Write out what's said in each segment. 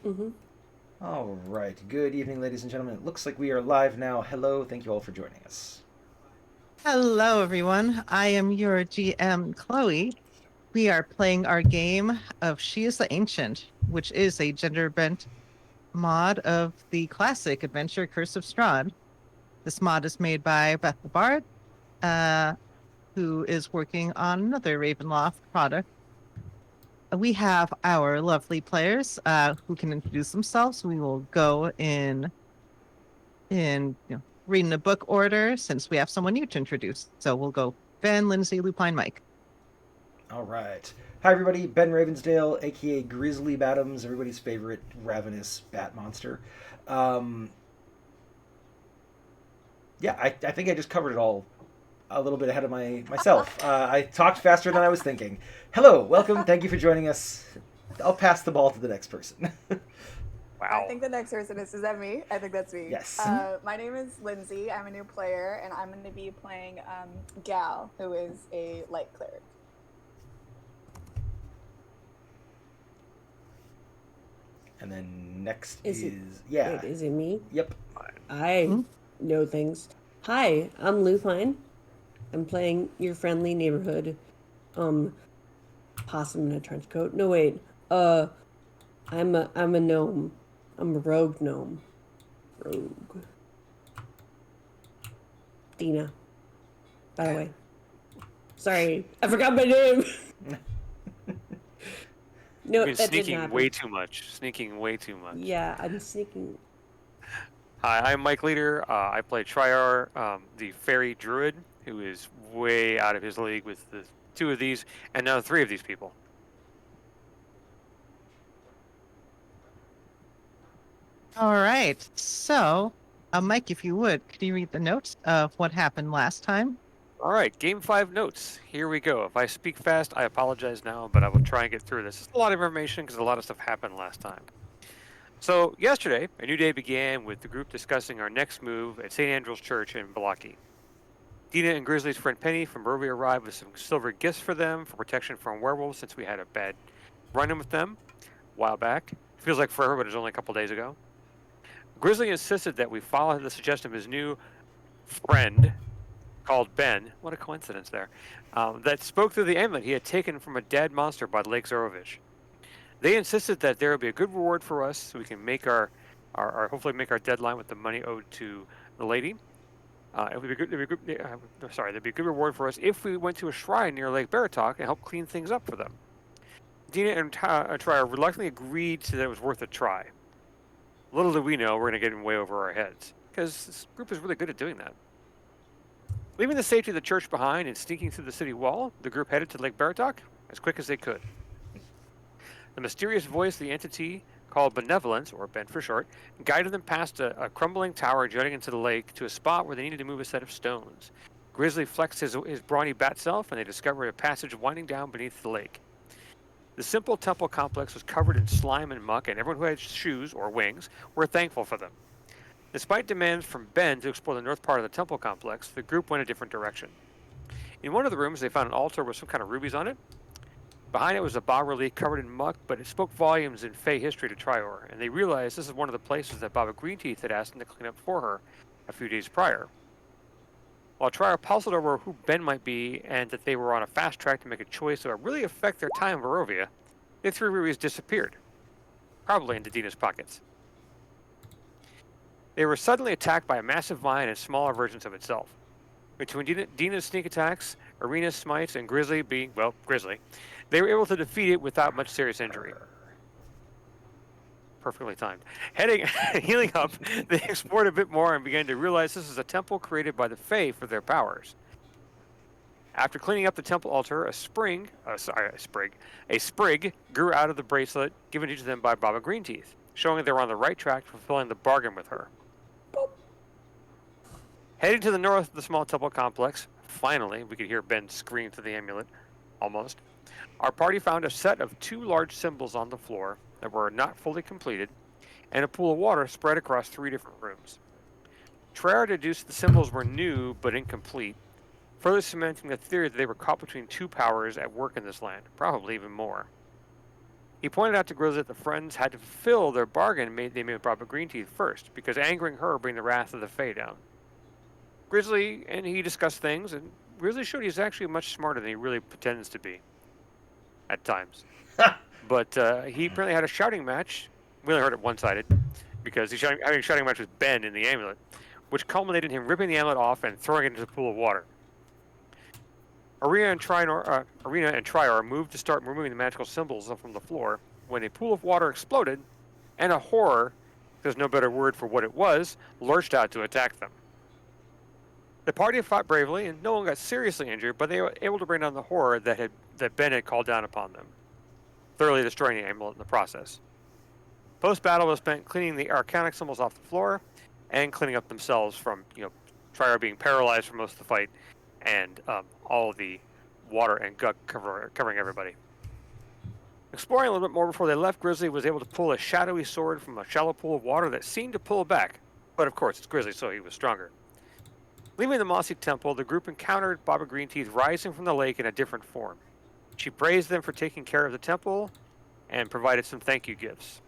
Mm-hmm. All right. Good evening, ladies and gentlemen. It looks like we are live now. Hello. Thank you all for joining us. Hello, everyone. I am your GM, Chloe. We are playing our game of She is the Ancient, which is a gender bent mod of the classic adventure Curse of Strahd. This mod is made by Beth the Bard, uh, who is working on another Ravenloft product. We have our lovely players who can introduce themselves. We will go in reading the book order since we have someone new to introduce. So we'll go Ben, Lindsay, Lupine, Mike. All right. Hi, everybody. Ben Ravensdale, aka Grizzly Batums, everybody's favorite ravenous bat monster. Um, yeah, I think I just covered it all a little bit ahead of myself. I talked faster than I was thinking. Hello. Welcome. Thank you for joining us. I'll pass the ball to the next person. I Wow. think the next person is that me? I think that's me. Yes. My name is Lindsay. I'm a new player, and I'm going to be playing Gal, who is a light cleric. And then next Is it? yeah. Wait, is it me? Yep. I know things. Hi, I'm Lupine. I'm playing your friendly neighborhood, um, possum in a trench coat. No, wait. I'm a gnome. I'm a rogue gnome. Rogue. Dina. By the way. Sorry, I forgot my name. No, Oh, that that didn't sneaking happen. way too much. Sneaking way too much. Yeah, I'm sneaking. Hi, I'm Mike Leader. I play Triar, the fairy druid, who is way out of his league with the two of these, and now three of these people. All right. So, Mike, if you would, could you read the notes of what happened last time? All right, Game 5 notes. Here we go. If I speak fast, I apologize now, but I will try and get through this. It's a lot of information because a lot of stuff happened last time. So, yesterday, a new day began with the group discussing our next move at St. Andrew's Church in Balaki. Dina and Grizzly's friend Penny from Rovi arrived with some silver gifts for them for protection from werewolves since we had a bad run-in with them a while back. Feels like forever, but it was only a couple days ago. Grizzly insisted that we follow the suggestion of his new friend called Ben. What a coincidence there. That spoke through the amulet he had taken from a dead monster by Lake Zorovich. They insisted that there would be a good reward for us so we can make our hopefully make our deadline with the money owed to the lady. It would be good, there'd be a good reward for us if we went to a shrine near Lake Baratok and helped clean things up for them. Dina and Trier reluctantly agreed to that it was worth a try. Little did we know we're going to get in way over our heads, because this group is really good at doing that. Leaving the safety of the church behind and sneaking through the city wall, the group headed to Lake Baratok as quick as they could. The mysterious voice of the entity, called Benevolence, or Ben for short, guided them past a crumbling tower jutting into the lake to a spot where they needed to move a set of stones. Grizzly flexed his brawny bat self, and they discovered a passage winding down beneath the lake. The simple temple complex was covered in slime and muck, and everyone who had shoes, or wings, were thankful for them. Despite demands from Ben to explore the north part of the temple complex, the group went a different direction. In one of the rooms, they found an altar with some kind of rubies on it. Behind it was a bas-relief covered in muck, but it spoke volumes in Fey history to Trior, and they realized this is one of the places that Baba Greenteeth had asked them to clean up for her a few days prior. While Trior puzzled over who Ben might be and that they were on a fast track to make a choice that would really affect their time in Barovia, the three rubies disappeared, probably into Dina's pockets. They were suddenly attacked by a massive vine and smaller versions of itself. Between Dina's sneak attacks, Arena's smites, and Grizzly being, well, Grizzly, they were able to defeat it without much serious injury. Perfectly timed. Healing up, they explored a bit more and began to realize this is a temple created by the Fae for their powers. After cleaning up the temple altar, a sprig grew out of the bracelet given to them by Baba Greenteeth, showing they were on the right track to fulfilling the bargain with her. Boop. Heading to the north of the small temple complex, finally, we could hear Ben scream through the amulet, almost. Our party found a set of two large symbols on the floor that were not fully completed, and a pool of water spread across three different rooms. Treyarch deduced the symbols were new but incomplete, further cementing the theory that they were caught between two powers at work in this land, probably even more. He pointed out to Grizzly that the friends had to fulfill their bargain they made with Baba Greenteeth first, because angering her would bring the wrath of the Fae down. Grizzly and he discussed things, and Grizzly showed he's actually much smarter than he really pretends to be at times. But he apparently had a shouting match. We only heard it one-sided, because he's having a shouting match with Ben in the amulet, which culminated in him ripping the amulet off and throwing it into the pool of water. Arena and Trior moved to start removing the magical symbols from the floor when a pool of water exploded, and a horror, there's no better word for what it was, lurched out to attack them. The party fought bravely, and no one got seriously injured, but they were able to bring down the horror that Ben had called down upon them, thoroughly destroying the amulet in the process. Post-battle was spent cleaning the arcanic symbols off the floor and cleaning up themselves from, Trior being paralyzed for most of the fight, and all of the water and gut covering everybody. Exploring a little bit more before they left, Grizzly was able to pull a shadowy sword from a shallow pool of water that seemed to pull back. But of course, it's Grizzly, so he was stronger. Leaving the mossy temple, the group encountered Baba Greenteeth rising from the lake in a different form. She praised them for taking care of the temple and provided some thank you gifts.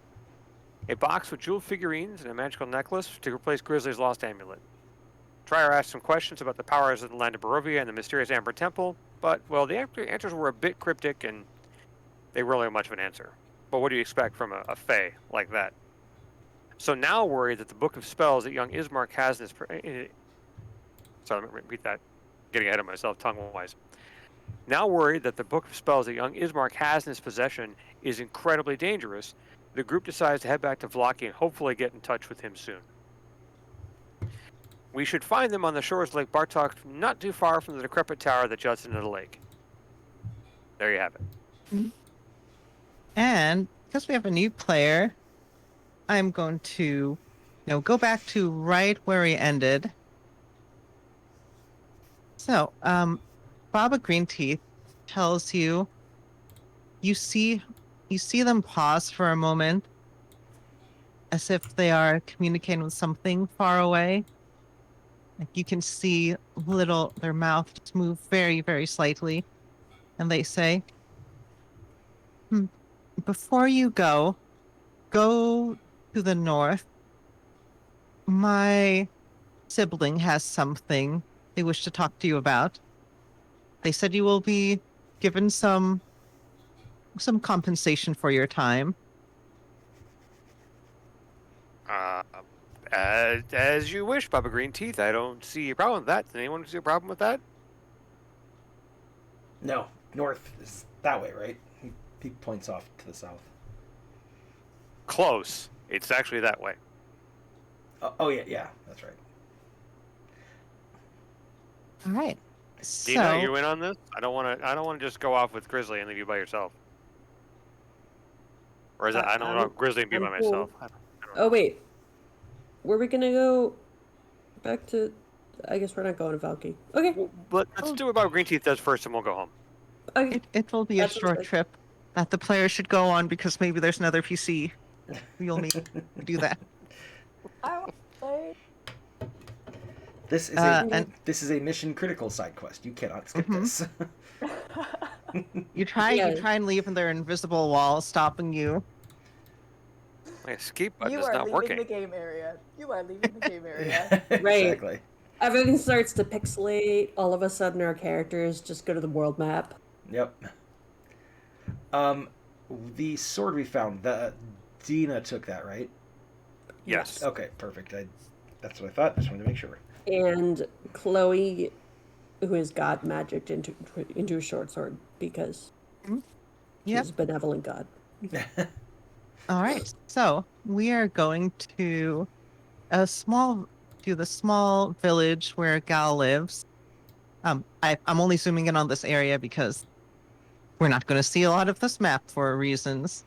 A box with jeweled figurines and a magical necklace to replace Grizzly's lost amulet. Trier asked some questions about the powers of the land of Barovia and the mysterious Amber Temple, but, well, the answers were a bit cryptic and they weren't really much of an answer. But what do you expect from a Fae like that? So now worried that the Book of Spells that young Ismark has in his... Sorry, let me repeat that. Getting ahead of myself, tongue-wise. Now worried that the Book of Spells that young Ismark has in his possession is incredibly dangerous, the group decides to head back to Vlaki and hopefully get in touch with him soon. We should find them on the shores of Lake Bartok, not too far from the decrepit tower that juts into the lake. There you have it. And because we have a new player, I'm going to go back to right where we ended. So, Baba Greenteeth tells you see them pause for a moment as if they are communicating with something far away. Like you can see their mouth just move very, very slightly. And they say, before you go to the north. My sibling has something they wish to talk to you about. They said you will be given some compensation for your time. As you wish, Baba Greenteeth. I don't see a problem with that. Does anyone see a problem with that? No, north is that way, right? He points off to the south. Close. It's actually that way. Oh yeah, that's right. All right. Dina, are you in on this? I don't want to just go off with Grizzly and leave you by yourself. Or is that I don't know Grizzly and be by myself. I don't know. Oh wait, were we gonna go back to? I guess we're not going to Valky. Okay. Well, let's do what Baba Greenteeth does first, and we'll go home. Okay. It will be a short trip that the player should go on because maybe there's another PC. You'll need to do that. I want to play. This is a mission critical side quest. You cannot skip this. You try and leave, and there are invisible walls stopping you. My escape button You is are not leaving working. the game area. You are leaving the game area. Yeah, Right. exactly. Everything starts to pixelate. All of a sudden, our characters just go to the world map. Yep. The sword we found, Dina took that, right? Yes. Okay, perfect. That's what I thought. Just wanted to make sure. And Chloe, who has got magicked into a short sword because she's a benevolent god. All right. So we are going to the small village where Gal lives. I'm only zooming in on this area because we're not going to see a lot of this map for reasons.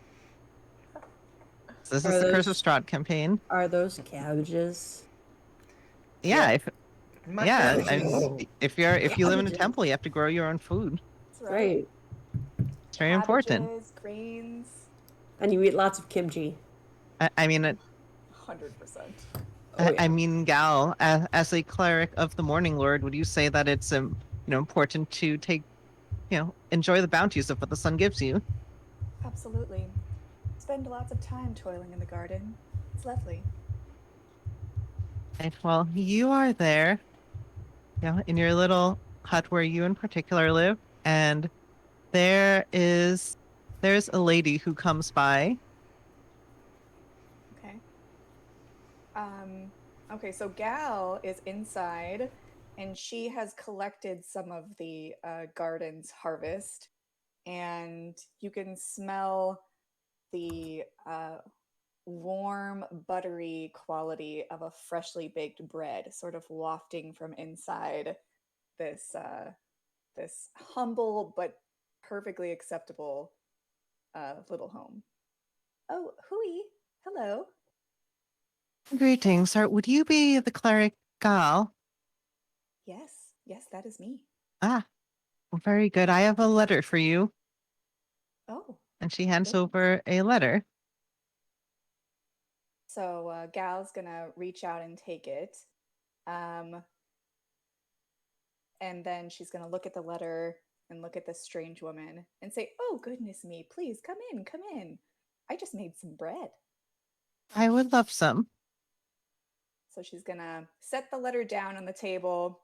This is the Curse of Strahd campaign. Are those cabbages? Yeah. Yeah. If you live in a temple, you have to grow your own food. That's Right. It's very important. Cabbages, greens, And you eat lots of kimchi. I mean, 100%. Oh, I mean, Gal, as a cleric of the Morning Lord, would you say that it's important to take, enjoy the bounties of what the sun gives you? Absolutely. spend lots of time toiling in the garden. It's lovely. Right, well, you are there, in your little hut where you in particular live, and there's a lady who comes by. Okay. Okay, so Gal is inside and she has collected some of the garden's harvest, and you can smell the warm, buttery quality of a freshly baked bread sort of wafting from inside this this humble but perfectly acceptable little home. Oh, Hui, hello. Greetings, sir. Would you be the cleric Gal? Yes, yes, that is me. Ah, very good. I have a letter for you. Oh, And she hands goodness. over a letter. So Gal's gonna reach out and take it. Um, and then she's gonna look at the letter and look at this strange woman and say, "Oh, goodness me, please come in, come in. I just made some bread." I would love some. So she's gonna set the letter down on the table.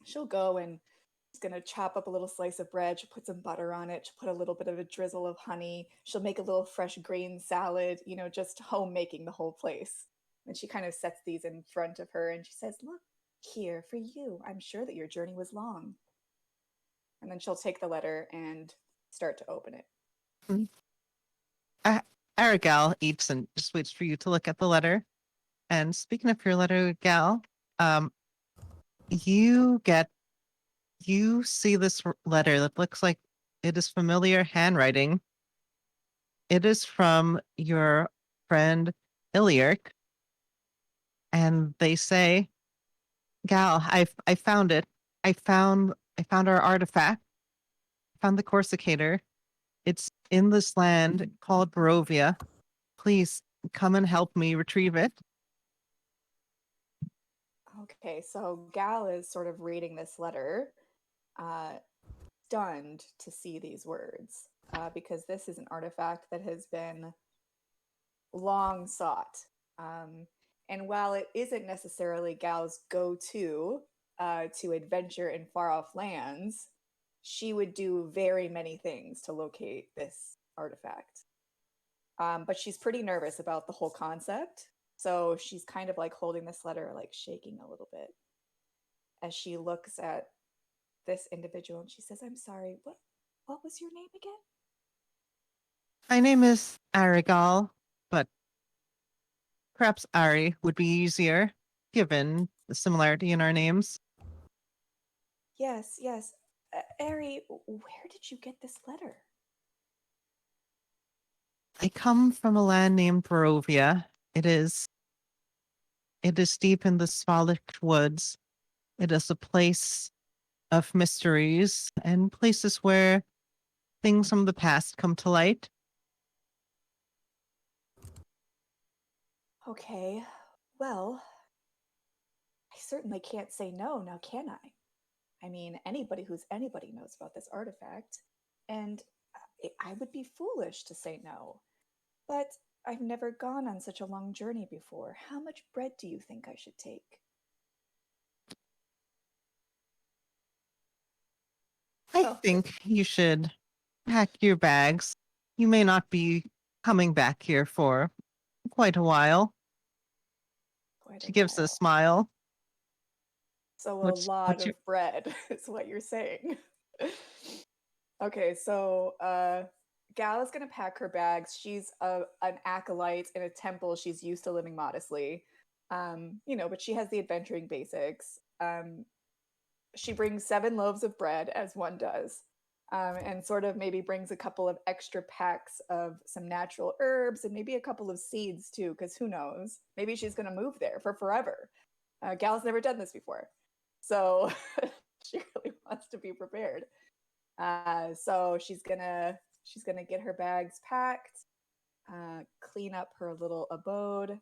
She'll go and she's gonna chop up a little slice of bread. She'll put some butter on it. She'll put a little bit of a drizzle of honey. She'll make a little fresh green salad, just homemaking the whole place. And she kind of sets these in front of her and she says, "Look here for you. I'm sure that your journey was long." And then she'll take the letter and start to open it. Mm. Aragal eats and just waits for you to look at the letter. And speaking of your letter, Gal, um, you see this letter that looks like it is familiar handwriting. It is from your friend Iliark, and they say, "Gal, I found it. I found our artifact. I found the Corsicator. It's in this land called Barovia. Please come and help me retrieve it." Okay, so Gal is sort of reading this letter, uh, stunned to see these words, because this is an artifact that has been long sought. Um, and while it isn't necessarily Gal's go to adventure in far off lands, she would do very many things to locate this artifact. But she's pretty nervous about the whole concept. So she's kind of like holding this letter, like shaking a little bit as she looks at this individual and she says, "I'm sorry, what was your name again?" My name is Aragal, but perhaps Ari would be easier, given the similarity in our names. Yes, yes. Ari, where did you get this letter? I come from a land named Barovia. It is deep in the Svalich woods. It is a place of mysteries and places where things from the past come to light. Okay, well, I certainly can't say no, now can I? I mean, anybody who's anybody knows about this artifact, and I would be foolish to say no. But I've never gone on such a long journey before. How much bread do you think I should take? I Oh, think you should pack your bags. You may not be coming back here for quite a while. quite a She gives a while. smile, So a which lot what you of bread is what you're saying. Okay, so Gal is gonna pack her bags. She's an acolyte in a temple. She's used to living modestly, but she has the adventuring basics. She brings 7 loaves of bread, as one does, and sort of maybe brings a couple of extra packs of some natural herbs and maybe a couple of seeds too, because who knows? Maybe she's gonna move there for forever. Gal's never done this before, so she really wants to be prepared. So she's gonna get her bags packed, clean up her little abode,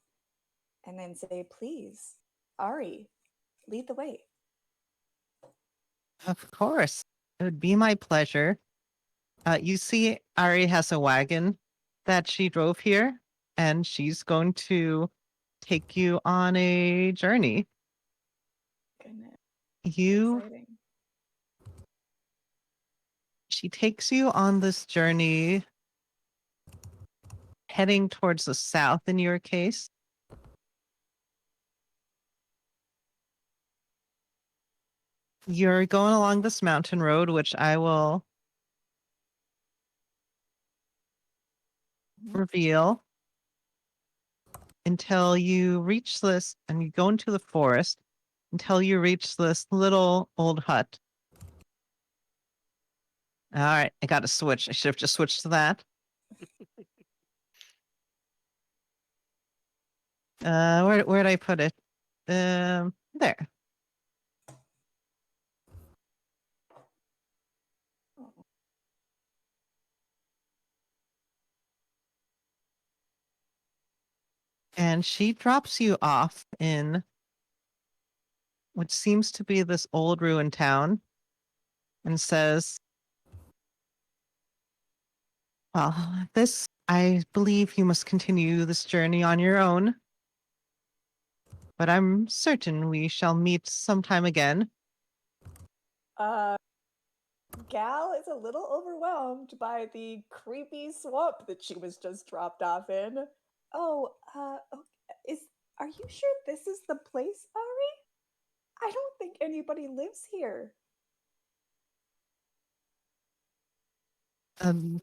and then say, "Please, Ari, lead the way." Of course, it would be my pleasure. You see, Ari has a wagon that she drove here, and she's going to take you on a journey. Goodness, You exciting. She takes you on this journey heading towards the south in your case. You're going along this mountain road, which I will reveal until you reach this, and you go into the forest until you reach this little old hut. All right, I got to switch. I should have just switched to that. Where did I put it? There. And she drops you off in what seems to be this old ruined town and says, well, I believe you must continue this journey on your own, but I'm certain we shall meet sometime again. Gal is a little overwhelmed by the creepy swamp that she was just dropped off in. Oh, are you sure this is the place, Ari? I don't think anybody lives here.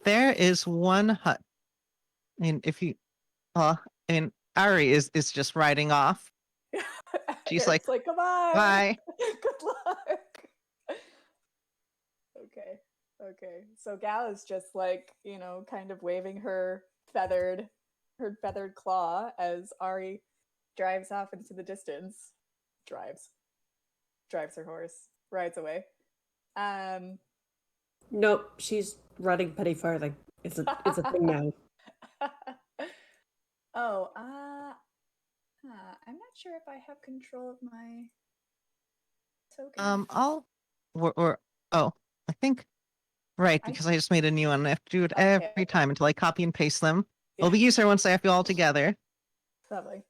There is one hut. And if you, and Ari is just riding off. She's Eric's like, come on. bye. Good luck. Okay. So Gal is just like, kind of waving her feathered claw as Ari drives off into the distance. Drives her horse, rides away. Nope, she's riding petty farthing. It's a thing now. Oh, I'm not sure if I have control of my token. I think, right, because I just made a new one. I have to do it every time until I copy and paste them. It'll be easier once I have you all together. Lovely.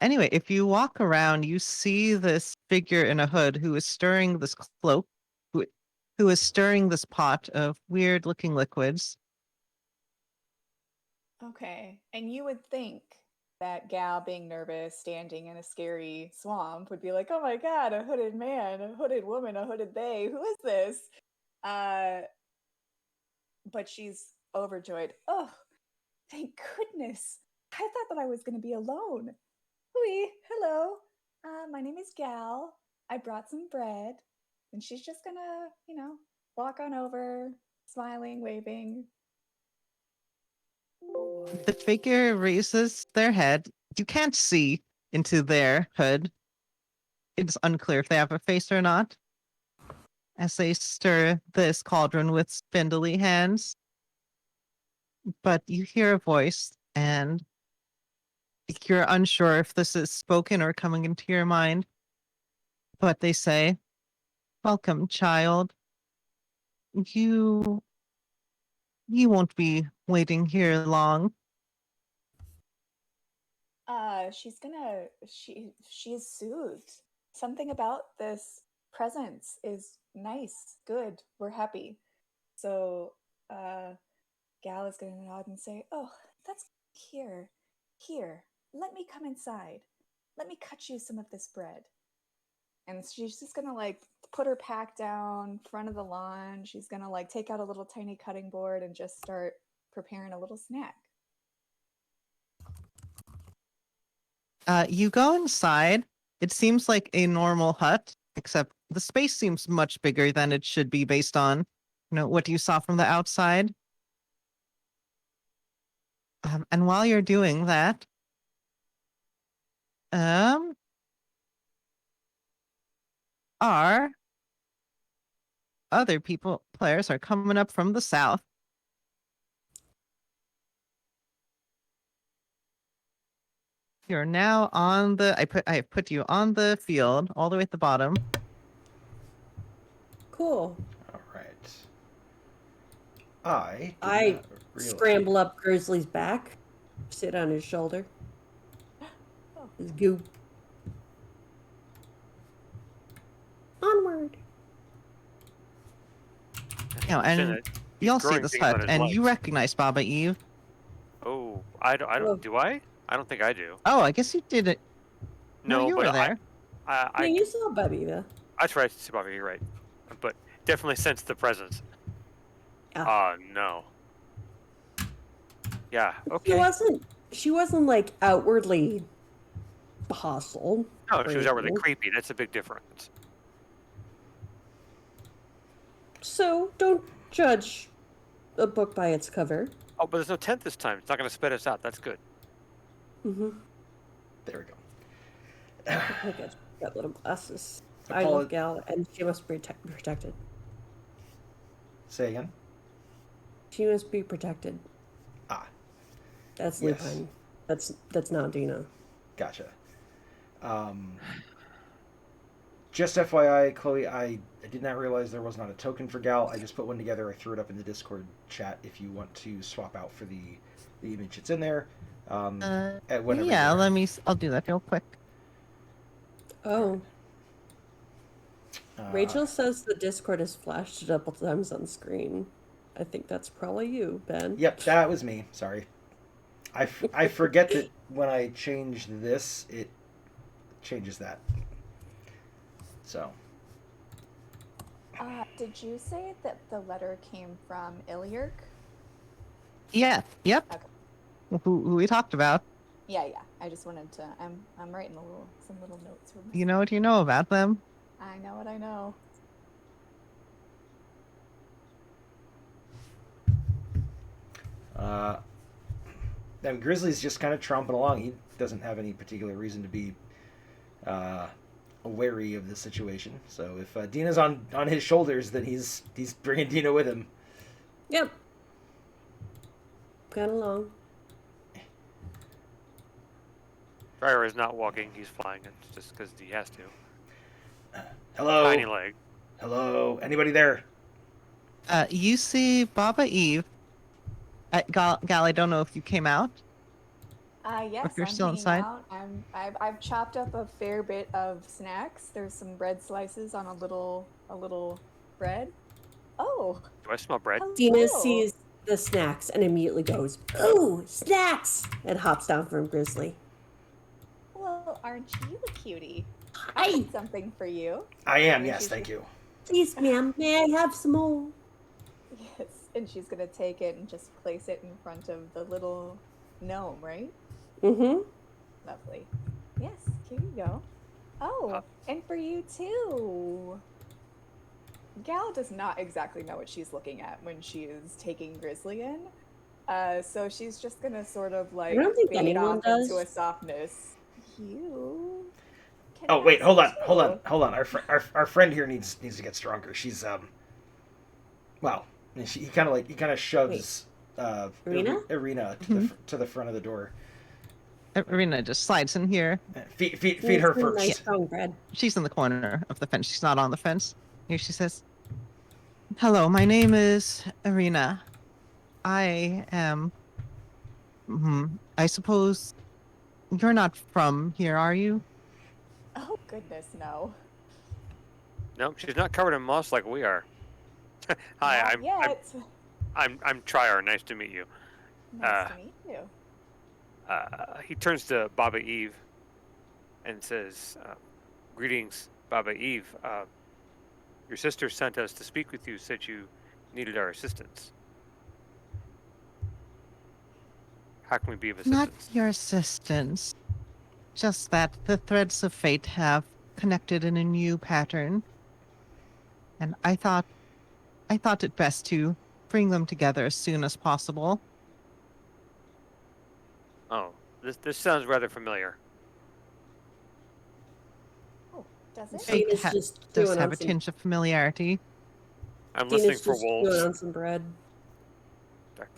Anyway, if you walk around, you see this figure in a hood who is stirring this cloak, who is stirring this pot of weird-looking liquids. Okay, and you would think that Gal, being nervous, standing in a scary swamp, would be like, "Oh my god, a hooded man, a hooded woman, a hooded they. Who is this?" But she's overjoyed. Oh, thank goodness! I thought that I was going to be alone. Hui, hello. My name is Gal. I brought some bread. And she's just gonna, walk on over, smiling, waving. The figure raises their head. You can't see into their hood. It's unclear if they have a face or not. As they stir this cauldron with spindly hands. But you hear a voice, and you're unsure if this is spoken or coming into your mind. But they say, "Welcome, child. You won't be waiting here long." She's soothed. Something about this presence is nice, good, we're happy. So, Gal is gonna nod and say, "Oh, that's here. Here, let me come inside. Let me cut you some of this bread." And she's just gonna put her pack down front of the lawn. She's gonna take out a little tiny cutting board and just start preparing a little snack. You go inside. It seems like a normal hut, except the space seems much bigger than it should be based on, what you saw from the outside. And while you're doing that, our other players are coming up from the south. You're now on the. I have put you on the field, all the way at the bottom. Cool. All I did I not realize. scramble up Grizzly's back, sit on his shoulder. Oh. His goop. Onward. You know, He's in and it. you He's all see growing this things hut, on his and you legs. recognize Baba Eve. Oh, I don't. Oh. Do I? I don't think I do. Oh, I guess you did it. No, No, you but were there. Yeah, I you saw Bubby though. I tried to see Bobby. You're right, but definitely sensed the presence. Yeah. Oh no. Yeah. She Okay. wasn't. She wasn't like outwardly hostile. No, or she was outwardly anything. creepy. That's a big difference. So don't judge a book by its cover. Oh, but there's no tent this time. It's not going to spit us out. That's good. Mm-hmm. There we go. Look at got little glasses. I Apolo- love Gal, and she must be protected. Say again. She must be protected. Ah, That's Yes. Lupine. That's not Dina. gotcha. Just FYI, Chloe, I did not realize there was not a token for Gal. I just put one together. I threw it up in the Discord chat if you want to swap out for the image. It's in there. At whenever Yeah, you're there. I'll do that real quick. Oh, Uh, Rachel says the Discord has flashed a couple times on screen. I think that's probably you, Ben. Yep, that was me. Sorry. I forget that when I change this, it changes that. So. Did you say that the letter came from Ilyurk? Yeah, yep. Okay. Who we talked about. Yeah. I just wanted to. I'm writing some little notes for You know what you know about them. I know what I know. And Grizzly's just kind of tromping along. He doesn't have any particular reason to be wary of the situation. So if Dina's on his shoulders, then he's bringing Dina with him. Yep. Got along. Fryer is not walking. He's flying. It's just because he has to. Hello. Tiny leg. Hello. Anybody there? You see Baba Eve. Gal, I don't know if you came out. Yes, you're I'm still hanging inside? out. I've chopped up a fair bit of snacks. There's some bread slices on a little bread. Oh, Do I smell bread? Dina hello. sees the snacks and immediately goes, "Ooh, snacks!" and hops down from Grizzly. Well, aren't you a cutie? I Hi, did something for you. I am. And Yes, she's thank you. please, ma'am. May I have some more? Yes, and she's gonna take it and just place it in front of the little gnome, right? Mm-hmm. Lovely. Yes, here you go. Oh, and for you too. Gal does not exactly know what she's looking at when she is taking Grizzly in. So she's just gonna sort of like don't think fade anyone off into does. a softness. You. Can Oh wait, have hold some on. too. Our friend here needs to get stronger. She's well, he kind of shoves Irina? Irina to the front of the door. Irina just slides in here. Feed her Some first. Nice strong bread. She's in the corner of the fence. She's not on the fence. Here she says, "Hello, my name is Irina. I am. I suppose you're not from here, are you?" Oh goodness, no. No, she's not covered in moss like we are. Hi, Not yet. I'm Triar. Nice to meet you. Nice to meet you. He turns to Baba Eve and says, "Greetings, Baba Eve. Your sister sent us to speak with you. Said you needed our assistance. How can we be of Not assistance?" your assistance. Just that the threads of fate have connected in a new pattern. And I thought it best to bring them together as soon as possible. Oh, this sounds rather familiar. Oh, does it? Fate Dina's just does chewing have on a some. tinge of familiarity. I'm Dina's listening for just chewing wolves. on some bread.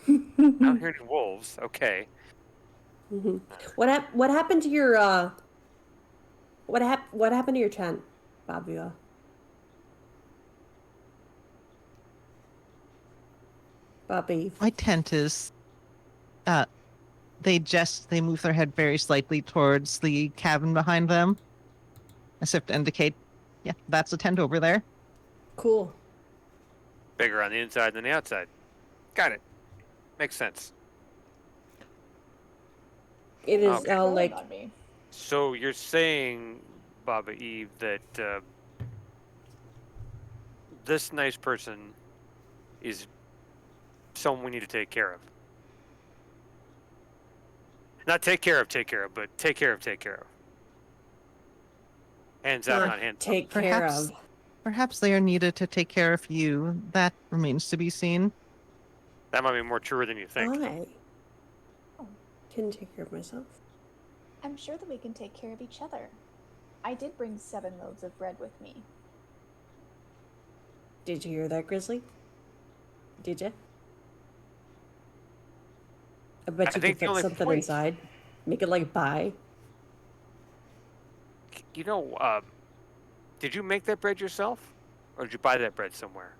I'm hearing wolves. Okay. Mhm. What happened to your what happened to your tent, Babua? Bobby. My tent is. They move their head very slightly towards the cabin behind them, as if to indicate, yeah, that's a tent over there. Cool. Bigger on the inside than the outside. Got it. Makes sense. It is Okay. Growing like on me. So you're saying, Baba Eve, that this nice person is someone we need to take care of. Not take care of, but take care of. Hands out, not hands up. take care of. Perhaps they are needed to take care of you. That remains to be seen. That might be more truer than you think. I can take care of myself. I'm sure that we can take care of each other. I did bring 7 loaves of bread with me. Did you hear that, Grizzly? Did you? I bet you could fit something inside. Make it like pie. You know, did you make that bread yourself? Or did you buy that bread somewhere?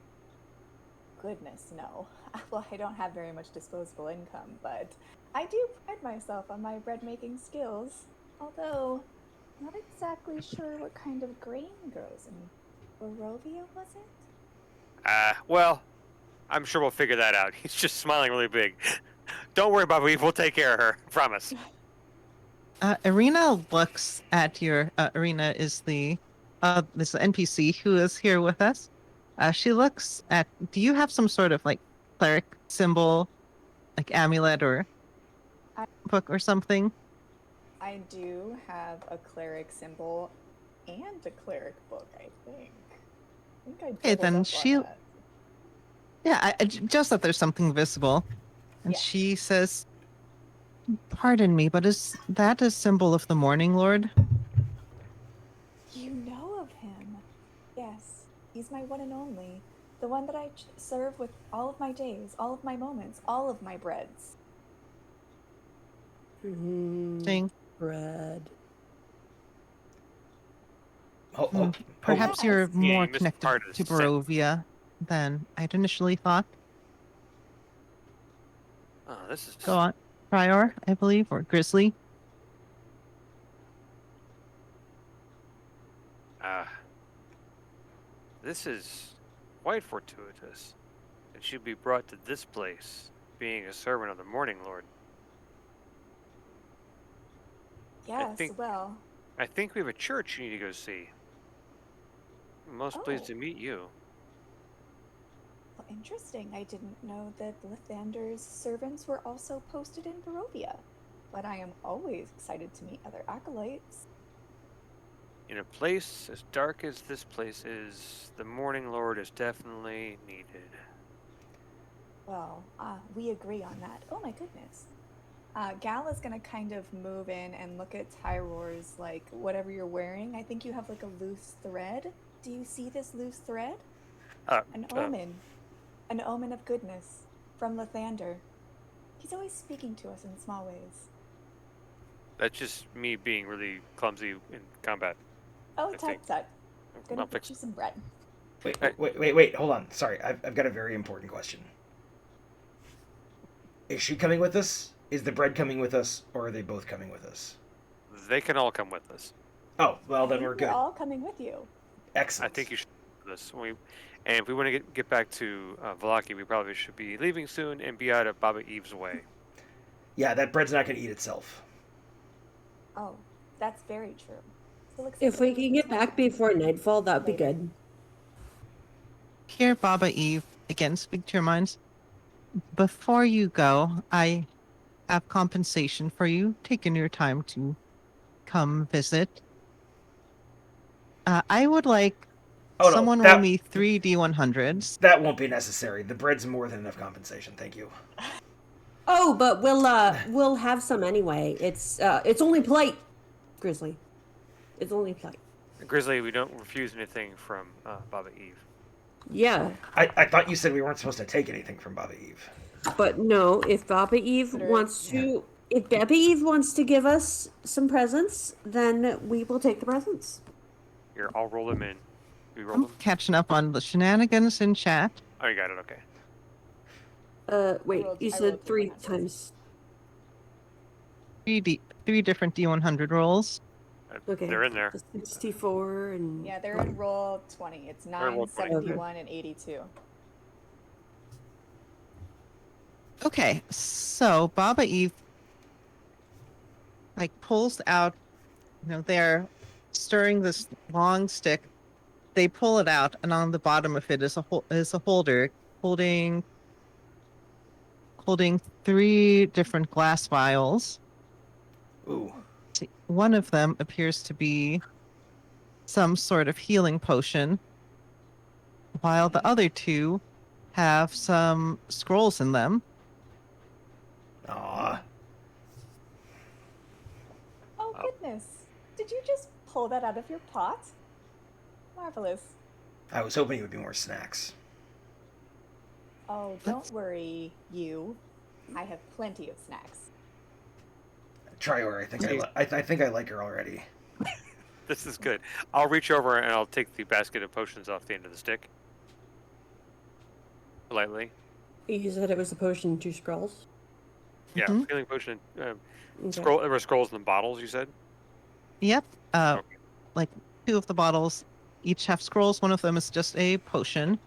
Goodness, no. Well, I don't have very much disposable income, but I do pride myself on my bread-making skills. Although, not exactly sure what kind of grain grows in Barovia, was it? Well, I'm sure we'll figure that out. He's just smiling really big. Don't worry, Bobby. We'll take care of her. Promise. Irina looks at your. Irina is this NPC who is here with us. She looks at. Do you have some sort of like cleric symbol, like amulet or book or something? I do have a cleric symbol and a cleric book, I think. Okay, then she. Yeah, just that there's something visible. And Yeah. she says, "Pardon me, but is that a symbol of the Morning Lord?" You know of him? Yes, he's my one and only. The one that I serve with all of my days, all of my moments, all of my breads. Saying, Bread. perhaps you're Yeah, more you missed connected part of to the sentence. Barovia than I'd initially thought. Oh, this is... Go on. Prior, I believe, or Grizzly. This is quite fortuitous. That she'd be brought to this place, being a servant of the Morning Lord. Yes, well. I think we have a church you need to go see. I'm most pleased to meet you. Well, interesting. I didn't know that Lathander's servants were also posted in Barovia. But I am always excited to meet other acolytes. In a place as dark as this place is, the Morning Lord is definitely needed. Well, we agree on that. Oh my goodness. Gal is gonna kind of move in and look at Tyro's, like, whatever you're wearing. I think you have, like, a loose thread. Do you see this loose thread? An omen. An omen of goodness. From Lathander. He's always speaking to us in small ways. That's just me being really clumsy in combat. Oh, tut. Gonna get you some bread. Wait, hold on. Sorry, I've got a very important question. Is she coming with us? Is the bread coming with us? Or are they both coming with us? They can all come with us. Oh, well, then we're good. We're all coming with you. Excellent. I think you should do this. And if we want to get back to Valaki, we probably should be leaving soon and be out of Baba Eve's way. Yeah, that bread's not going to eat itself. Oh, that's very true. If we can get back before nightfall, that'd be good. Here, Baba Eve, again, speak to your minds. Before you go, I have compensation for you, taking your time to come visit. I would like someone roll me 3 D100s. That won't be necessary. The bread's more than enough compensation. Thank you. Oh, but we'll have some anyway. It's only polite, Grizzly. It's only polite. Grizzly, we don't refuse anything from Baba Eve. Yeah. I thought you said we weren't supposed to take anything from Baba Eve. But no, if Baba Eve wants to, if Baba Eve wants to give us some presents, then we will take the presents. Here, I'll roll them in. I'm catching up on the shenanigans in chat. Oh, you got it. Okay. Wait, rolled- you I said rolled 3 D100s. times. Three different D100 rolls. Okay. They're in there. The 64 and. Yeah, they're in roll 20. It's They're in 9, roll 20. 71, and 82. Okay, so Baba Eve pulls out, they're stirring this long stick. They pull it out, and on the bottom of it is a holder holding 3 different glass vials. Ooh. One of them appears to be some sort of healing potion, while the other 2 have some scrolls in them. Aw. Oh, goodness. Did you just pull that out of your pot? Marvelous. I was hoping it would be more snacks. Oh, don't worry, you. I have plenty of snacks. Try her. I think I like her already. This is good. I'll reach over and I'll take the basket of potions off the end of the stick. Politely. You said it was a potion, 2 scrolls? Yeah, Mhm. healing potion. Okay. There were scrolls in the bottles, you said? Yep. Okay. 2 of the bottles each have scrolls. One of them is just a potion.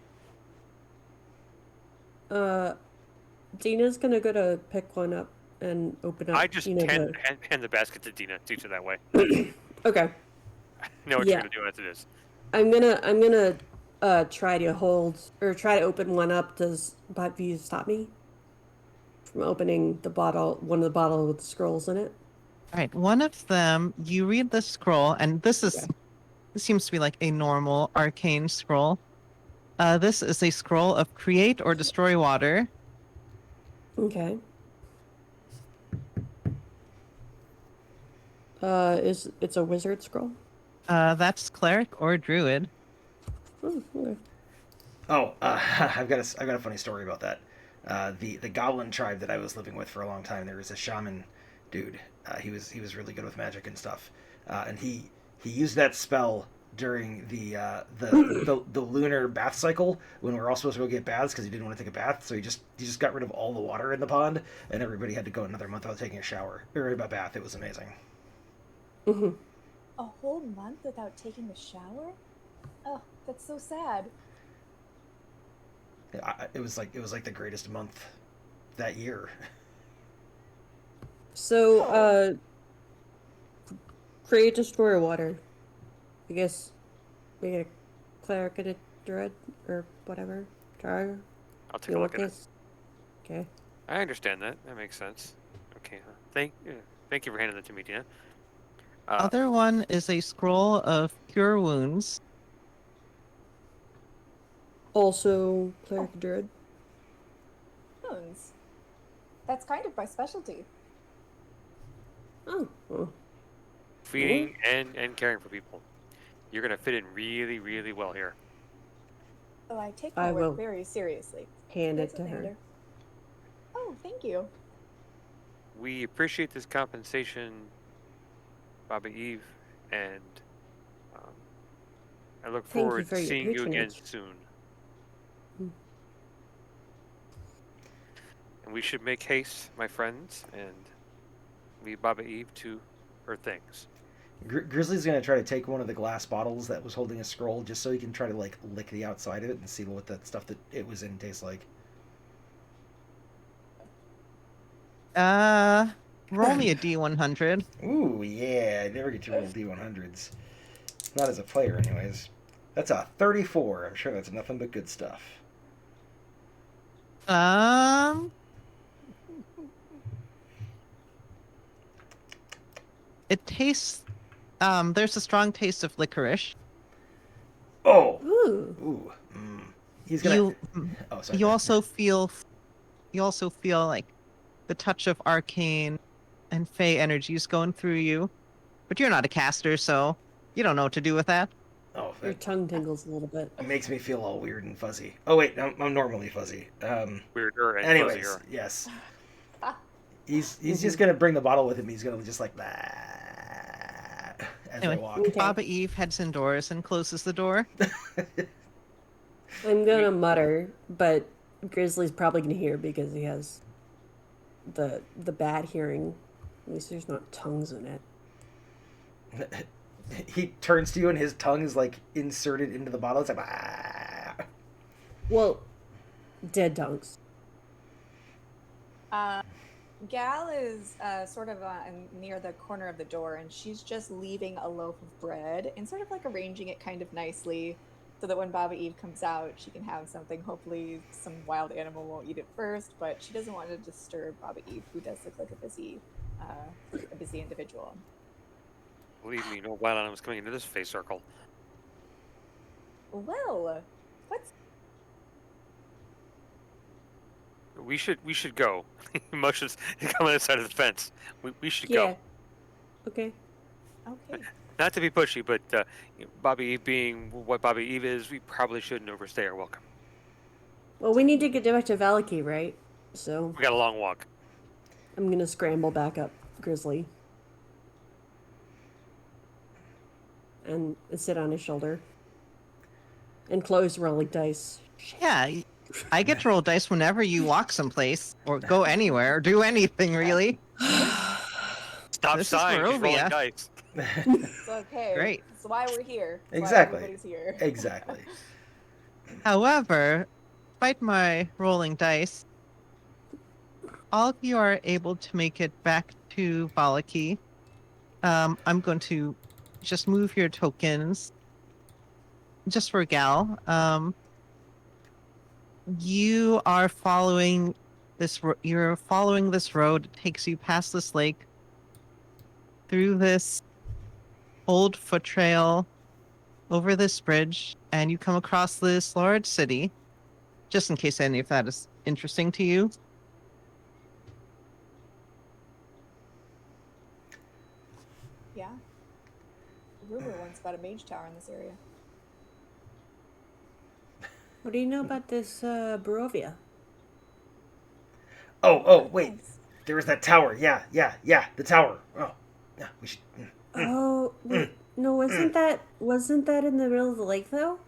Dina's gonna go to pick one up and open up. I just hand the basket to Dina. Teach her that way. Okay. Know what Yeah. you're gonna do after this. I'm gonna try to try to open one up. Does you stop me from opening one of the bottle with the scrolls in it? All right, one of them, you read the scroll, and this seems to be like a normal arcane scroll. This is a scroll of create or destroy water. Okay. It's a wizard scroll? That's cleric or druid. Oh, okay. Oh, I've got a funny story about that. The goblin tribe that I was living with for a long time, there was a shaman dude. He was really good with magic and stuff, and he used that spell during the lunar bath cycle when we were all supposed to go get baths because he didn't want to take a bath. So he just got rid of all the water in the pond, and everybody had to go another month without taking a shower or a bath. It was amazing. Mm-hmm. A whole month without taking a shower? Oh, that's so sad. It was like the greatest month that year. So, create destroy water. I guess we get a cleric and a druid or whatever. Jar. I'll take a look at it. Okay. I understand that. That makes sense. Okay. Thank you for handing that to me, Dina. Other one is a scroll of cure wounds. Also, cleric and druid. Wounds. That's kind of my specialty. Oh. Well. Feeding and caring for people. You're gonna fit in really, really well here. So I take my I will work very seriously. hand it There's a to thing her. there. Oh, thank you. We appreciate this compensation, Baba Eve, and I look Thank you forward for to your seeing you again patronage. soon. Hmm. And we should make haste, my friends, and leave Baba Eve to her things. Grizzly's gonna try to take one of the glass bottles that was holding a scroll just so he can try to lick the outside of it and see what that stuff that it was in tastes like. Roll me a D100. Ooh, yeah, I never get to roll D100s. Not as a player, anyways. That's a 34. I'm sure that's nothing but good stuff. It tastes. There's a strong taste of licorice. Oh! Ooh. Ooh. He's gonna... Oh, sorry. You also feel like the touch of arcane and fey energies going through you, but you're not a caster, so you don't know what to do with that. Oh, Your that tongue tingles a little bit. makes me feel all weird and fuzzy. Oh, wait, I'm normally fuzzy. Weirder and Anyways, fuzzier. yes. He's just gonna bring the bottle with him. He's gonna just like that as Anyway, I walk. Okay. Baba Eve heads indoors and closes the door. I'm gonna mutter, but Grizzly's probably gonna hear because he has the bad hearing. At least there's not tongues in it. He turns to you and his tongue is like inserted into the bottle. It's like, ah. Well, dead tongues. Gal is sort of near the corner of the door, and she's just leaving a loaf of bread and sort of like arranging it kind of nicely so that when Baba Eve comes out, she can have something. Hopefully, some wild animal won't eat it first, but she doesn't want to disturb Baba Eve, who does look like a busy individual. Believe me, no wild animals coming into this face circle. Well, what's We should go. Emotions coming outside of the fence. We should Yeah. go. Okay. okay? Not to be pushy, but Bobby Eve being what Bobby Eve is, we probably shouldn't overstay our welcome. Well, we need to get back to Valaki, right? So We got a long walk. I'm gonna scramble back up Grizzly and sit on his shoulder and close rolling dice. Yeah, I get to roll dice whenever you walk someplace or go anywhere or do anything really. Stop This is sighing. She's rolling Barovia. dice. It's okay. Great. That's why we're here. That's Exactly. Why everybody's here. Exactly. However, despite my rolling dice, all of you are able to make it back to Valaki. I'm going to just move your tokens just for Gal. You are following you're following this road. It takes you past this lake, through this old foot trail, over this bridge, and you come across this large city. Just in case any of that is interesting to you. Yeah. Rumor once about a mage tower in this area. What do you know about this Barovia? Oh, wait. Nice. There was that tower. Yeah, the tower. Oh, yeah, we should. Oh, wait, no, wasn't that in the middle of the lake though?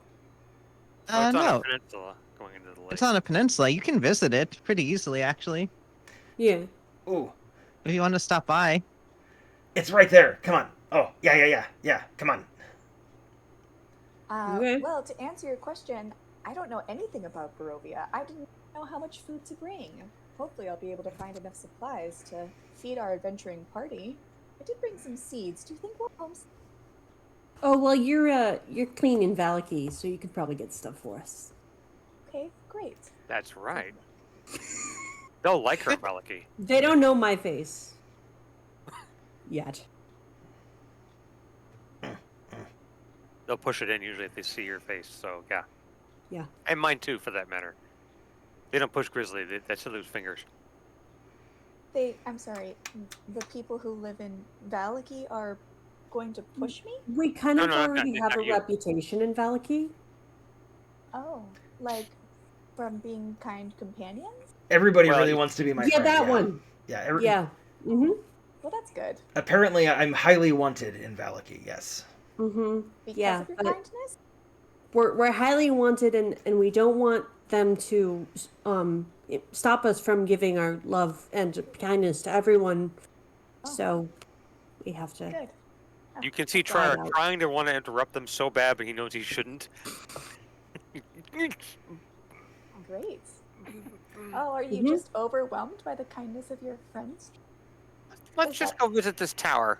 Oh, it's on a No, peninsula going into the lake. it's on a peninsula. You can visit it pretty easily, actually, Yeah. Ooh, if you want to stop by. it's right there. Come on. Oh, yeah. Come on. Okay. Well, to answer your question, I don't know anything about Barovia. I didn't know how much food to bring. Hopefully, I'll be able to find enough supplies to feed our adventuring party. I did bring some seeds. Do you think we'll home? Oh well, you're clean in Valaki, so you could probably get stuff for us. Okay, great. That's right. They'll like her, Maliki. They don't know my face yet. They'll push it in usually if they see your face. So yeah. Yeah. And mine too, for that matter. They don't push Grizzly. That's to lose fingers. I'm sorry, the people who live in Valaki are going to push me? We kind of No, already have not a you. reputation in Valaki. Oh, like from being kind companions? Everybody Well, really wants to be my Yeah, friend. that one. Yeah. Yeah. Mm-hmm. Well, that's good. Apparently, I'm highly wanted in Valaki. Yes. Mm-hmm. Because Yeah, of your but kindness? we're highly wanted, and we don't want them to stop us from giving our love and kindness to everyone. Oh. So we have to. Good. You can see Dried Trier out. trying to want to interrupt them so bad, but he knows he shouldn't. Great. Oh, are you Mhm. just overwhelmed by the kindness of your friends? Let's Is just that- go visit this tower.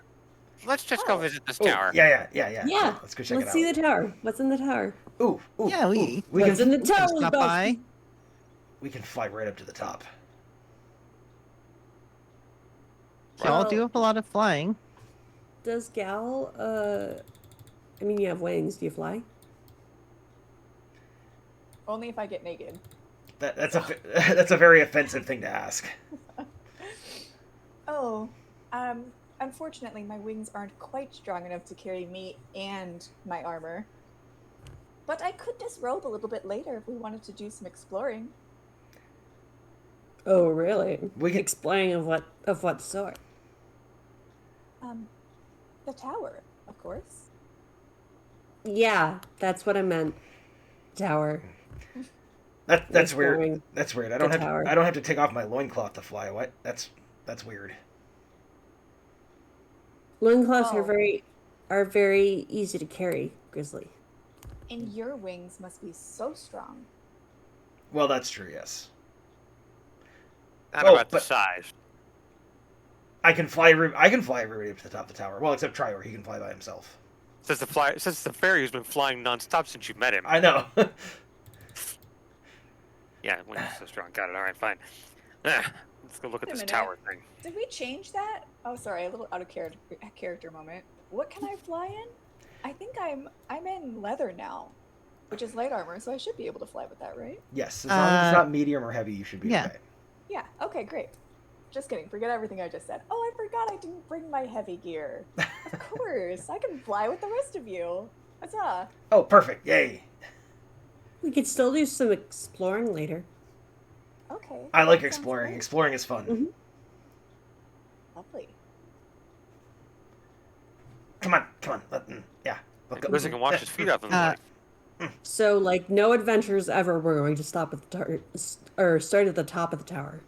Let's just go Oh. visit this Ooh, tower. Yeah. Yeah. Let's go check Let's it see out. the tower. What's in the tower? Ooh. Yeah, we What's in the tower? stop by. We can fly right up to the top. Y'all Well- do have a lot of flying. Does Gal? I mean, you have wings. Do you fly? Only if I get naked. That's that's a very offensive thing to ask. Oh, unfortunately, my wings aren't quite strong enough to carry me and my armor. But I could disrobe a little bit later if we wanted to do some exploring. Oh, really? We can- Explain of what sort? The tower, of course. Yeah, that's what I meant. Tower. That's weird. Exploring That's weird. the tower. I don't have to take off my loincloth to fly. What? That's weird. Loincloths Oh. are very easy to carry, Grizzly. And your wings must be so strong. Well, that's true. Yes. Not Oh, about the but size. I can fly. I can fly everybody up to the top of the tower. Well, except Trior. He can fly by himself. Since the fairy who's been flying nonstop since you met him. I know. Yeah, wings are so strong. Got it. All right, fine. Let's go look at Wait a this minute. tower thing. Did we change that? Oh, sorry, a little out of character moment. What can I fly in? I think I'm in leather now, which is light armor, so I should be able to fly with that, right? Yes, as long as it's not medium or heavy, you should be yeah. okay. Yeah. Okay, great. Just kidding. Forget everything I just said. Oh, I forgot I didn't bring my heavy gear. Of course, I can fly with the rest of you. Huzzah! Oh, perfect! Yay! We could still do some exploring later. Okay. I like that sounds exploring. great. Exploring is fun. Mhm. Lovely. Come on. Yeah. Let's go. Grizzly can wash his feet off in the Uh, morning. So, like, no adventures ever. We're going to stop at the tower, or start at the top of the tower.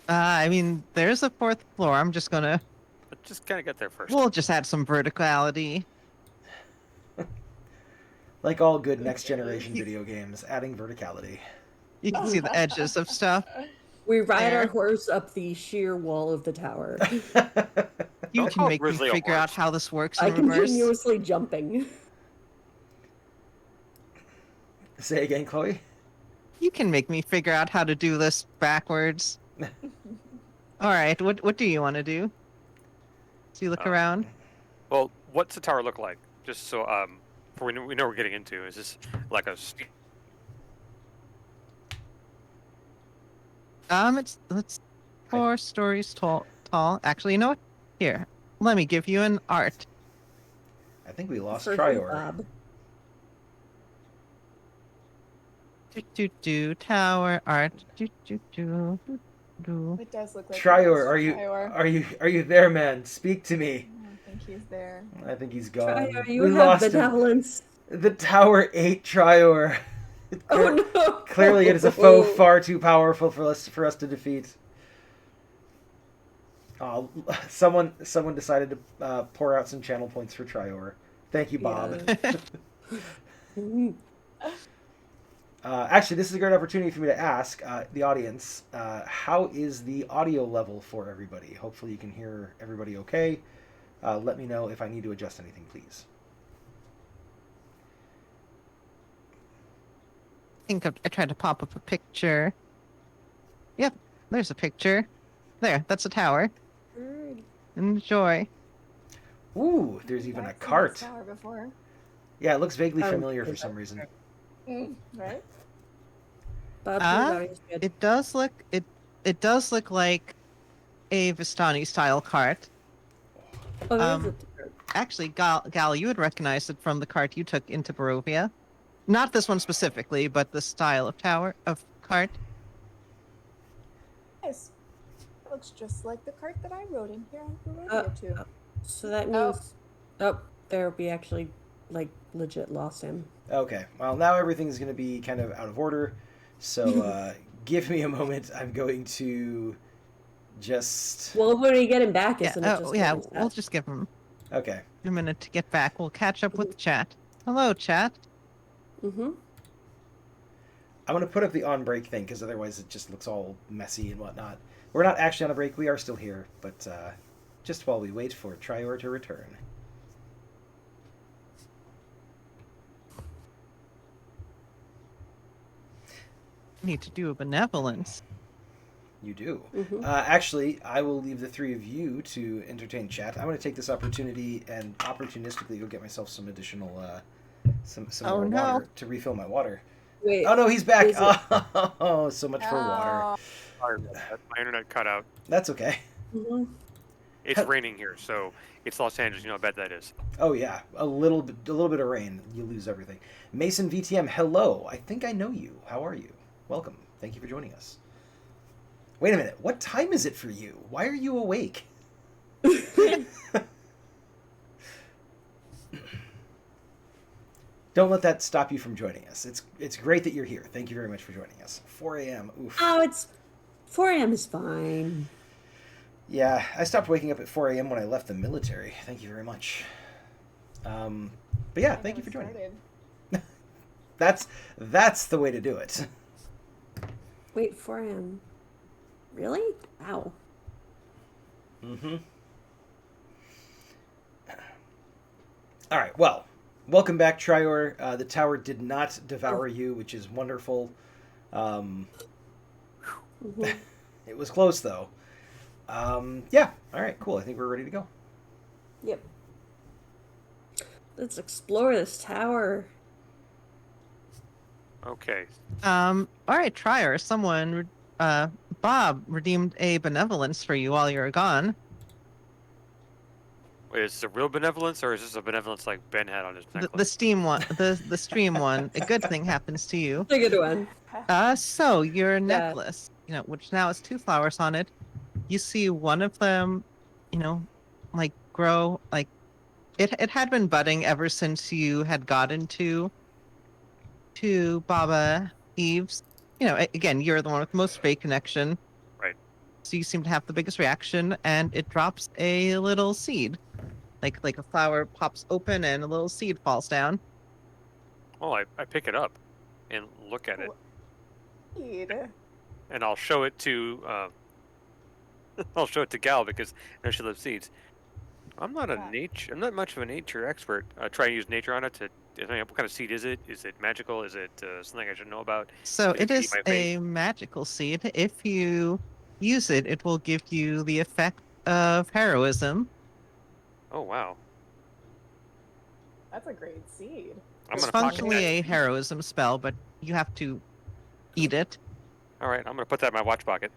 I mean, there's a fourth floor. I'm just gonna. But just kind of get there first. We'll just add some verticality. Like all good next generation video games, adding verticality. You can see the edges of stuff. We ride our There. horse up the sheer wall of the tower. You Don't can call make me Grizzly a figure out horse. how this works I in reverse. continuously jumping. Say again, Chloe. You can make me figure out how to do this backwards. All right, what do you want to do? So you look around. Well, what's the tower look like? Just so for we know what we're getting into. Is this like a It's 4 stories tall. Actually, you know what? Here, let me give you an art. I think we lost For Trior. Bob. Tower art. Do. It does look like Trior, Trior. are you there, man? Speak to me. I don't think he's there. I think he's gone. Trior, you we have lost him. benevolence. The tower ate Trior. Oh no! Clearly, it is a foe far too powerful for us to defeat. Someone decided to pour out some channel points for Trior. Thank you, Bob. Actually, this is a great opportunity for me to ask the audience, how is the audio level for everybody? Hopefully you can hear everybody okay. Let me know if I need to adjust anything, please. I think I tried to pop up a picture. Yep, there's a picture. There, that's a tower. Enjoy. Ooh, there's even a I've seen this cart. tower before. Yeah, it looks vaguely Oh, familiar for is some that- reason. Right? Bob, Ah, your audio's good. It does look like a Vistani style cart. Oh, there is um, Actually, Gal, you would recognize it from the cart you took into Barovia. Not this one specifically, but the style of cart. Yes. It looks just like the cart that I rode in here on Uh, Barovia too. So that Oh. means... Oh, there we actually, like, legit lost him. Okay, well, now everything's going to be kind of out of order. So give me a moment. I'm going to just... Well, when we get him back, Yeah, isn't it just... yeah. getting We'll set? just give him Okay. a minute to get back. We'll catch up with the chat. Hello, chat. Mm-hmm. I'm going to put up the on-break thing, because otherwise it just looks all messy and whatnot. We're not actually on a break. We are still here, but just while we wait for Trior to return. Need to do a benevolence. You do. Mm-hmm. Actually, I will leave the three of you to entertain chat. I'm going to take this opportunity and opportunistically go get myself some additional, some Oh, more no. water to refill my water. Wait, Oh no, he's back! Is it- Oh, so much for water. Oh, Sorry about that. My internet cut out. That's okay. mhm. It's raining here, so it's Los Angeles. You know how bad that is. Oh yeah, a little bit of rain, you lose everything. Mason VTM, hello. I think I know you. How are you? Welcome. Thank you for joining us. Wait a minute. What time is it for you? Why are you awake? Don't let that stop you from joining us. It's great that you're here. Thank you very much for joining us. 4 a.m. Oof. Oh, it's 4 a.m. is fine. Yeah, I stopped waking up at 4 a.m. when I left the military. Thank you very much. But yeah, thank you for joining. That's the way to do it. Wait, 4 a.m. Really? Wow. Mm-hmm. All right. Well, welcome back, Trior. The tower did not devour you, which is wonderful. It was close, though. Yeah. All right. Cool. I think we're ready to go. Yep. Let's explore this tower. Okay. All right, Trier. Someone, Bob, redeemed a benevolence for you while you were gone. Wait, is this a real benevolence, or is this a benevolence like Ben had on his necklace? The steam one, the stream one. A good thing happens to you. A good one. So your necklace, which now has 2 flowers on it. You see one of them, like grow, like it had been budding ever since you had gotten to Baba Eve's. Again, you're the one with the most fake connection. Right. So you seem to have the biggest reaction, and it drops a little seed. Like a flower pops open and a little seed falls down. Oh, I pick it up and look at it, Seed. and I'll show it to I'll show it to Gal because I know she loves seeds. I'm not much of a nature expert. I try to use nature on it to. What kind of seed is it? Is it magical? Is it something I should know about? So Could it be is my a fate? magical seed. If you use it, it will give you the effect of heroism. Oh wow! That's a great seed. I'm It's gonna pocket functionally that. a heroism spell, but you have to eat it. All right, I'm gonna put that in my watch pocket,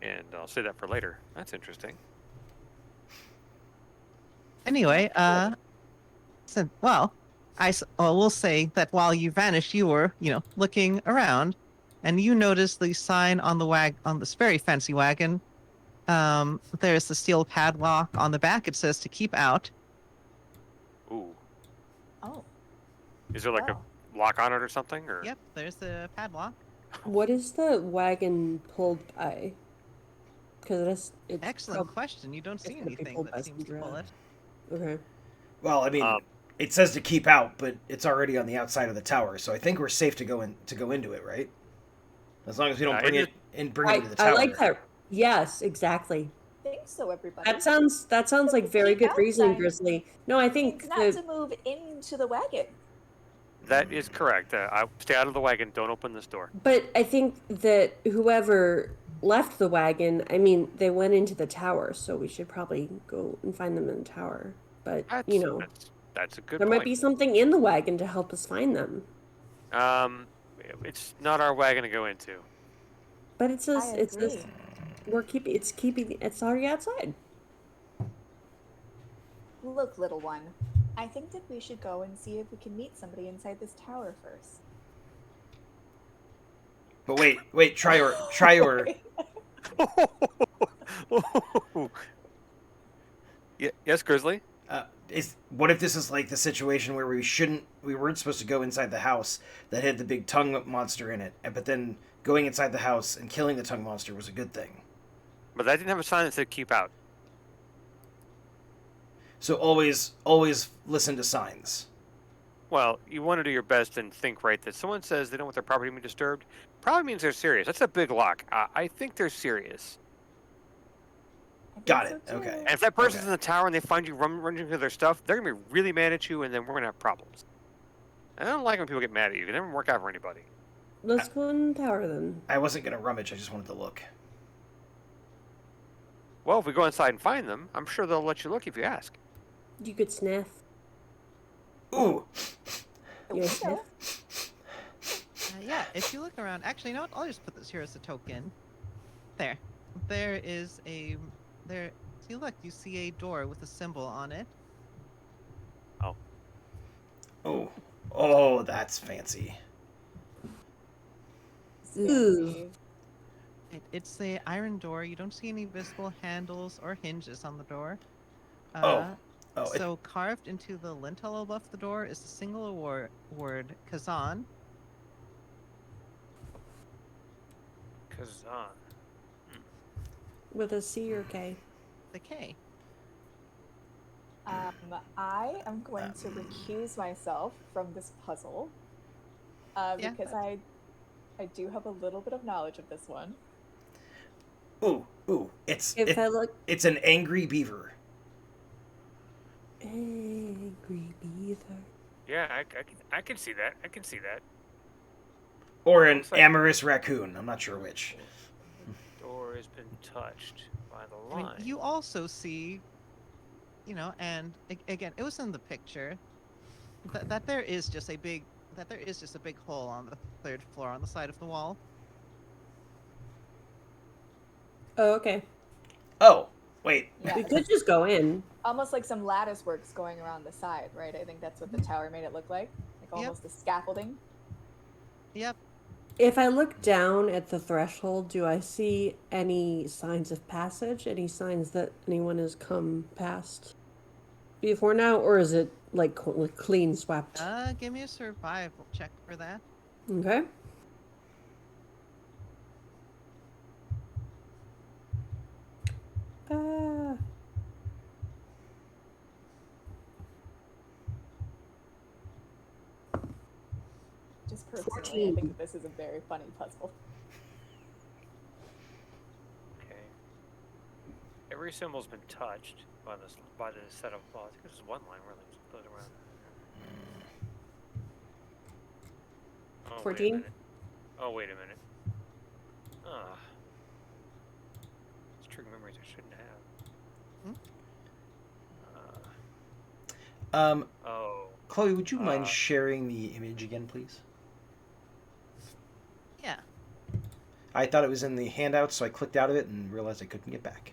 and I'll save that for later. That's interesting. Anyway, well, I will say that while you vanished, you were, looking around, and you noticed the sign on on this very fancy wagon. There's the steel padlock on the back. It says to keep out. Ooh, Oh. is there like Wow. a lock on it or something? Or Yep, there's the padlock. What is the wagon pulled by? Because it's Excellent question. You don't see gonna be anything pulled by that seems to some pull it. Okay. Well, I mean, it says to keep out, but it's already on the outside of the tower, so I think we're safe to go into it, right? As long as we don't bring it into the tower. I like that. Yes, exactly. I think so, everybody. That sounds like very good reasoning, Outside. Grizzly. No, I think It's not to move into the wagon. that is correct. I stay out of the wagon. Don't open this door. but I think that whoever left the wagon, I mean, they went into the tower, so we should probably go and find them in the tower. But That's a good there point. might be something in the wagon to help us find them. It's not our wagon to go into. But it says I agree. it's already outside. Look, little one. I think that we should go and see if we can meet somebody inside this tower first. But wait, Trior. Yes, Grizzly. What if this is like the situation where we weren't supposed to go inside the house that had the big tongue monster in it, but then going inside the house and killing the tongue monster was a good thing. But that didn't have a sign that said keep out. So always listen to signs. Well, you want to do your best and think right that someone says they don't want their property to be disturbed. Probably means they're serious. That's a big lock. I think they're serious. Got it. Okay. And if that person's in the tower and they find you running through their stuff, they're going to be really mad at you, and then we're going to have problems. And I don't like when people get mad at you. It never work out for anybody. Let's go in the tower then. I wasn't going to rummage. I just wanted to look. Well, if we go inside and find them, I'm sure they'll let you look if you ask. You could sniff. Ooh. You sniff? Yeah, if you look around, actually, you know what? I'll just put this here as a token. There is a See, look, you see a door with a symbol on it. Oh, that's fancy. Ooh. It's a iron door. You don't see any visible handles or hinges on the door. Oh, So carved into the lintel above the door is the single word Kazan. Kazan. With a C or K? The K. I am going to recuse myself from this puzzle Yeah, because I do have a little bit of knowledge of this one. ooh, it's If I look it's an angry beaver. angry beaver. Yeah, I can see that. I can see that. Or an Looks like- amorous raccoon. I'm not sure which. Door has been touched by the I mean, line. you also see, and again, it was in the picture that there is just a big hole on the 3rd floor on the side of the wall. Oh, okay. Oh, wait. Yeah, We could just go in. almost like some lattice works going around the side, right? I think that's what the tower made it look like almost a scaffolding. Yep. If I look down at the threshold, do I see any signs of passage? Any signs that anyone has come past before now, or is it like clean swept? Give me a survival check for that. Okay. Just personally, 14. I think that this is a very funny puzzle. Okay. Every symbol's been touched by the set of. Well, I think this is one line where they split around. Oh, 14? Wait a minute. Ah. It's triggering memories I shouldn't have. Oh. Chloe, would you mind sharing the image again, please? Yeah. I thought it was in the handout, so I clicked out of it and realized I couldn't get back.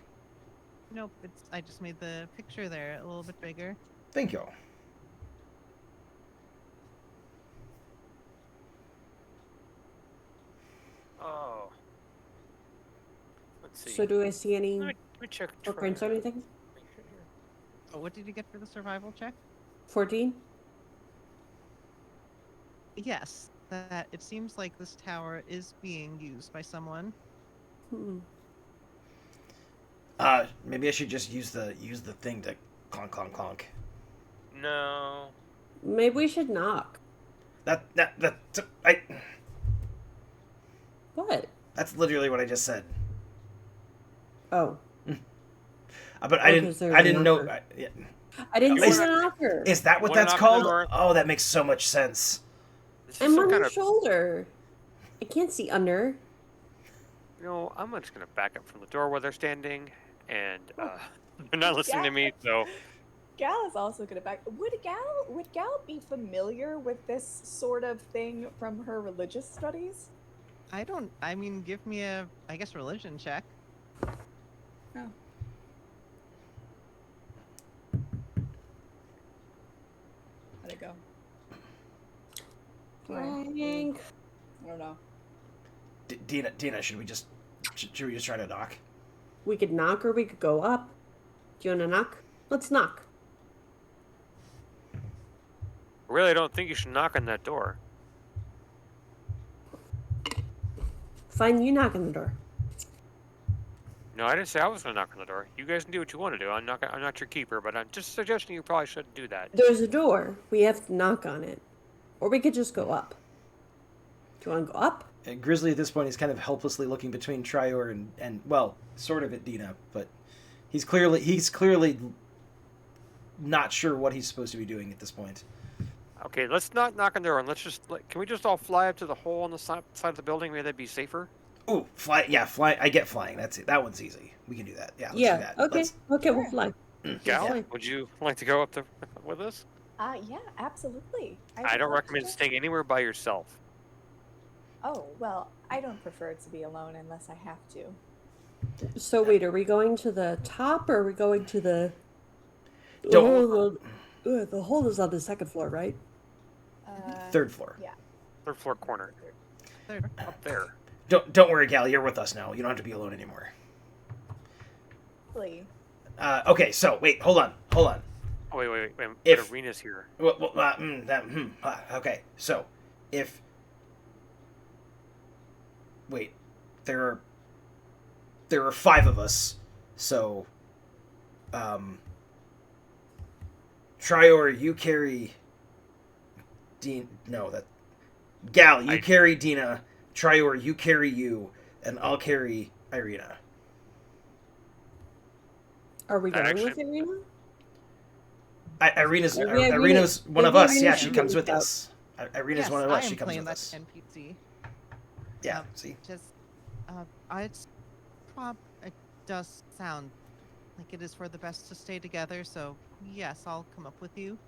Nope. I just made the picture there a little bit bigger. Thank you. Oh. Let's see. So do I see any Let me check. footprints or anything? Oh, what did you get for the survival check? 14? Yes. That it seems like this tower is being used by someone. Maybe I should just use the thing to clonk clonk clonk. No. Maybe we should knock. What? That's literally what I just said. Oh. But I because there's didn't a know. knocker. Yeah. I didn't Is- see the knocker. Is that what Wanna that's knock on the called? door? Oh, that makes so much sense. This is I'm some on kind your of. shoulder. I can't see under. I'm just gonna back up from the door where they're standing, and they're not listening to me. So Gal is also gonna back. Would Gal be familiar with this sort of thing from her religious studies? I mean, give me a, I guess, religion check. Oh. How'd it go? Frank. I don't know. Dina, should we just try to knock? We could knock or we could go up. Do you want to knock? Let's knock. I really don't think you should knock on that door. Fine, you knock on the door. No, I didn't say I was gonna knock on the door. You guys can do what you want to do. I'm not your keeper, but I'm just suggesting you probably shouldn't do that. There's a door. We have to knock on it. Or we could just go up. Do you want to go up? And Grizzly at this point is kind of helplessly looking between Trior and well, sort of at Dina, but he's clearly not sure what he's supposed to be doing at this point. Okay, let's not knock on the door, and can we just all fly up to the hole on the side of the building? Maybe that'd be safer. Ooh, fly! Yeah, fly! I get flying. That's it. That one's easy. We can do that. Yeah, let's do Yeah. that. Okay. Okay, we'll fly. Gal, fine. would you like to go up with us? Yeah, absolutely. I would don't love recommend to. staying anywhere by yourself. Oh, well, I don't prefer to be alone unless I have to. So wait, are we going to the top or are we going to the? Don't- The hole is on the second floor, right? Third floor. Yeah. Third floor corner. There. Up there. Don't worry, Gal. You're with us now. You don't have to be alone anymore. Really? Okay, so wait, hold on. Oh, wait. If- But Arena's here. Okay, so if wait, there are 5 of us, so Trior, you carry Dean. No, that Gal, you carry Dina. Trior, you carry you, and I'll carry Irina. Are we That going actually- with Irina? Irina's Maybe Irina- Irina's one of maybe us. Irina Yeah, should she go comes with with us. us. Irina's Yes, one of I us. am She comes playing with that us. NPC. Yeah, see. Just, it does sound like it is for the best to stay together. So yes, I'll come up with you.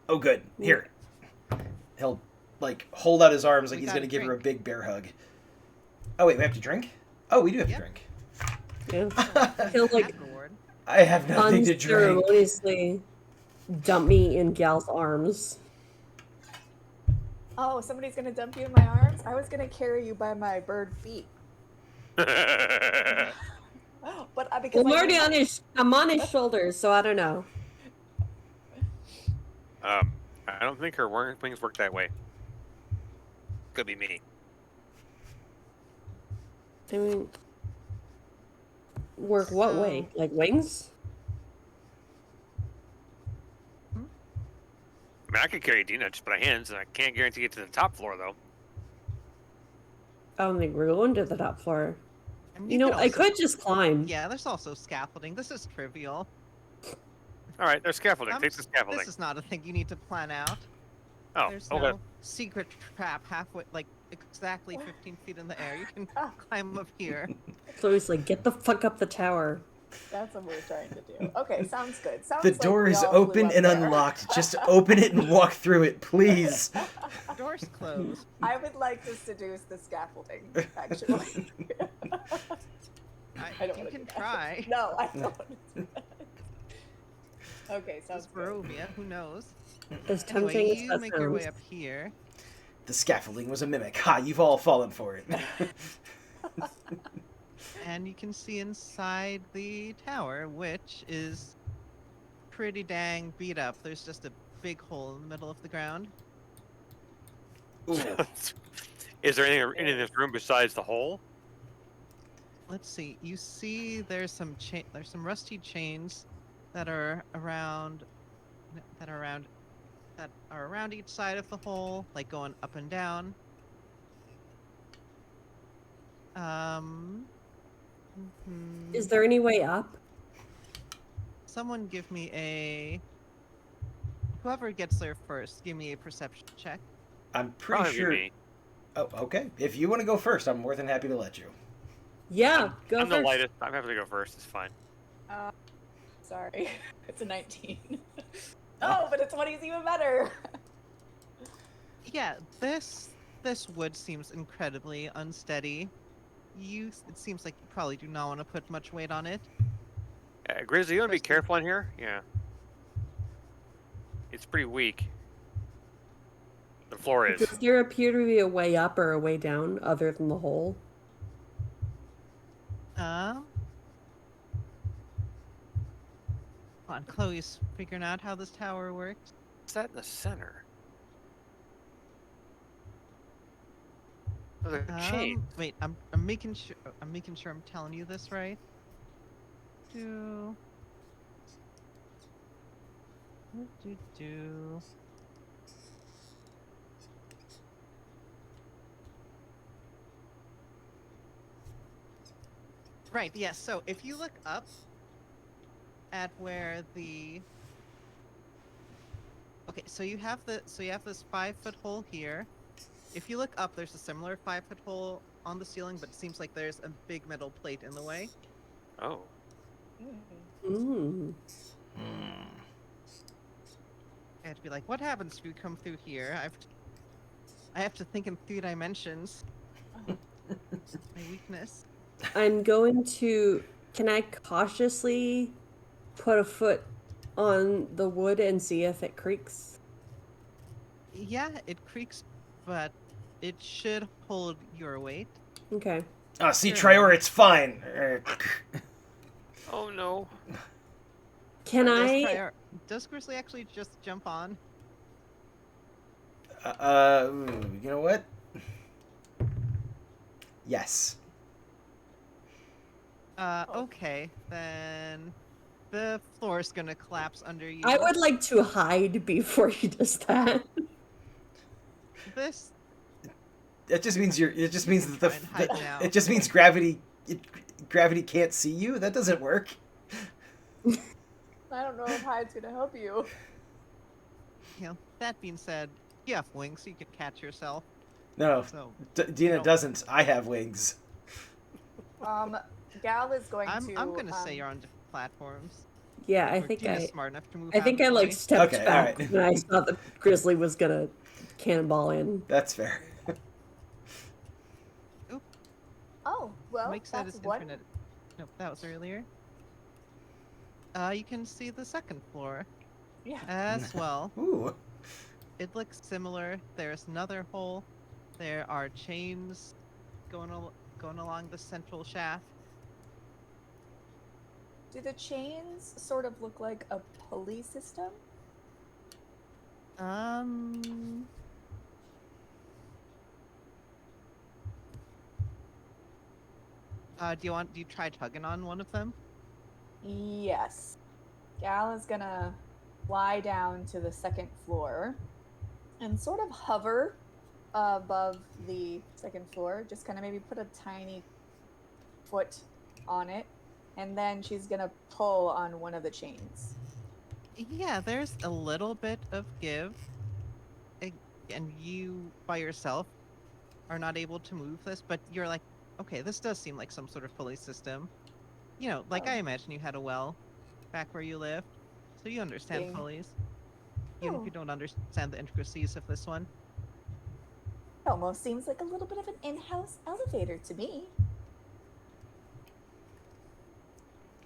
Oh, good. Here. He'll, like, hold out his arms like We he's gotta going to give her a drink. big bear hug. Oh, wait, we have to drink? Oh, we do have to Yep. drink. Yeah. He'll like Reward. I have nothing to drink. unceremoniously dump me in Gal's arms. Oh, somebody's gonna dump you in my arms? I was gonna carry you by my bird feet. But because I'm I already didn't- I'm on his shoulders, so I don't know. I don't think her wings work that way. Could be me. I mean, work what So- way? Like wings? I mean, I could carry Dina just by hands, and I can't guarantee it to the top floor, though. I don't think we're going to the top floor. And You know, I also- could just climb. Yeah, there's also scaffolding. This is trivial. All right, there's scaffolding. Take the scaffolding. This is not a thing you need to plan out. Oh, There's okay. no secret trap halfway, like exactly 15 feet in the air. You can climb up here. Chloe's like, get the fuck up the tower. That's what we're trying to do. Okay, sounds good. Sounds The like door we is all flew open up and there. unlocked. Just open it and walk through it, please. Doors closed. I would like to seduce the scaffolding, actually. I don't You wanna can do that. try. No, I don't want to do that. Okay, sounds It's good. Barovia, who knows? As tempting Anyway, as you that make your way sounds. up here. The scaffolding was a mimic. Ha, you've all fallen for it. And you can see inside the tower, which is pretty dang beat up. There's just a big hole in the middle of the ground. Ooh. Is there anything in this room besides the hole? Let's see. You see, there's some rusty chains that are around each side of the hole, like going up and down. Is there any way up? Someone give me a. Whoever gets there first, give me a perception check. I'm pretty Probably sure. me. Oh, okay. If you want to go first, I'm more than happy to let you. Yeah, go I'm the first. lightest. I'm happy to go first. It's fine. Sorry, it's a 19. Oh, but a 20 is even better. Yeah, this wood seems incredibly unsteady. It seems like you probably do not want to put much weight on it. Grizzly, you want to be Especially- careful in here? Yeah. It's pretty weak. The floor is. Does there appear to be a way up or a way down other than the hole? Hold on, Chloe's figuring out how this tower works. What's that in the center? Oh, the chain. Wait, I'm making sure. I'm making sure I'm telling you this right. Do. Right. Yes. So if you look up at where the. Okay, so you have this 5-foot hole here. If you look up, there's a similar 5-foot hole on the ceiling, but it seems like there's a big metal plate in the way. Oh. Mm. I have to be like, what happens if you come through here? I have to think in 3 dimensions. My weakness. I'm going to. Can I cautiously put a foot on the wood and see if it creaks? Yeah, it creaks, but it should hold your weight. Okay. See, Sure. Trior, it's fine. Oh no. Can Does I? Does Grizzly actually just jump on? You know what? Yes. Okay, then the floor is gonna collapse under you. I would like to hide before he does that. This It just means you're. It just means that try and hide now. It just means gravity. Gravity can't see you. That doesn't work. I don't know if hide's gonna help you. That being said, you have wings, so you could catch yourself. No, So Dina no. doesn't. I have wings. Gal is going I'm to. gonna say you're on different platforms. Yeah, I Or think Dina's I smart enough to move. I out think of I the like way. stepped Okay, back alright. when I saw that Grizzly was gonna cannonball in. That's fair. Oh well, Mike said that's his one. internet. Nope, that was earlier. You can see the second floor Yeah. as well. Ooh. It looks similar. There's another hole. There are chains going along the central shaft. Do the chains sort of look like a pulley system? Do you try tugging on one of them? Yes. Gal is gonna fly down to the second floor and sort of hover above the second floor. Just kind of maybe put a tiny foot on it, and then she's gonna pull on one of the chains. Yeah, there's a little bit of give, and you by yourself are not able to move this, but you're like, okay, this does seem like some sort of pulley system. Like Oh. I imagine you had a well back where you lived, so you understand Ding. pulleys. Even if Oh. you don't understand the intricacies of this one. It almost seems like a little bit of an in-house elevator to me.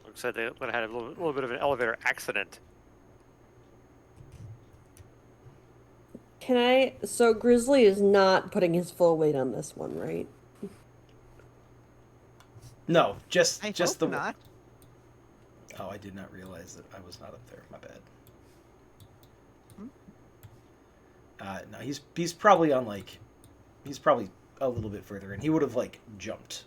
Looks like they had a little bit of an elevator accident. So Grizzly is not putting his full weight on this one, right? No, just I just hope the. not. Oh, I did not realize that I was not up there. My bad. No, he's probably on he's probably a little bit further, and he would have jumped.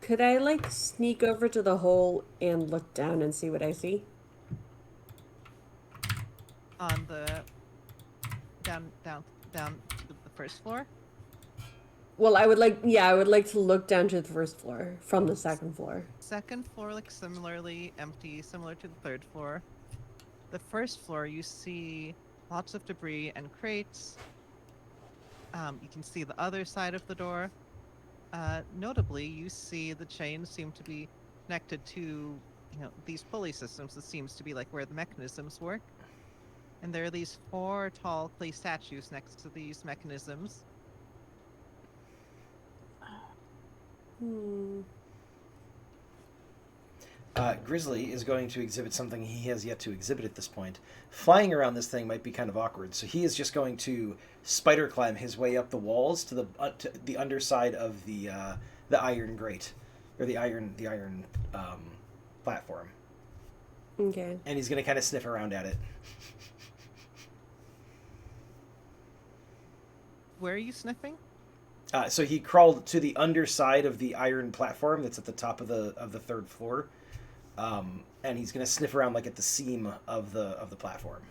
Could I sneak over to the hole and look down and see what I see? On the down to the first floor. Well, I would like to look down to the first floor from the second floor. Second floor looks similarly empty, similar to the third floor. The first floor, you see lots of debris and crates. You can see the other side of the door. Notably, you see the chains seem to be connected to, these pulley systems. This seems to be where the mechanisms work. And there are these 4 tall clay statues next to these mechanisms. Grizzly is going to exhibit something he has yet to exhibit at this point. Flying around this thing might be kind of awkward, so he is just going to spider climb his way up the walls to the underside of the iron grate, or the iron platform. Okay. And he's going to kind of sniff around at it. Where are you sniffing? So he crawled to the underside of the iron platform that's at the top of the third floor, and he's gonna sniff around at the seam of the platform.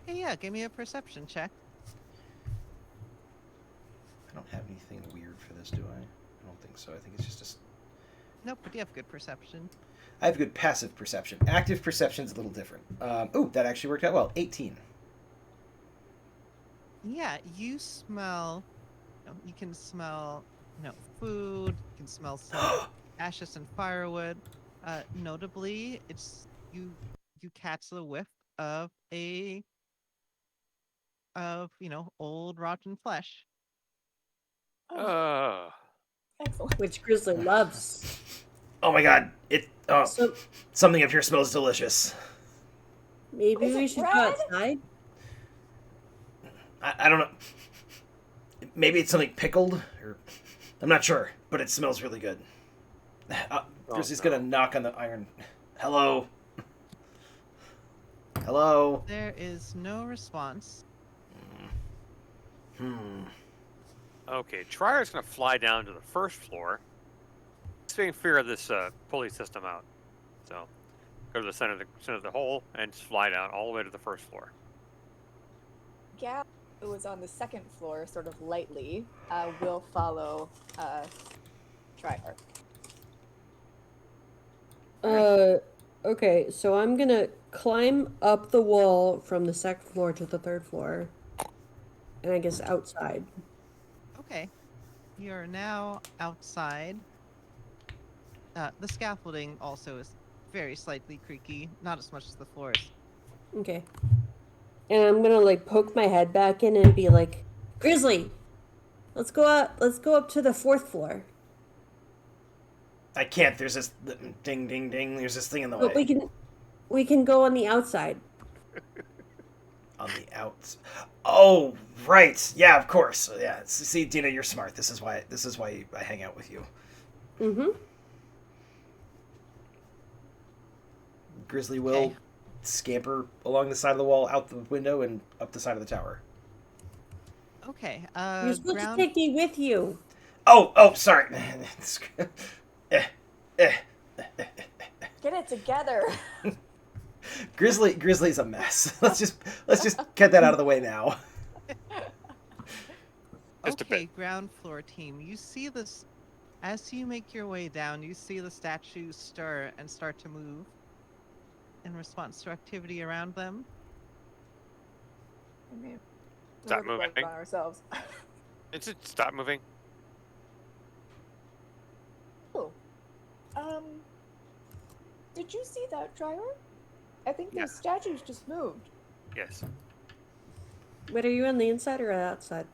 Hey, yeah, give me a perception check. I don't have anything weird for this, do I? I don't think so. I think it's just Nope, but you have good perception. I have good passive perception. Active perception's a little different. Ooh, that actually worked out well. 18. Yeah, you smell. You can smell, food. You can smell some ashes and firewood. Notably, it's you catch the whiff of old rotten flesh. Excellent. Which Grizzly loves. Oh my god! So Something up here smells delicious. maybe Is we it should red? go outside. I don't know. Maybe it's something pickled, or I'm not sure, but it smells really good. Grizzly's gonna knock on the iron. Hello. Hello? There is no response. Okay, Tryer's gonna fly down to the first floor. He's being fear of this pulley system out. So go to the center of the hole and just fly down all the way to the first floor. Gal, who was on the second floor, sort of lightly, will follow Triarch. Okay, so I'm gonna climb up the wall from the second floor to the third floor. And I guess outside. Okay. You're now outside. The scaffolding also is very slightly creaky, not as much as the floors. Okay. And I'm gonna like poke my head back in and be like, Grizzly, let's go up to the fourth floor. I can't. There's this ding, ding, ding. There's this thing in the But way. we can go on the outside. On the outs. Oh, right. Yeah, of course. Yeah. See, Dina, you're smart. This is why I hang out with you. Mm-hmm. Grizzly will Okay. scamper along the side of the wall, out the window, and up the side of the tower. Okay. You're supposed Ground. to take me with you. Oh, sorry. Get it together. Grizzly's a mess. Let's just get that out of the way now. Just a Okay, bit. ground floor team. You see this as you make your way down. You see the statues stir and start to move in response to activity around them. I mean, Stop we're moving. working on ourselves. Stop moving. Oh. Did you see that, Triarch? I think Yeah. those statues just moved. Yes. Wait, are you on the inside or outside?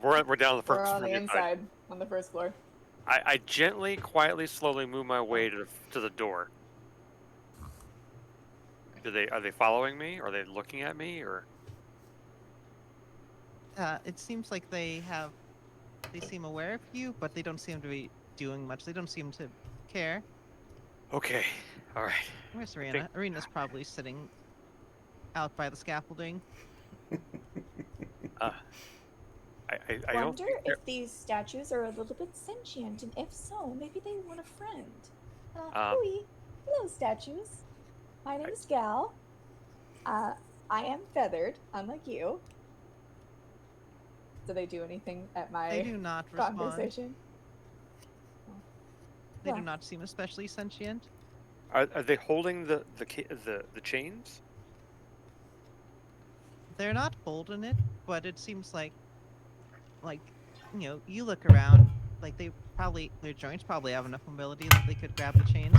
We're down the We're first on the floor. inside, on the first floor. I gently, quietly, slowly move my way to the door. Are they following me? Are they looking at me? Or It seems like they seem aware of you, but they don't seem to be doing much. They don't seem to care. okay, all right. Where's Arena? Arena's probably sitting out by the scaffolding. I don't Wonder think they're- if these statues are a little bit sentient, and if so, maybe they want a friend. Um, Hooey. Hello, statues. My name is Gal. I am feathered, unlike you. Do they do anything at my They do not respond. conversation? They do Well. not seem especially sentient. Are they holding the chains? They're not holding it, but it seems like you look around, like their joints probably have enough mobility that they could grab the chains.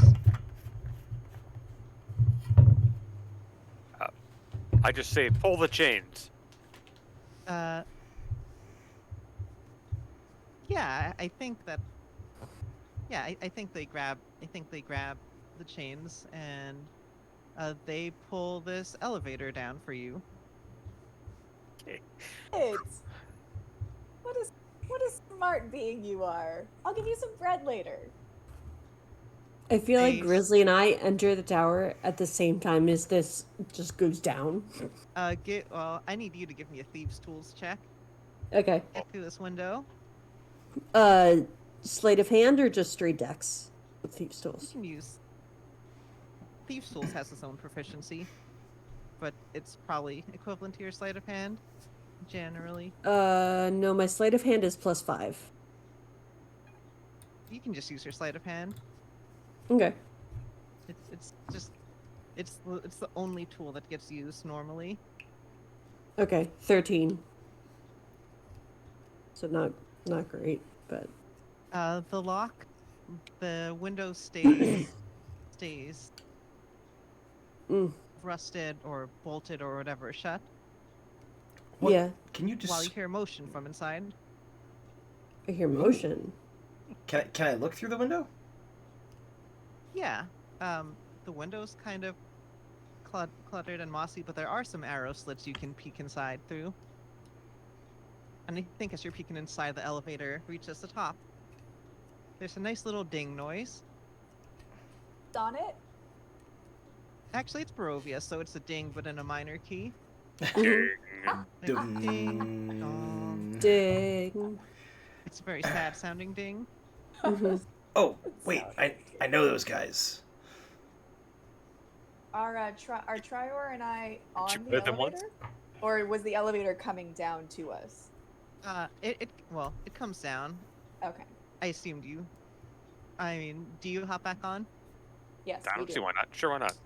I just say pull the chains. Yeah, I think that. Yeah, I think they grab. I think they grab the chains and they pull this elevator down for you. Kids. What a smart being you are. I'll give you some bread later. I feel like They- Grizzly and I enter the tower at the same time as this just goes down. I need you to give me a thieves' tools check. Okay. Get through this window. Sleight of hand or just straight decks with thieves' You tools? can use. Thieves' tools has its own proficiency, but it's probably equivalent to your sleight of hand, generally. No, my sleight of hand is +5. You can just use your sleight of hand. Okay. It's the only tool that gets used normally. Okay, 13. So not great, but The lock, the window stays Mm. rusted or bolted or whatever shut What? Yeah, Can you while you just? hear motion from inside. I hear motion. Can I look through the window? Yeah, the window's kind of cluttered and mossy, but there are some arrow slits you can peek inside through. And I think as you're peeking inside, the elevator reaches the top. There's a nice little ding noise. On it? Actually, it's Barovia, so it's a ding, but in a minor key. Mhm. Like, ding dong. Ding. It's a very sad sounding ding. Mhm. Oh, That wait, sounds I know those guys. Are Trior and I Did you on the play them once? elevator, or was the elevator coming down to us? It comes down. Okay. I assumed you. I mean, do you hop back on? Yes, I we don't do. see why not. Sure, why not?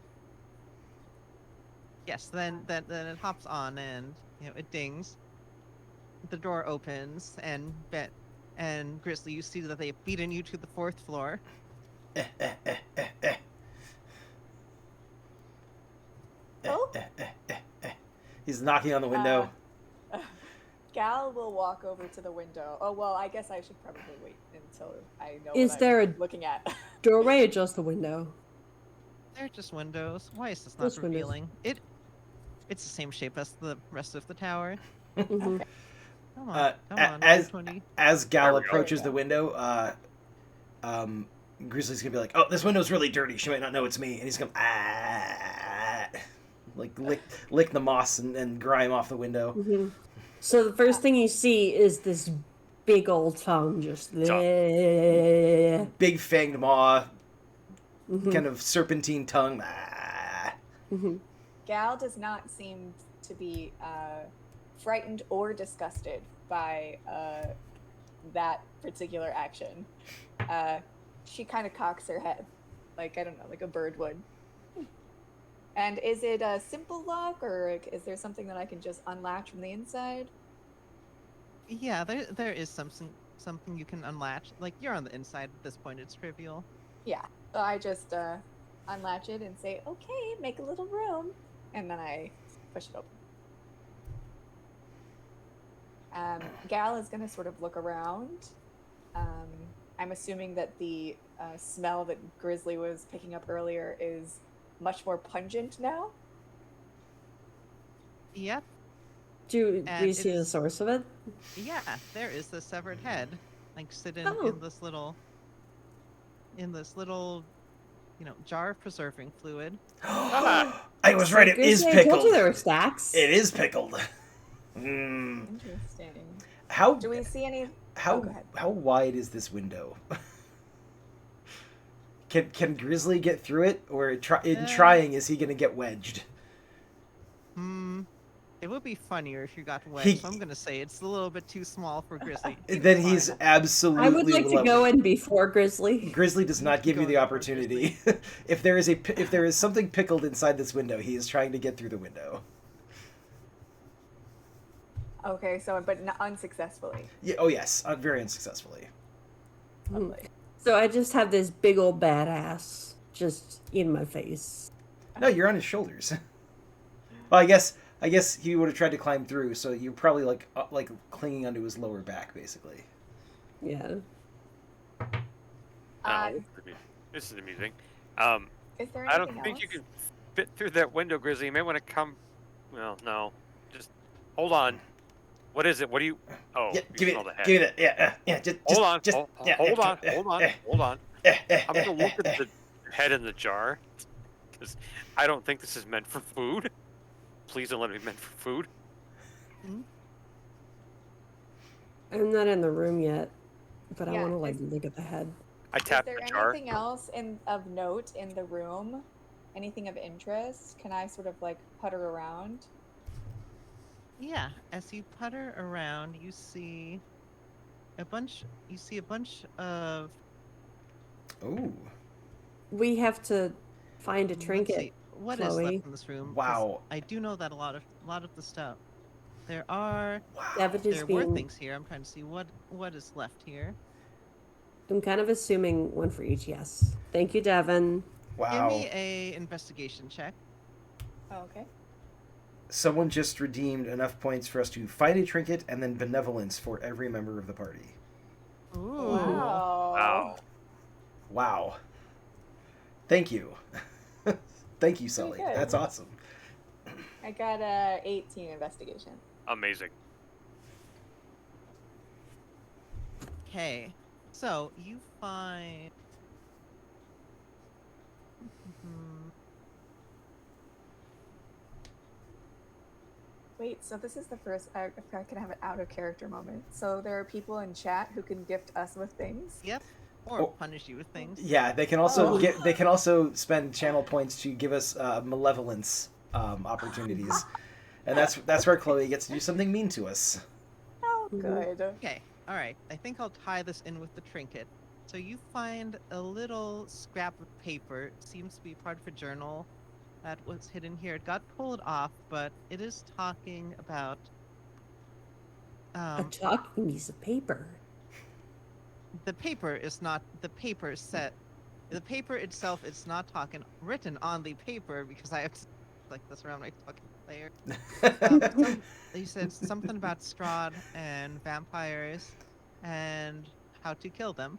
Yes. Then it hops on and it dings. The door opens and Grizzly, you see that they've beaten you to the 4th floor. Eh, eh, eh, eh, eh. Oh. He's knocking on the window. Gal will walk over to the window. Oh well, I guess I should probably wait until I know Is what there I'm a looking at. doorway or just a window? They're just windows. Why is this not Just windows. revealing? It's the same shape as the rest of the tower. Mhm. Okay. Come on, come on, as 20. as Gal There we go. approaches the window, Grizzly's gonna be like, "Oh, this window's really dirty. She might not know it's me." And he's gonna like lick the moss and grime off the window. Mhm. So the first thing you see is this big old tongue just there. Big fanged maw, Mhm. kind of serpentine tongue. Mhm. Gal does not seem to be frightened or disgusted by that particular action. She kind of cocks her head, like I don't know, like a bird would. And is it a simple lock, or is there something that I can just unlatch from the inside? Yeah, there is something you can unlatch. Like, you're on the inside at this point. It's trivial. Yeah. So I just unlatch it and say, "Okay, make a little room," and then I push it open. Gal is gonna sort of look around. I'm assuming that the smell that Grizzly was picking up earlier is much more pungent now. Yep. Do you And see the it's- source of it? Yeah, there is the severed head, like sitting Oh. in this little, jar of preserving fluid. I was See, right. It is Grizzly, I told you pickled. there were stacks. It is pickled. Mm. Interesting. How Do we see any? how Oh, go ahead. how wide is this window? Can Grizzly get through it, or in trying is he gonna get wedged? It would be funnier if you got wedged. So I'm gonna say it's a little bit too small for Grizzly. He'd be Then he's fine. absolutely. I would like to go lovely. in before Grizzly. Grizzly does not give Go you the before opportunity. if there is something pickled inside this window, he is trying to get through the window. Okay, so but not unsuccessfully. Yeah. Oh yes. Very unsuccessfully. Lovely. So I just have this big old badass just in my face. No, you're on his shoulders. Well, I guess he would have tried to climb through, so you're probably like clinging onto his lower back, basically. Yeah. Uh, This is amusing. Is there anything I don't think you else? can fit through that window, Grizzly. You may want to come. Well, no. Just hold on. What is it? What do you? Oh, Yeah, you give smell the head. it. Yeah. Just Hold on. Just, Hold on. Hold on. I'm gonna look at the head in the jar because I don't think this is meant for food. Please don't let it be meant for food. I'm not in the room yet, but I Yeah, want to look at the head. I Is tapped there the jar. anything else of note in the room? Anything of interest? Can I sort of like putter around? Yeah, as you putter around, you see a bunch of Ooh. We have to find a let's trinket. see, what is Chloe. left in this room? 'Cause Wow. I do know that a lot of the stuff. There were Being, things here. I'm trying to see what is left here. I'm kind of assuming one for each. Yes. Thank you, Devin. Wow. Give me a investigation check. Oh, okay. Someone just redeemed enough points for us to find a trinket and then benevolence for every member of the party. Ooh. Wow. Wow. Wow. Thank you. Thank you, Sully. good. That's awesome. I got 18 investigation. Amazing. Okay, so you find. Wait, so this is the first. If I can have an out of character moment. So there are people in chat who can gift us with things. Yep. Or Oh. punish you with things. Yeah, they can also Oh. get. They can also spend channel points to give us malevolence opportunities, and that's where Chloe gets to do something mean to us. Oh, Mhm. good. Okay, alright. I think I'll tie this in with the trinket. So you find a little scrap of paper. It seems to be part of a journal that was hidden here. It got pulled off, but it is talking about A talking piece of paper. the paper is not the paper set. The paper itself is not talking written on the paper because I have to like this around my fucking player. He said something about Strahd and vampires and how to kill them.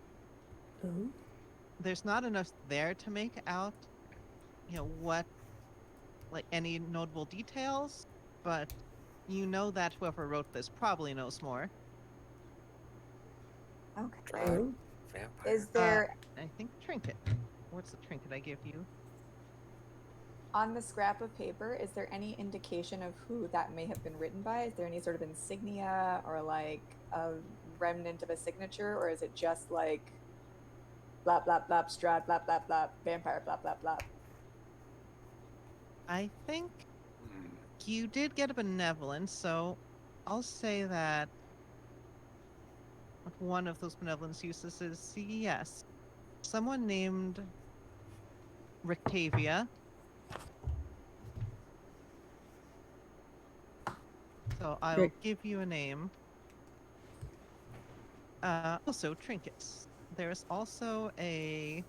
Oh. There's not enough there to make out, what, like any notable details, but you know that whoever wrote this probably knows more. Okay. Strahd, Oh. vampire. Is there I think trinket. What's the trinket I give you? on the scrap of paper? Is there any indication of who that may have been written by? Is there any sort of insignia or like a remnant of a signature, or is it just like blah blah blah Strahd blah blah blah vampire blah blah blah? I think Hmm. you did get a benevolence, so I'll say that one of those benevolence uses is yes. Someone named Rictavia. So I'll Rick. give you a name. Also, trinkets. There's also a.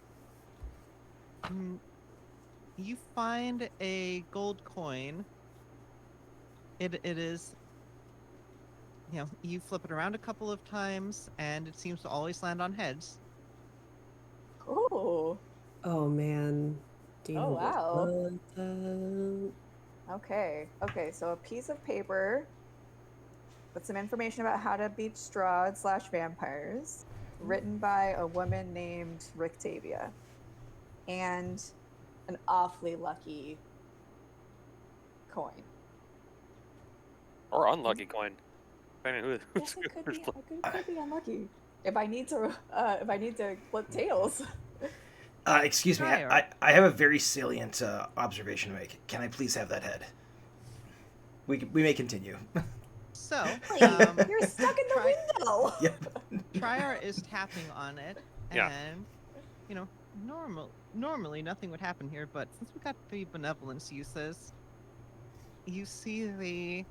You find a gold coin. It is. You flip it around a couple of times, and it seems to always land on heads. Ooh. Oh man. Deal Oh, wow. with that. Okay. Okay. So a piece of paper with some information about how to beat Strahd / vampires, written by a woman named Rictavia, and an awfully lucky coin. Or unlucky coin. Depending on Yes, it could be. It could be unlucky. If I need to flip tails. Excuse me, Prior. I have a very salient observation to make. Can I please have that head? We may continue. So, Wait, you're stuck in the window. Yep. Triar is tapping on it, Yeah. and normally nothing would happen here, but since we got the benevolence uses, you see the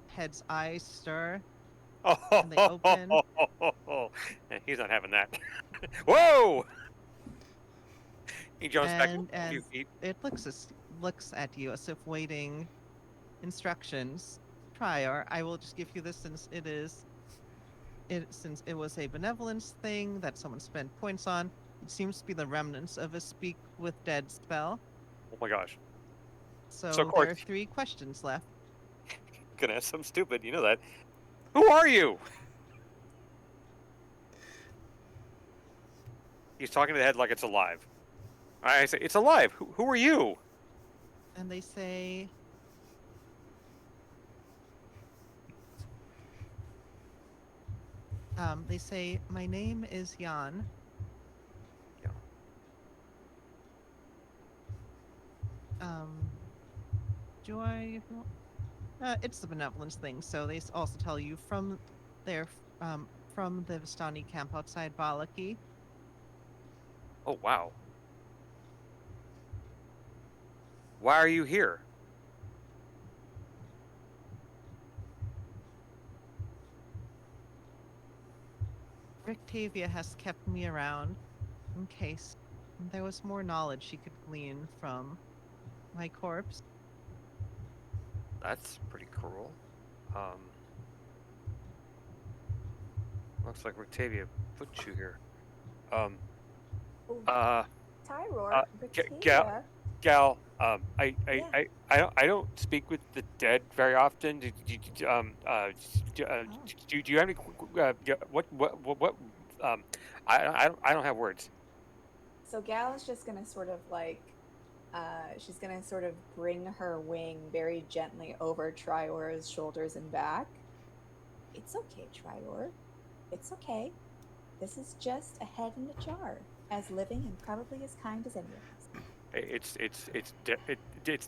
head's eyes stir. Oh, And they open. Yeah, he's not having that. Whoa! He jumps back And a few as feet. it looks at you as if waiting instructions. Triar, I will just give you this since since it was a benevolence thing that someone spent points on. It seems to be the remnants of a speak with dead spell. Oh my gosh. So So, Court- there are 3 questions left. Gonna ask something stupid, you know that. Who are you? He's talking to the head like it's alive. I say, it's alive. Who are you? And they say, my name is Jan. Yeah. Do I? It's the benevolence thing. So they also tell you from the Vistani camp outside Balaki. Oh, wow. Why are you here? Rictavia has kept me around in case there was more knowledge she could glean from my corpse. That's pretty cruel. Looks like Rictavia put you here. Oh, Uh, Tyror, Gal, Gal, I Yeah. don't speak with the dead very often. Do you have any? What? I don't have words. So Gal is just gonna sort of like she's gonna sort of bring her wing very gently over Trior's shoulders and back. It's okay, Trior. It's okay. This is just a head in a jar, as living and probably as kind as any of us. It's dead. It's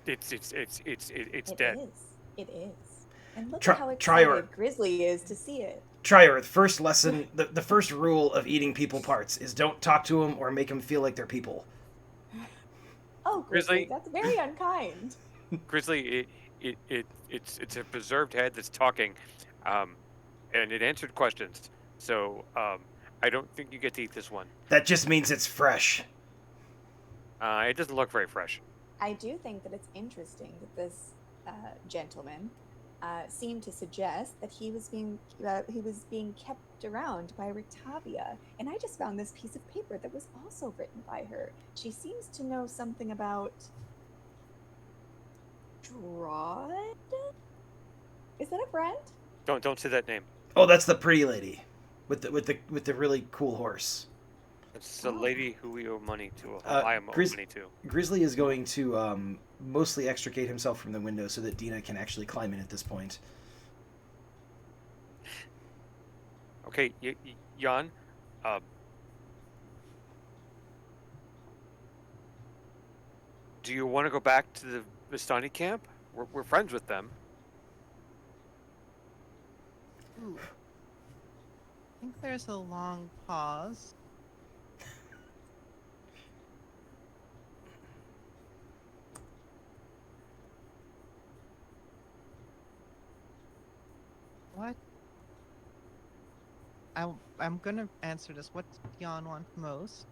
It dead. is. It is. And look Tri- at how Trior. excited Grizzly is to see it. Trior, the first lesson, the first rule of eating people parts is don't talk to them or make them feel like they're people. Oh, Grizzly, Grizzly. that's very unkind. Grizzly, it's a preserved head that's talking, and it answered questions. So I don't think you get to eat this one. That just means it's fresh. It doesn't look very fresh. I do think that it's interesting that this gentleman seemed to suggest that he was being kept around by Rictavia, and I just found this piece of paper that was also written by her. She seems to know something about Strahd. Is that a friend? Don't say that name. Oh, that's the pretty lady with the really cool horse. It's the lady who we owe money to. I owe money to. Grizzly is going to mostly extricate himself from the window so that Dina can actually climb in at this point. Okay, Jan. Do you want to go back to the Vistani camp? We're friends with them. Ooh. I think there's a long pause. What? I'm gonna answer this. What does Jan want most?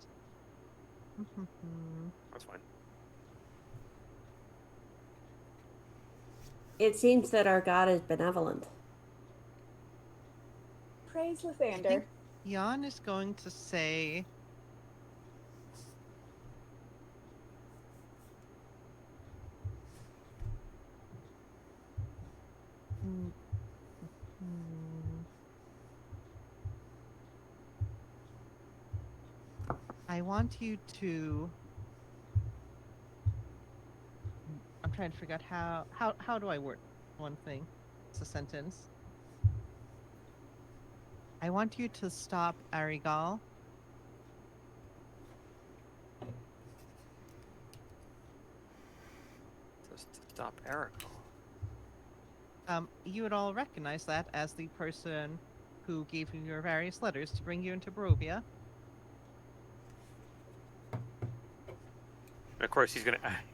That's fine. It seems that our god is benevolent. Praise I Lathander. think Jan is going to say Mm, mm. I want you to. I'm trying to figure out how do I word one thing? It's a sentence. I want you to stop Arigal. Just to stop Eric. You would all recognize that as the person who gave you your various letters to bring you into Barovia. And of course,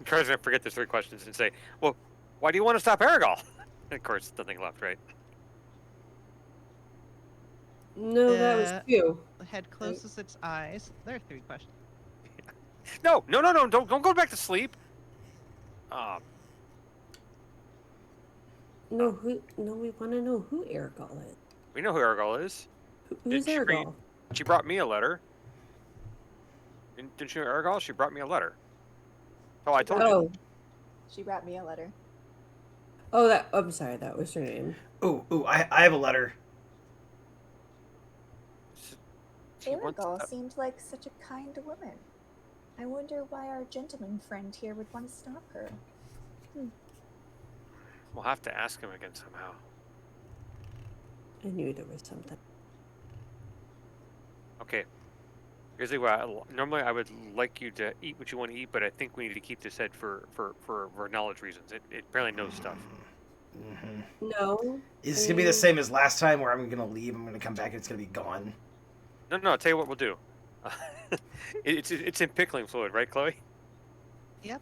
Carter's gonna forget the 3 questions and say, "Well, why do you want to stop Aragol?" And of course, nothing left, right? No, that was 2. The head closes its eyes. There are 3 questions. No! Don't go back to sleep. No, we want to know who Aragol is. We know who Aragol is. Who's Did she Aragol? She brought me a letter. Didn't you know Aragol? She brought me a letter. Oh, I told you. Oh, She brought me a letter. I'm sorry, that was her name. I have a letter. She wants- Aragol seemed like such a kind woman. I wonder why our gentleman friend here would want to stop her. We'll have to ask him again somehow. I knew there was something. Okay. Grizzly, normally I would like you to eat what you want to eat, but I think we need to keep this head for knowledge reasons. It apparently knows stuff. Mm-hmm. No. Is this gonna be the same as last time, where I'm gonna leave, I'm gonna come back, and it's gonna be gone? No, I'll tell you what we'll do. It's in pickling fluid, right, Chloe? Yep.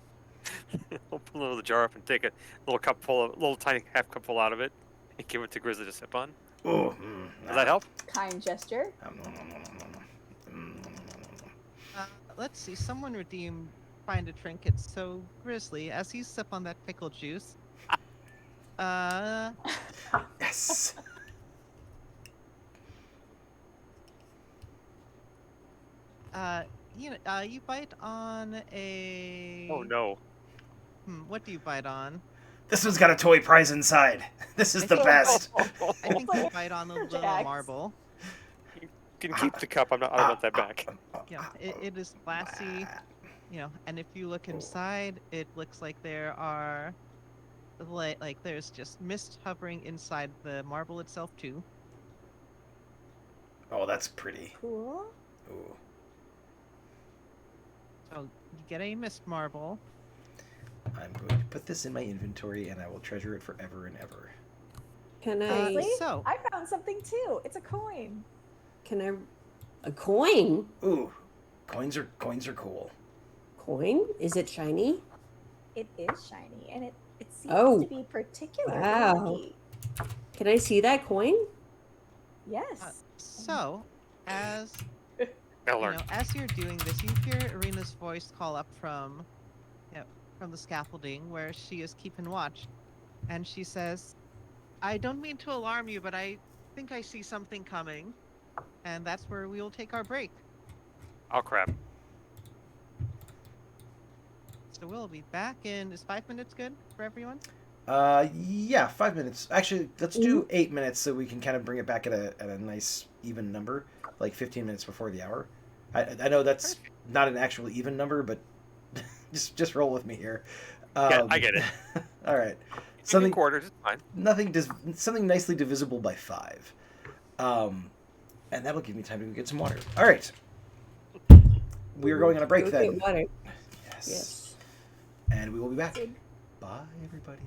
We'll pull the jar up and take a little tiny half cup full out of it, and give it to Grizzly to sip on. Oh, Does that help? Kind gesture. Let's see. Someone redeemed find a trinket. So Grizzly, as you sip on that pickle juice, Yes. you bite on a. Oh no. What do you bite on? This one's got a toy prize inside. This is the best. I think you bite on a little Jax. marble. You can keep the cup. I don't want that back. Yeah, it is glassy. and if you look inside, it looks like there are like there's just mist hovering inside the marble itself too. Oh, that's pretty. Cool. Ooh. So you get a mist marble. I'm going to put this in my inventory, and I will treasure it forever and ever. Can Honestly, So- I found something too. It's a coin. a coin? Ooh, coins are cool. Coin? Is it shiny? It is shiny, and it seems Oh. to be particularly Wow. lucky. Can I see that coin? Yes. So, as Miller. as you're doing this, you hear Irina's voice call up from the scaffolding where she is keeping watch, and she says, "I don't mean to alarm you, but I think I see something coming, and that's where we will take our break. Oh crap. So we'll be back in. Is 5 minutes good for everyone? Yeah, 5 minutes. Actually, let's do 8 minutes so we can kind of bring it back at a nice even number, like 15 minutes before the hour. I know that's not an actual even number, but just roll with me here. Yeah, I get it. All right. Something quarters, it's fine. Something nicely divisible by 5. And that'll give me time to go get some water. All right. We are going on a break Go then. get water. Yes. And we will be back. Bye, everybody.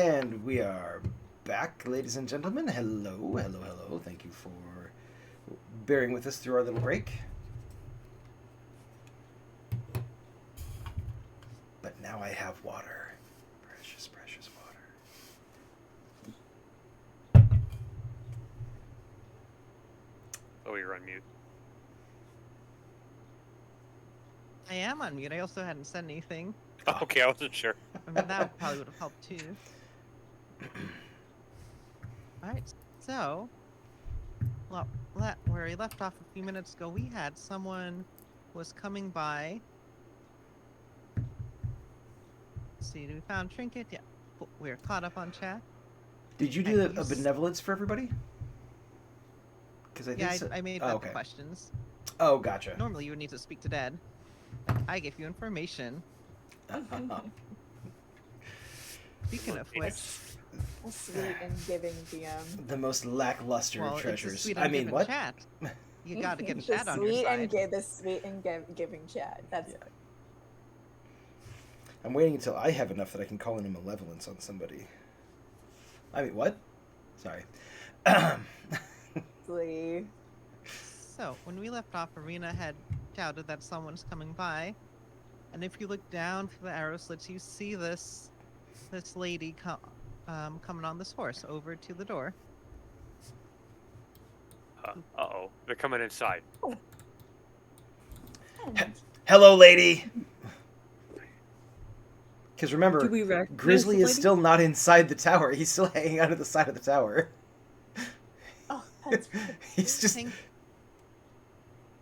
And we are back, ladies and gentlemen. Hello, hello, hello. Thank you for bearing with us through our little break. But now I have water. Precious, precious water. Oh, you're on mute. I am on mute. I also hadn't said anything. Oh, okay, I wasn't sure. I mean, that probably would have helped too. Alright, so well, where we left off a few minutes ago, we had someone was coming by. Let's see, we found Trinket? Yeah. We're caught up on chat. Did you do a benevolence for everybody? Because I think I made oh, the okay. questions. Oh, gotcha. Normally you would need to speak to Dad. I gave you information. Speaking of which, A sweet and giving DM. The most lackluster of well, treasures. it's a sweet I and mean, giving what? chat. You gotta get The chat on your sweet side. the sweet and giving chat. That's Yeah. I'm waiting until I have enough that I can call in a malevolence on somebody. I mean, what? Sorry. Lee. So, when we left off, Arena had doubted that someone's coming by. And if you look down through the arrow slits, you see this lady coming on this horse over to the door. Uh-oh. They're coming inside. Hello, lady. Because remember, Do we recognize Grizzly the is lady? still not inside the tower. He's still hanging out at the side of the tower. Oh, that's right. He's just...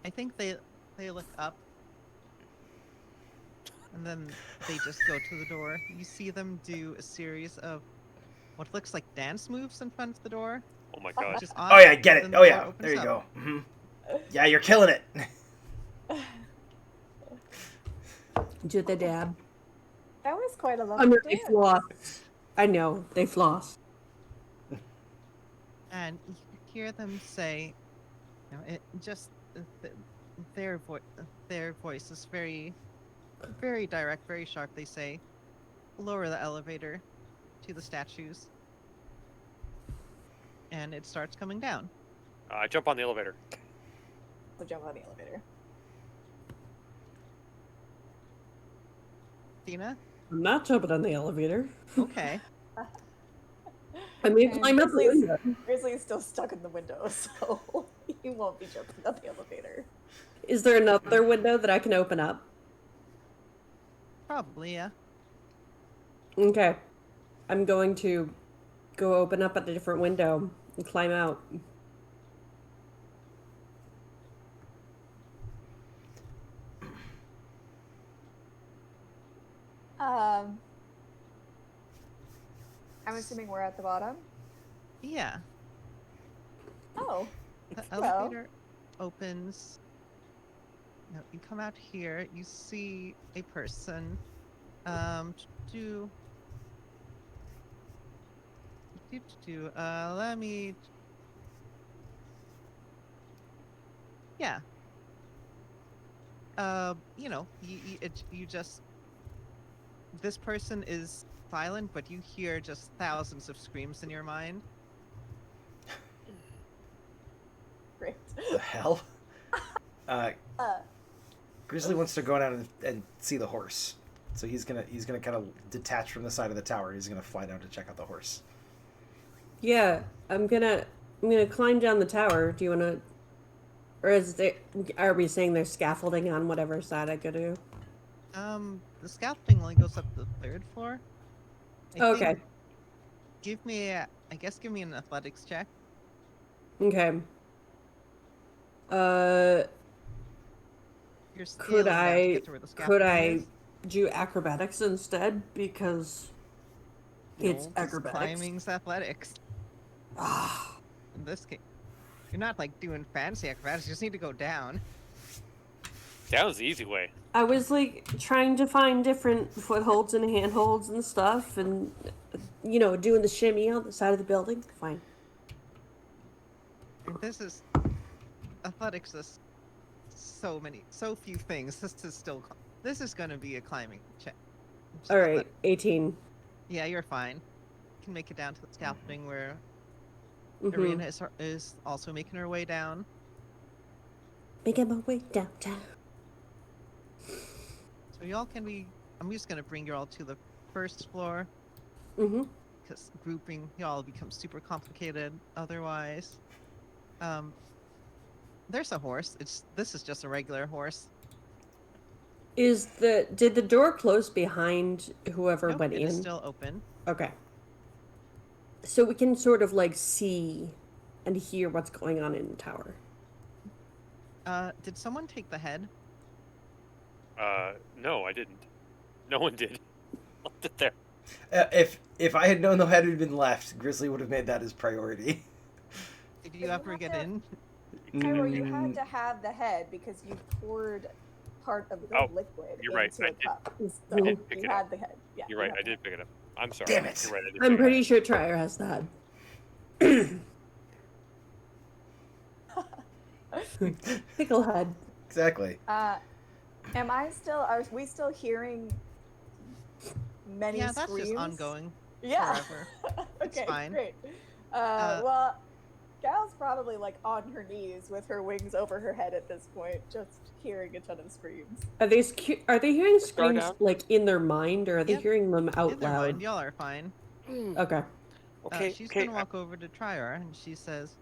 I think they look up. And then they just go to the door. You see them do a series of what looks like dance moves in front of the door. Oh my god. Which is odd, Oh yeah, get then it. the Oh door yeah, opens there you up. go. Mm-hmm. Yeah, you're killing it. Do the dab. That was quite a I lovely mean, they dance. floss. I know, they floss. And you hear them say, you know, it just their voice is very, very direct, very sharp. They say, "Lower the elevator to the statues," and it starts coming down. I jump on the elevator. So jump on the elevator. Tina, I'm not jumping on the elevator. okay. I may And climb up the Grizzly's- window. Grizzly is still stuck in the window, so he won't be jumping on the elevator. Is there another window that I can open up? Probably, yeah. Okay. I'm going to go open up at a different window and climb out. I'm assuming we're at the bottom. Yeah. Oh, The Hello. elevator opens. No, you come out here. You see a person. Do. Let me. Yeah. You know, you just. This person is silent, but you hear just thousands of screams in your mind. great. The hell? Grizzly wants to go down and see the horse, so he's gonna kind of detach from the side of the tower. He's gonna fly down to check out the horse. Yeah, I'm gonna climb down the tower. Do you wanna, or are we saying there's scaffolding on whatever side I go to? The scaffolding only goes up to the third floor. I Okay. think- Give me an athletics check. Okay. You're still Could about to I get to where the scaffolding is. do acrobatics instead because it's No, 'cause acrobatics? Climbing's athletics. Ah, In this case, you're not like doing fancy acrobatics. You just need to go down. That was the easy way. I was like trying to find different footholds and handholds and stuff, and doing the shimmy on the side of the building. Fine. And this is athletics. Is so few things. This is going to be a climbing check. All right, 18. Yeah, you're fine. can make it down to the scaffolding where Mhm. Arena is also making her way down. Making my way downtown. So y'all can be. I'm just gonna bring you all to the first floor Mm-hmm. because grouping y'all becomes super complicated otherwise. There's a horse. This is just a regular horse. Did the door close behind whoever Nope, went it in? is still open. Okay. So we can sort of like see and hear what's going on in the tower. Did someone take the head? No, I didn't. No one did. Left it there. If I had known the head had been left, Grizzly would have made that his priority. Did you you ever have get to- in? Tyro, you had Mm, to have the head because you poured part of the Oh, liquid you're right, into I a did. cup. I So did pick you it up. had the head. Yeah, You're you right. had I the did pick it up. I'm sorry. Damn it. You're right. I did I'm pick it pretty up. sure Trier has that. Picklehead. exactly. Are we still hearing many Yeah, that's screams? just ongoing Yeah. forever. Okay, It's fine. great. Uh, Well, Gal's probably like on her knees with her wings over her head at this point, just hearing a ton of screams. Are they hearing Star screams down. like in their mind, or are they Yep. hearing them out In their loud? mind, y'all are fine. Okay. Okay. She's okay. gonna walk over to Trier and she says,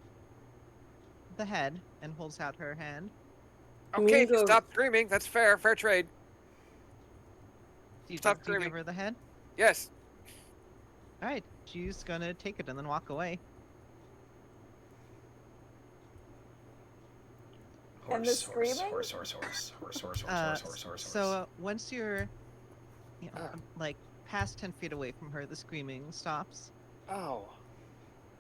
"The head," and holds out her hand. I'm Okay. gonna go- Stop screaming. That's fair. Fair trade. Do you, Stop do you give screaming. her the head? Yes. All right, she's gonna take it and then walk away. And the Horse, screaming? horse. So once you're, Ah. like past 10 feet away from her, the screaming stops. Oh,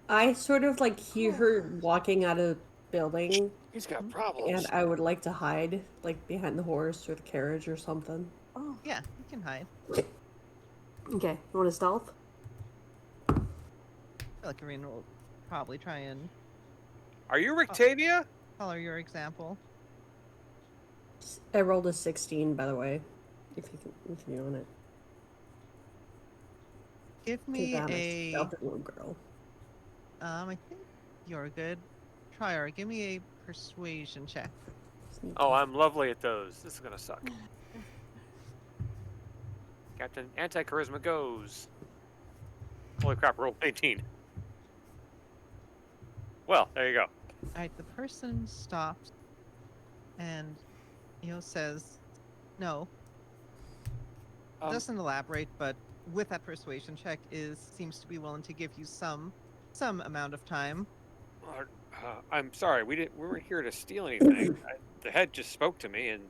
I sort of like hear her walking out of the building, he's got problems. and I would like to hide, like behind the horse or the carriage or something. Oh, Yeah, you can hide. Okay, you want to stealth? I feel like Arena will probably try and Are you Rictavia? follow your example. I rolled a 16, by the way. If you want it. Give me Damn it, a. stealth little girl. I think you're good. Trier, give me a persuasion check. Sneaky. Oh, I'm lovely at those. This is gonna suck. Captain Anti-Charisma goes. Holy crap, roll 18. Well, there you go. Alright, the person stops and says no. Doesn't elaborate, but with that persuasion check seems to be willing to give you some amount of time. I'm sorry, we weren't here to steal anything. The head just spoke to me, and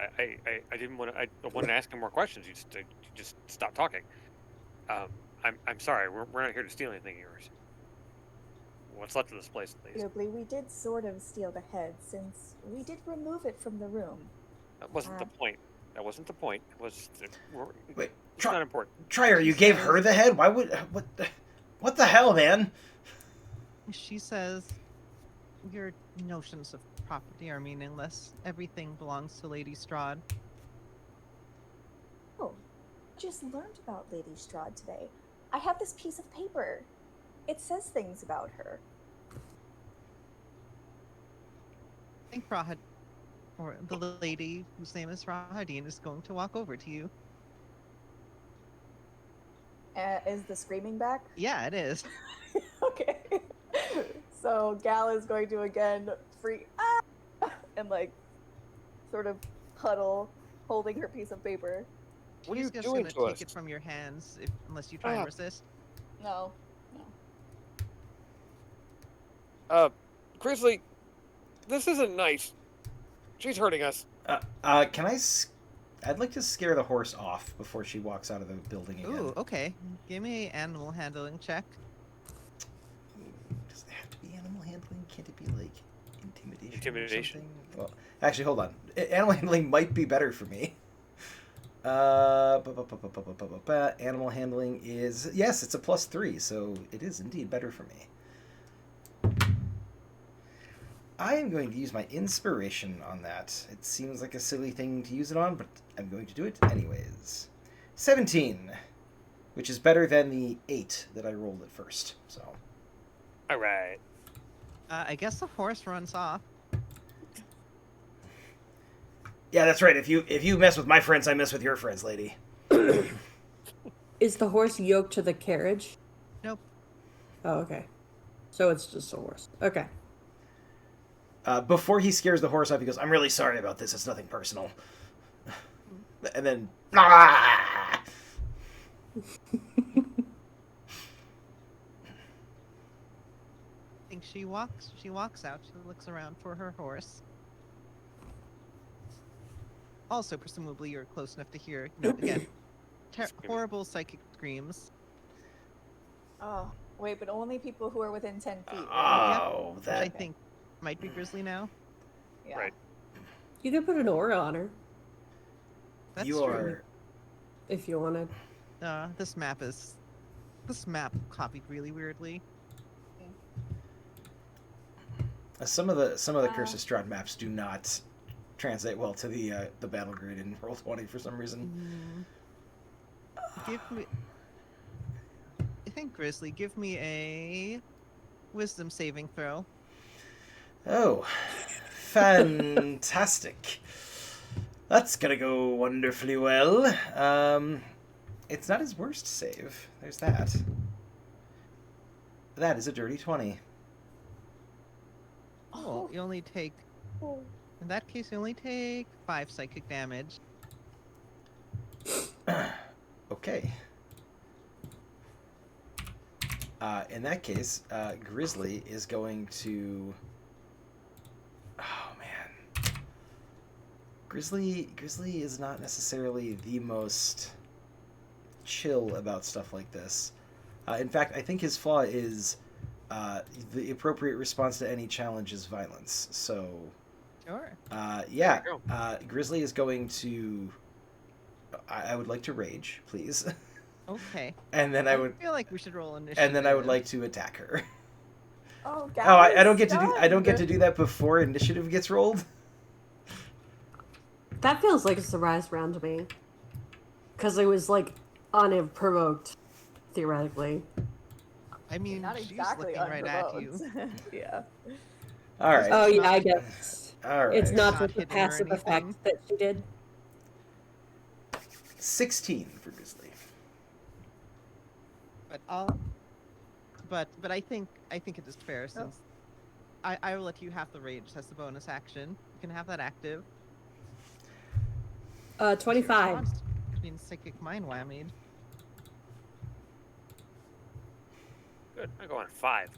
I didn't want to. I wanted to ask him more questions. You just stopped talking. I'm sorry. We're not here to steal anything of yours. What's left of this place, please? Notably, we did sort of steal the head since we did remove it from the room. That wasn't the point. That wasn't the point. It was. Wait, It's not important. Trier, you gave her the head? Why would what the hell, man? She says, "Your notions of property are meaningless. Everything belongs to Lady Strahd." Oh, just learned about Lady Strahd today. I have this piece of paper. It says things about her. I think Rahad, or the lady whose name is Rahadine, is going to walk over to you. Is the screaming back? Yeah, it is. Okay. So Gal is going to again freak and like sort of huddle, holding her piece of paper. What are She's you just doing gonna to take us? it from your hands unless you try and resist. No. Grizzly, this isn't nice. She's hurting us. Can I'd like to scare the horse off before she walks out of the building again. Ooh, okay. Give me an animal handling check. Does it have to be animal handling? Can't it be like intimidation? Intimidation. Or something? Well, actually, hold on. Animal handling might be better for me. Animal handling is yes, it's a +3, so it is indeed better for me. I am going to use my inspiration on that. It seems like a silly thing to use it on, but I'm going to do it anyways. 17. which is better than the 8 that I rolled at first. So. All right. I guess the horse runs off. Yeah, that's right. If you mess with my friends, I mess with your friends, lady. Is the horse yoked to the carriage? Nope. Oh, okay. So it's just a horse. Okay. Before he scares the horse off, he goes, "I'm really sorry about this. It's nothing personal." And then, ah! I think she walks out. She looks around for her horse. Also, presumably, you're close enough to hear, again, horrible psychic screams. Oh, wait, but only people who are within 10 feet. Oh, Which that. I think might be Grizzly now. Yeah. Right. You could put an aura on her That's you true. are. if you wanted. This map copied really weirdly. Some of the Curse of Strahd maps do not translate well to the battle grid in Roll20 for some reason. Give me. I think Grizzly, give me a wisdom saving throw. Oh, fantastic! That's gonna go wonderfully well. It's not his worst save. There's that. That is a dirty 20. Oh, you only take. In that case, you only take 5 psychic damage. Okay. In that case, Grizzly is going to. Oh man, Grizzly is not necessarily the most chill about stuff like this. In fact, I think his flaw is the appropriate response to any challenge is violence. So. Sure. Yeah. Grizzly is going to. I would like to rage, please. Okay. And then I would feel like we should roll initiative. and then I would like to attack her. Oh, Oh, I don't get to do. I don't get to do that before initiative gets rolled. That feels like a surprise round to me. Because it was, like, unprovoked, theoretically. I mean, Not she's exactly looking right at you. unprovoked. Yeah. All right. Oh, yeah, I guess. All right. It's not Not just the hitting or passive anything. effect that she did. 16 for Grizzly. But I think it is fair since I will let you have the rage as the bonus action. You can have that active. 25. Being psychic mind whammied. Good. I go on 5.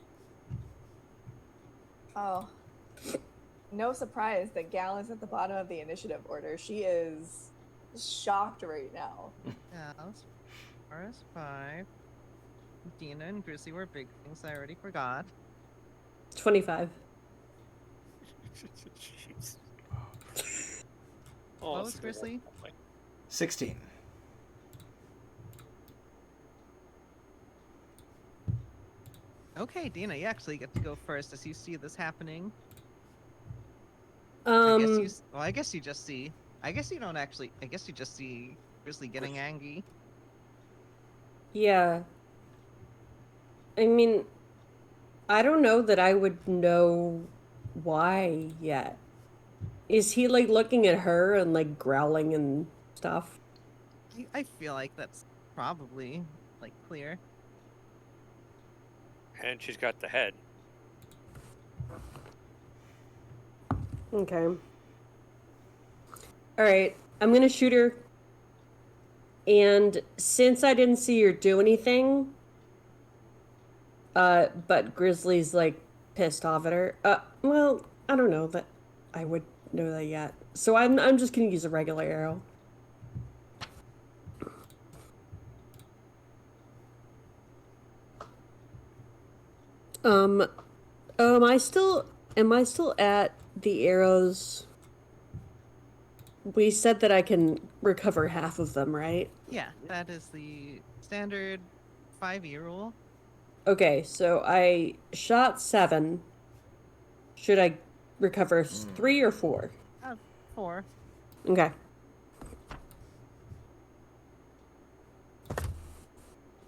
Oh. No surprise that Gal is at the bottom of the initiative order. She is shocked right now. Yeah, as 5. Dina and Grizzly were big things I already forgot. 25. Jeez. What was it's a good Grizzly? one. 16. Okay, Dina, you actually get to go first as you see this happening. Um, I guess you just see. I guess you don't actually. I guess you just see Grizzly getting angry. yeah. I mean, I don't know that I would know why yet. Is he, like, looking at her and, like, growling and stuff? I feel like that's probably like clear. And she's got the head. Okay. Alright, I'm gonna shoot her. And since I didn't see her do anything, but Grizzly's, like, pissed off at her, well, I don't know that I would know that yet. So I'm just gonna use a regular arrow. Am I still at the arrows? We said that I can recover half of them, right? Yeah, that is the standard 5e rule. Okay, so I shot 7. Should I recover 3 or 4? 4. Okay.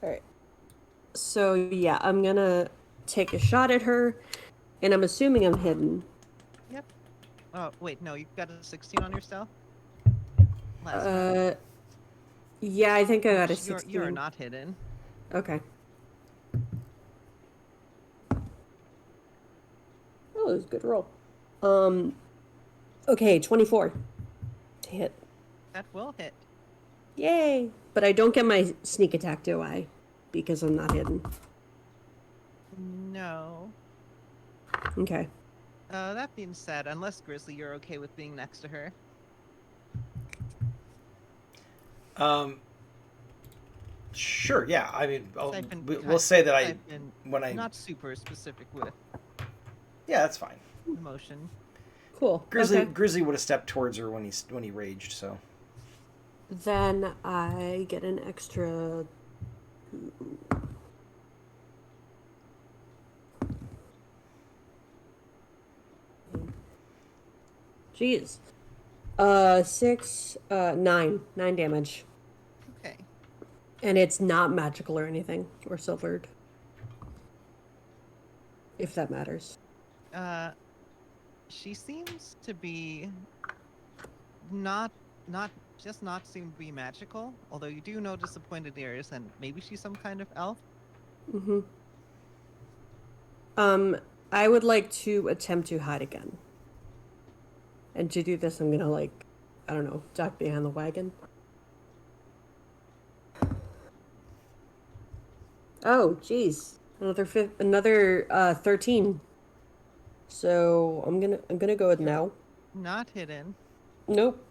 All right. So yeah, I'm gonna take a shot at her, and I'm assuming I'm hidden. Yep. Oh, wait, no, you got a 16 on your stealth? Last time. Yeah, I think I got a Which 16. you're not hidden. Okay. Oh, that was a good roll. Okay, 24 to hit. That will hit. Yay! But I don't get my sneak attack, do I? Because I'm not hidden. No. Okay. That being said, unless Grizzly, you're okay with being next to her. Sure. Yeah. I mean, I've been we'll say that I've been when I not super specific with yeah, that's fine. emotion. Cool. Grizzly Okay. Grizzly would have stepped towards her when he raged. So Then I get an extra. Jeez. 9 damage. Okay. And it's not magical or anything, or silvered. If that matters. She seems to be not seem to be magical, although you do know disappointed ears, and maybe she's some kind of elf. Mm-hmm. I would like to attempt to hide again. And to do this, I'm gonna, like, I don't know, duck behind the wagon. Oh, jeez. Another 13. So I'm gonna go with no. Not hidden. Nope.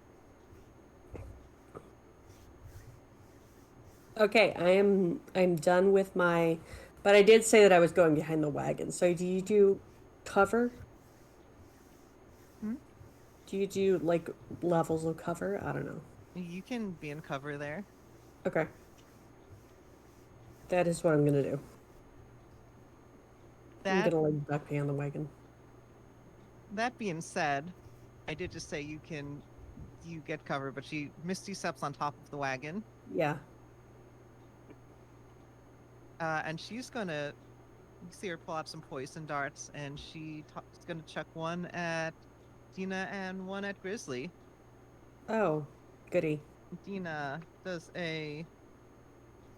Okay, I'm done with my, but I did say that I was going behind the wagon. So do you do cover? Hmm? Do you do like levels of cover? I don't know. You can be in cover there. Okay. That is what I'm gonna do. I'm gonna like duck behind the wagon. That being said, I did just say you get cover, but she Misty steps on top of the wagon. Yeah. And she's gonna, you see her pull out some poison darts, and she's gonna chuck one at Dina and one at Grizzly. Oh, goody. Dina, does a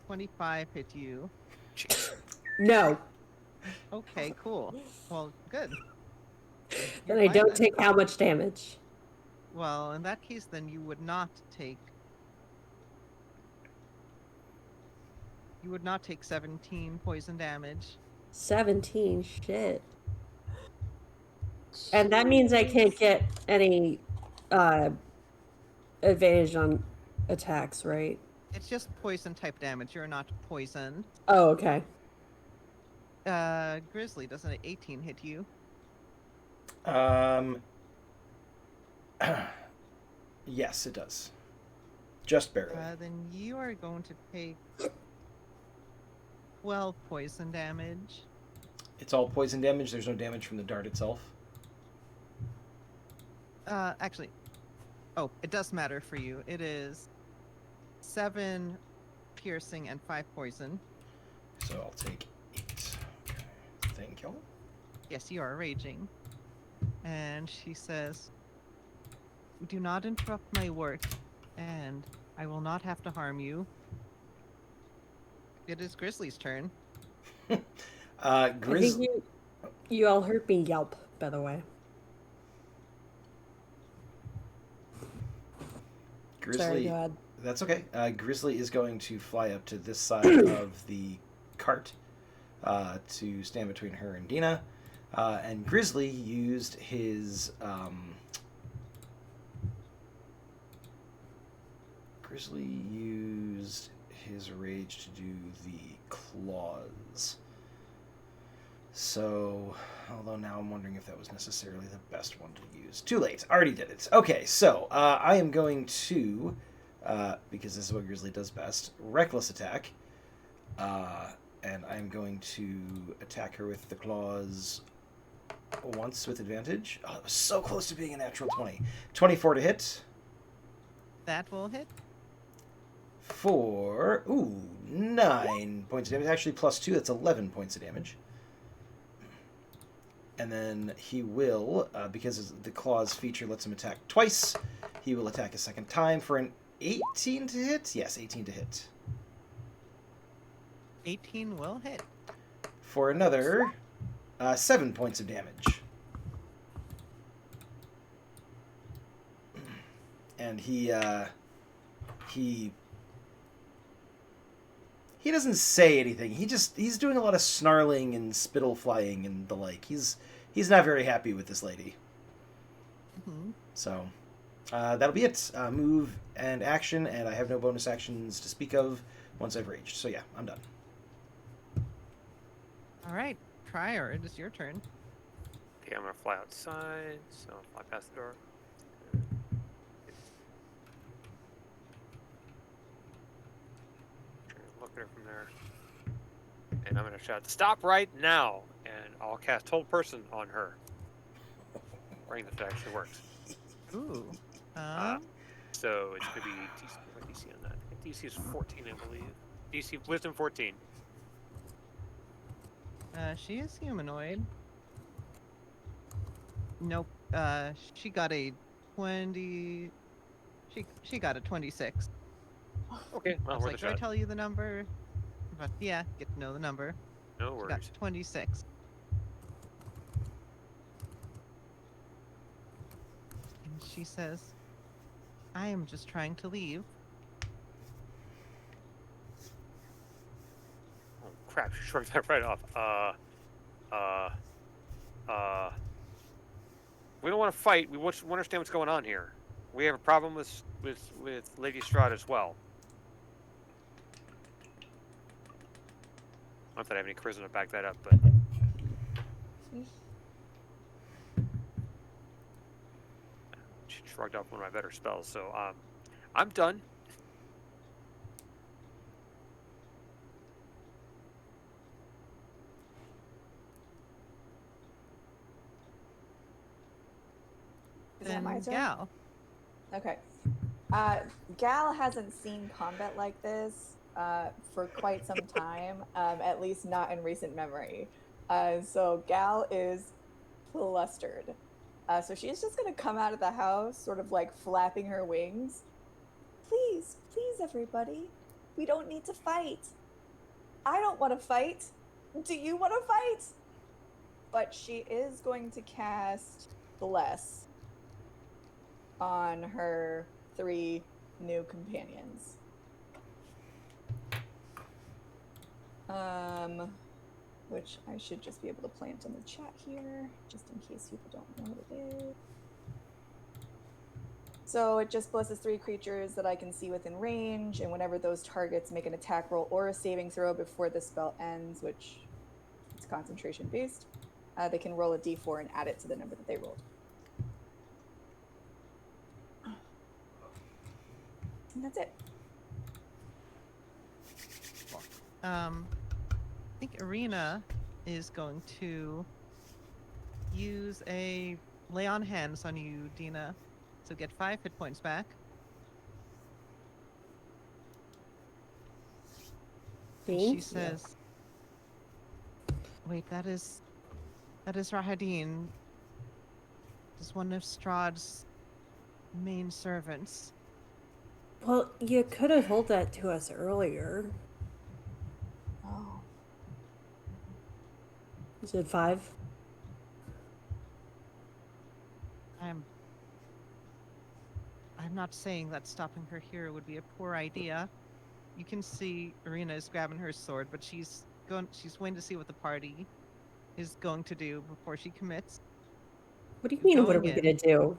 25 hit you? No. Okay, cool. Well, good. Then You're I fine don't then. take how much damage. Well, in that case, then you would not take 17 poison damage. 17, shit. And that means I can't get any advantage on attacks, right? It's just poison type damage. You're not poisoned. Oh, okay. Grizzly, doesn't an 18 hit you? Yes, it does. Just barely. Then you are going to take 12 poison damage. It's all poison damage. There's no damage from the dart itself. Actually, oh, it does matter for you. It is 7 piercing and 5 poison. So I'll take 8. Okay. Thank you. Yes, you are raging. And she says, "Do not interrupt my work, and I will not have to harm you." It is Grizzly's turn. I think you all heard me yelp, by the way. Grizzly. Sorry, go ahead. That's okay. Grizzly is going to fly up to this side of the cart to stand between her and Dina. And Grizzly used his rage to do the claws. So, although now I'm wondering if that was necessarily the best one to use. Too late. Already did it. Okay, so I am going to, because this is what Grizzly does best, reckless attack. And I'm going to attack her with the claws once with advantage. Oh, it was so close to being a natural 20. 24 to hit. That will hit. For, 9 points of damage. Actually, +2, that's 11 points of damage. And then he will, because the claws feature lets him attack twice, he will attack a second time for an 18 to hit. Yes, 18 to hit. 18 will hit. For another 7 points of damage. And he doesn't say anything. He's doing a lot of snarling and spittle flying and the like. He's not very happy with this lady. Mm-hmm. So that'll be it. Move and action, and I have no bonus actions to speak of once I've raged. So yeah, I'm done. All right, Trier, it is your turn. Okay, I'm gonna fly outside, so I'll fly past the door. Look at her from there. And I'm gonna shout, "Stop right now!" And I'll cast Hold Person on her. Worrying that actually works. Ooh. So it's gonna be what DC on that? I think DC is 14, I believe. DC Wisdom 14. She is humanoid. Nope. She got a 20. She got a 26. Okay, well, I was worth like, a do I shot. tell you the number? But yeah, get to know the number. No She got worries. 26. And she says, I am just trying to leave. Oh crap! She shrugged that right off. We don't want to fight. We want to understand what's going on here. We have a problem with Lady Strahd as well. Not that I have any charisma to back that up, but she shrugged off one of my better spells. So I'm done. Is that my Then turn? Gal. Okay. Gal hasn't seen combat like this for quite some time, at least not in recent memory. So Gal is flustered. So she's just gonna come out of the house, sort of like flapping her wings. Please, please, everybody, we don't need to fight. I don't want to fight. Do you want to fight? But she is going to cast Bless on her 3 new companions. Which I should just be able to plant in the chat here, just in case people don't know what it is. So it just blesses 3 creatures that I can see within range, and whenever those targets make an attack roll or a saving throw before the spell ends, which it's concentration based, they can roll a d4 and add it to the number that they rolled. And that's it. I think Arena is going to use a lay on hands on you, Dina. So get 5 hit points back. And she says, wait, that is Rahadin. Is one of Strahd's main servants. Well, you could have told that to us earlier. Oh. You said 5? I'm not saying that stopping her here would be a poor idea. You can see Arena is grabbing her sword, but she's waiting to see what the party is going to do before she commits. What do you mean, what are Going we in. going to do?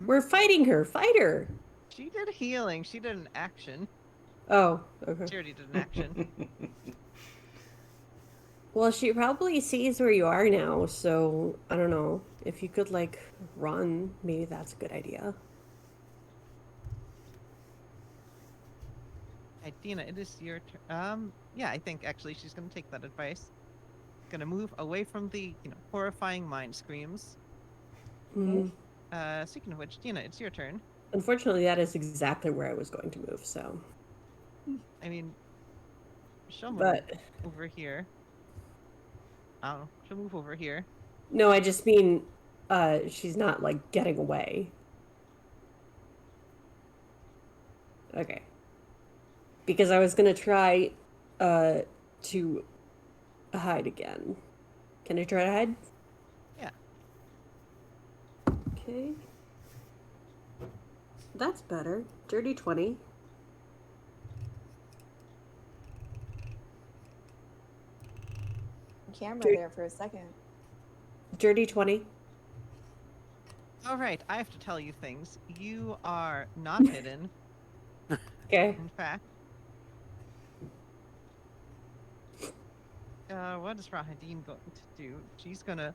We're fighting her. Fight her. She did healing. She did an action. Oh, okay. She already did an action. Well, she probably sees where you are now, so I don't know. If you could, like, run, maybe that's a good idea. Hey, Dina, it is your turn. Yeah, I think actually she's going to take that advice. Going to move away from the, horrifying mind screams. Mm. Speaking of which, Dina, it's your turn. Unfortunately, that is exactly where I was going to move, so. I mean, she'll move But over here. Oh, she'll move over here. no, I just mean she's not like getting away. Okay. Because I was gonna try to hide again. Can I try to hide? Yeah. Okay. That's better. Dirty 20. Camera there for a second. Dirty 20. All right, I have to tell you things. You are not hidden, Okay. in fact. What is Rahadine going to do? She's gonna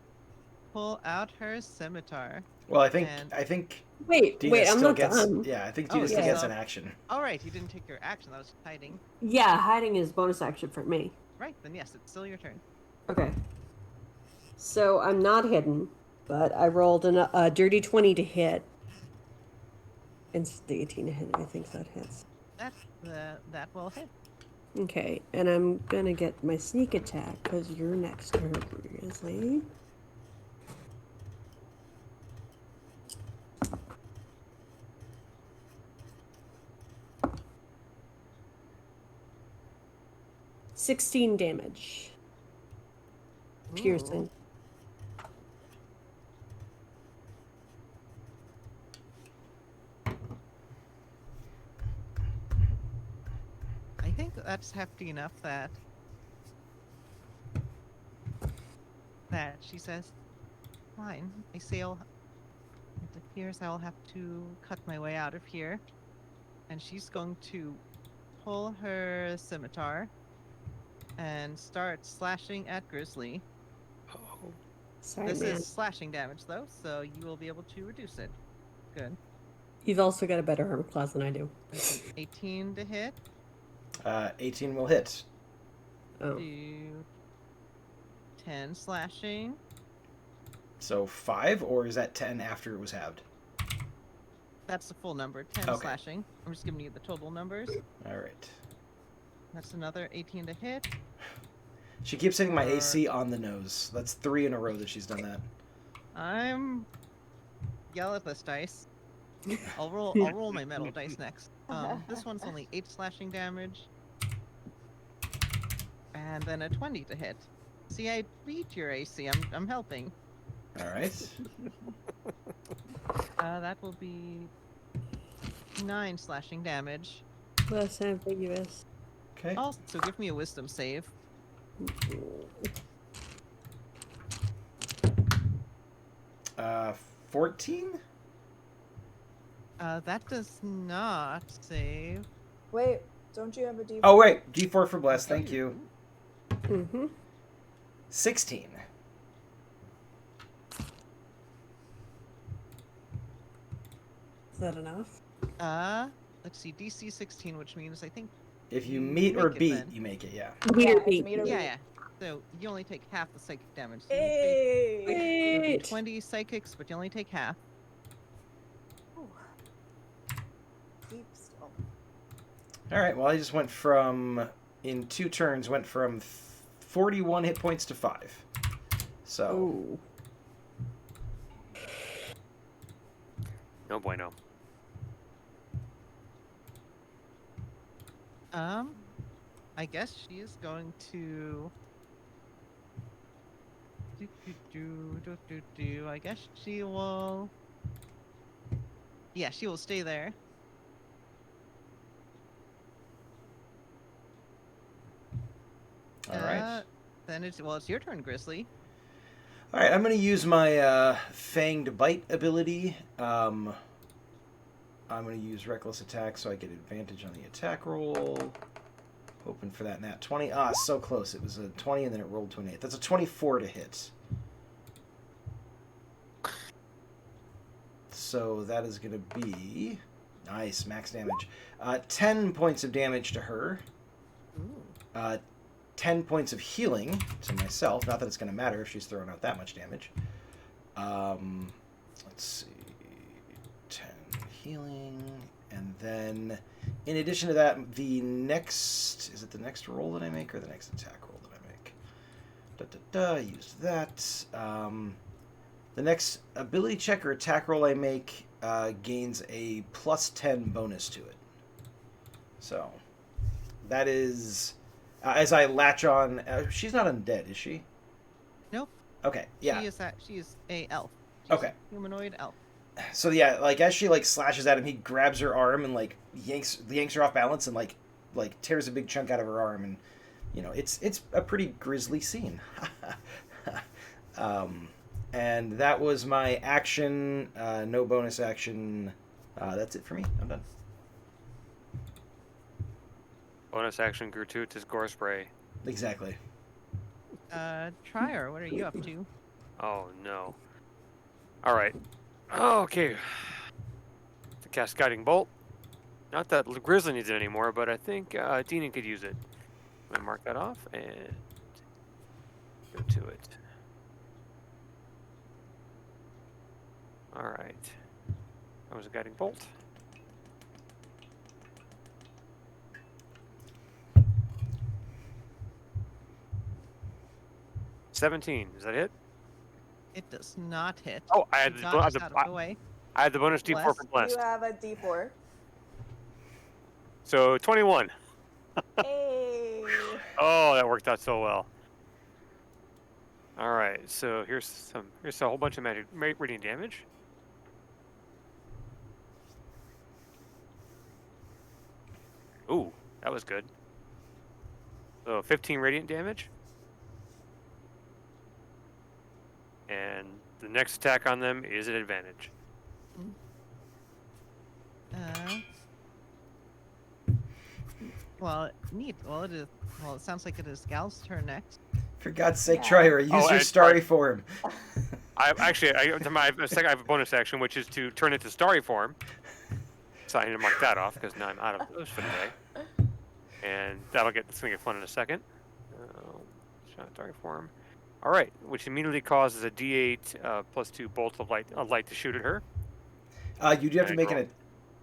pull out her scimitar. Well, I think Wait, Dina I'm still not gets. done. Yeah, I think Oh, Dina still yeah. gets an action. All right, you didn't take your action. That was hiding. Yeah, hiding is bonus action for me. Right, then yes, it's still your turn. Okay. So I'm not hidden, but I rolled a dirty 20 to hit. And the 18 to hit, I think that hits. That will hit. Okay, and I'm gonna get my sneak attack because you're next turn, Grizzly. $16 damage. Piercing. I think that's hefty enough that she says, "Fine, I say it appears I'll have to cut my way out of here," and she's going to pull her scimitar and start slashing at Grizzly. Oh, Sorry, This man. is slashing damage though, so you will be able to reduce it. Good. You've also got a better armor class than I do. 18 to hit. 18 will hit. Oh. Do 10 slashing. So 5, or is that 10 after it was halved? That's the full number. 10 Okay. slashing. I'm just giving you the total numbers. All right. That's another 18 to hit. She keeps hitting my AC on the nose. That's 3 in a row that she's done that. I'm yell at this dice. I'll roll my metal dice next. This one's only 8 slashing damage. And then a 20 to hit. See, I beat your AC. I'm helping. All right. That will be 9 slashing damage. Less ambiguous. Okay. Also, give me a wisdom save. 14? That does not save. Wait, don't you have a D4? Oh, wait. D4 for bless. Thank you. Mm-hmm. 16. Is that enough? Let's see, DC 16, which means I think. If you You meet or make it beat, then. you make it, yeah. Meet or it's beat. meet or Yeah, beat. yeah. So you only take half the psychic damage. So Hey! you take Wait. 20 psychics, but you only take half. Ooh. Deep still. All right, well, I just went from, in 2 turns, went from 41 hit points to 5. So, Ooh. no bueno. I guess she is going to. I guess she will. Yeah, she will stay there. all right. Then it's your turn, Grizzly. All right, I'm going to use my Fanged Bite ability. I'm going to use Reckless Attack so I get advantage on the attack roll. Hoping for that nat 20. Ah, so close. It was a 20 and then it rolled to an 8. That's a 24 to hit. So that is going to be... Nice, max damage. 10 points of damage to her. 10 points of healing to myself. Not that it's going to matter if she's throwing out that much damage. Let's see. 10 healing. And then in addition to that, the next the next roll that I make or the next attack roll that I make? I used that. The next ability check or attack roll I make gains a +10 bonus to it. So that is as I latch on. She's not undead, is she? Nope. Okay. Yeah. She is a elf. She's Okay. a humanoid elf. So yeah, like as she like slashes at him, he grabs her arm and like yanks her off balance and like tears a big chunk out of her arm, and you know it's a pretty grisly scene. And that was my action. No bonus action. That's it for me. I'm done. Bonus action, gratuitous gore spray. Exactly. Trier, what are you up to? Oh no. All right. Okay. To cast guiding bolt. Not that Grizzly needs it anymore, but I think Deanan could use it. I'm gonna mark that off and go to it. All right. That was a guiding bolt. $17. Is that it? It does not hit. Oh, I You had dodged out of the way. I had the bonus D4 Bless. for blessed. You have a D4. So 21. Hey. Oh, that worked out so well. All right, so here's a whole bunch of magic radiant damage. Ooh, that was good. So 15 radiant damage. And the next attack on them is an advantage. Well, neat. Well, it is. Well, it sounds like it is Gal's turn next. For God's sake, Yeah. Trier, use your starry form. I have a bonus action, which is to turn it to starry form. So I need to mark that off because now I'm out of those for the day. And it's gonna get fun in a second. Starry form. All right, which immediately causes a D8 +2 bolt of light to shoot at her. You do have to make an.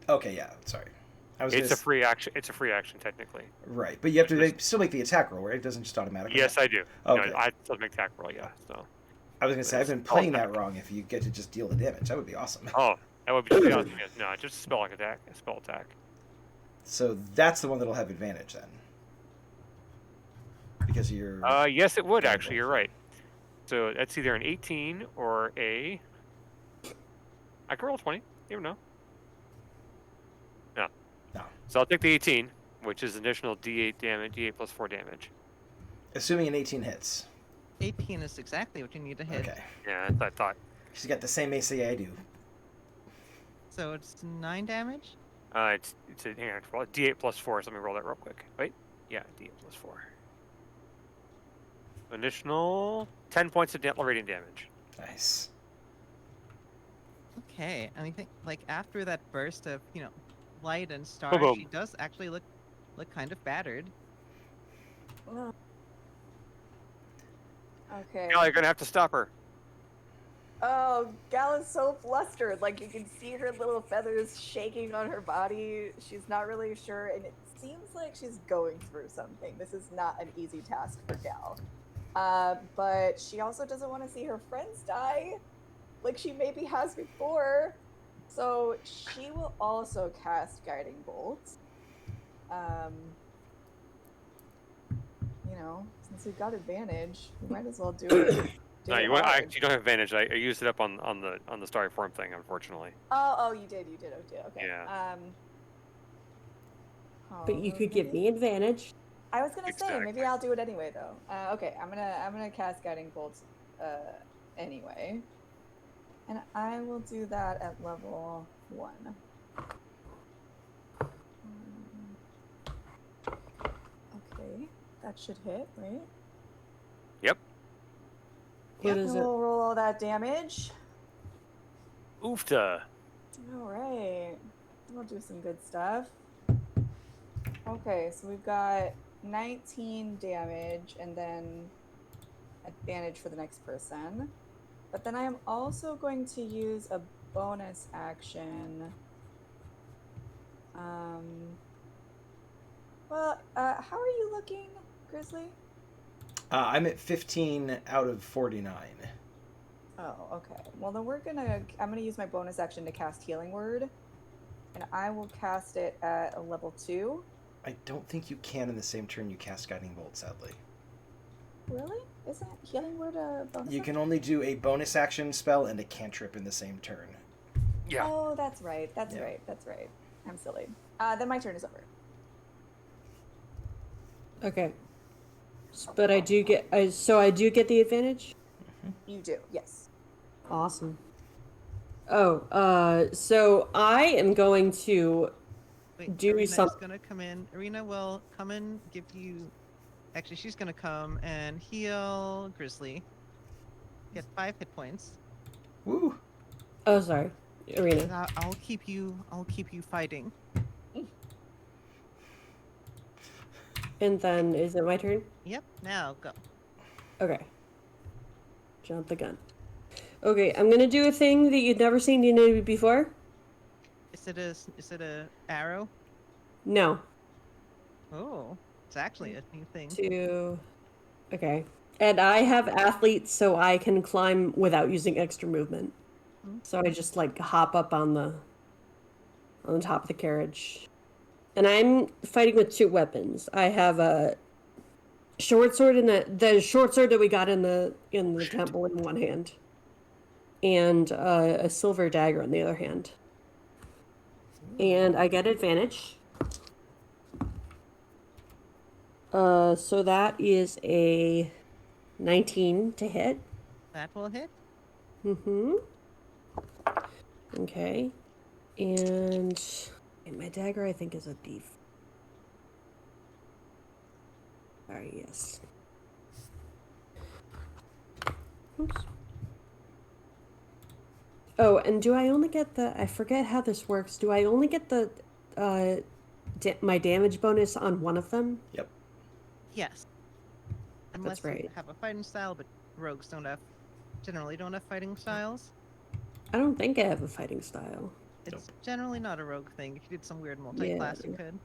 Okay, yeah. Sorry, It's a free action. It's a free action technically. Right, but you have to still make the attack roll, right? It doesn't just automatically. Yes, I do. Okay. No, I still make attack roll. Yeah. So. I was gonna say I've been playing that wrong. If you get to just deal the damage, that would be awesome. Oh, that would be awesome. No, just a spell attack. A spell attack. So that's the one that'll have advantage then, because you're. Yes, it would actually. You're right. So that's either an 18 or a. I can roll 20. You never know. No. No. So I'll take the 18, which is additional D8 damage, D8 +4 damage. Assuming an 18 hits. 18 is exactly what you need to hit. Okay. Yeah, that's what I thought. She's got the same AC I do. So it's 9 damage. It's hang on, roll D8 +4. So let me roll that real quick. Wait. Yeah, D8 +4. Additional 10 points of radiant damage. Nice. Okay, and I think like after that burst of light and star, Boom. she does actually look kind of battered. Okay. Now you're gonna have to stop her. Oh, Gal is so flustered. Like, you can see her little feathers shaking on her body. She's not really sure, and it seems like she's going through something. This is not an easy task for Gal. But she also doesn't want to see her friends die, like she maybe has before. So she will also cast Guiding Bolt. Since we've got advantage, we might as well do it. No, you don't have advantage. I used it up on the starry form thing, unfortunately. Oh, you did. Okay. Yeah. But you could give me advantage. I was gonna say Exactly. maybe I'll do it anyway though. Okay, I'm gonna cast Guiding Bolt anyway, and I will do that at level 1. Okay, that should hit, right? Yep. What is it? We'll roll all that damage. Oofta. All right, we'll do some good stuff. Okay, so we've got 19 damage and then advantage for the next person. But then I am also going to use a bonus action Well, how are you looking, Grizzly? I'm at 15 out of 49. Oh, okay. Well, then I'm gonna use my bonus action to cast Healing Word, and I will cast it at a level 2. I don't think you can in the same turn you cast Guiding Bolt, sadly. Really? Isn't Healing Word a bonus You action? can only do a bonus action spell and a cantrip in the same turn. Yeah. Oh, that's right. That's Yeah. right. That's right. I'm silly. Then my turn is over. Okay. But I do get the advantage? You do, yes. Awesome. Oh, so I am going to Wait, do Arena's some. gonna come in. Arena will come and give you. Actually, she's gonna come and heal Grizzly. Get 5 hit points. Woo! Oh, sorry, And Arena. I'll keep you. I'll keep you fighting. And then is it my turn? Yep. Now go. Okay. Jump the gun. Okay, I'm gonna do a thing that you've never seen me do before. Is it a arrow? No. Oh, it's actually a new thing. 2. Okay. And I have athletes, so I can climb without using extra movement. So I just like hop up on the top of the carriage. And I'm fighting with 2 weapons. I have a short sword in the short sword that we got in the temple in one hand, and a silver dagger in the other hand. And I get advantage. So that is a 19 to hit. That will hit. Mm-hmm. Okay. And my dagger, I think, is a D. Sorry, yes. Oops. Oh, and do I only get I forget how this works. Do I only get the, my damage bonus on one of them? Yep. Yes. Unless right. you have a fighting style, but rogues generally don't have fighting styles. I don't think I have a fighting style. It's generally not a rogue thing. If you did some weird multi-class, you could.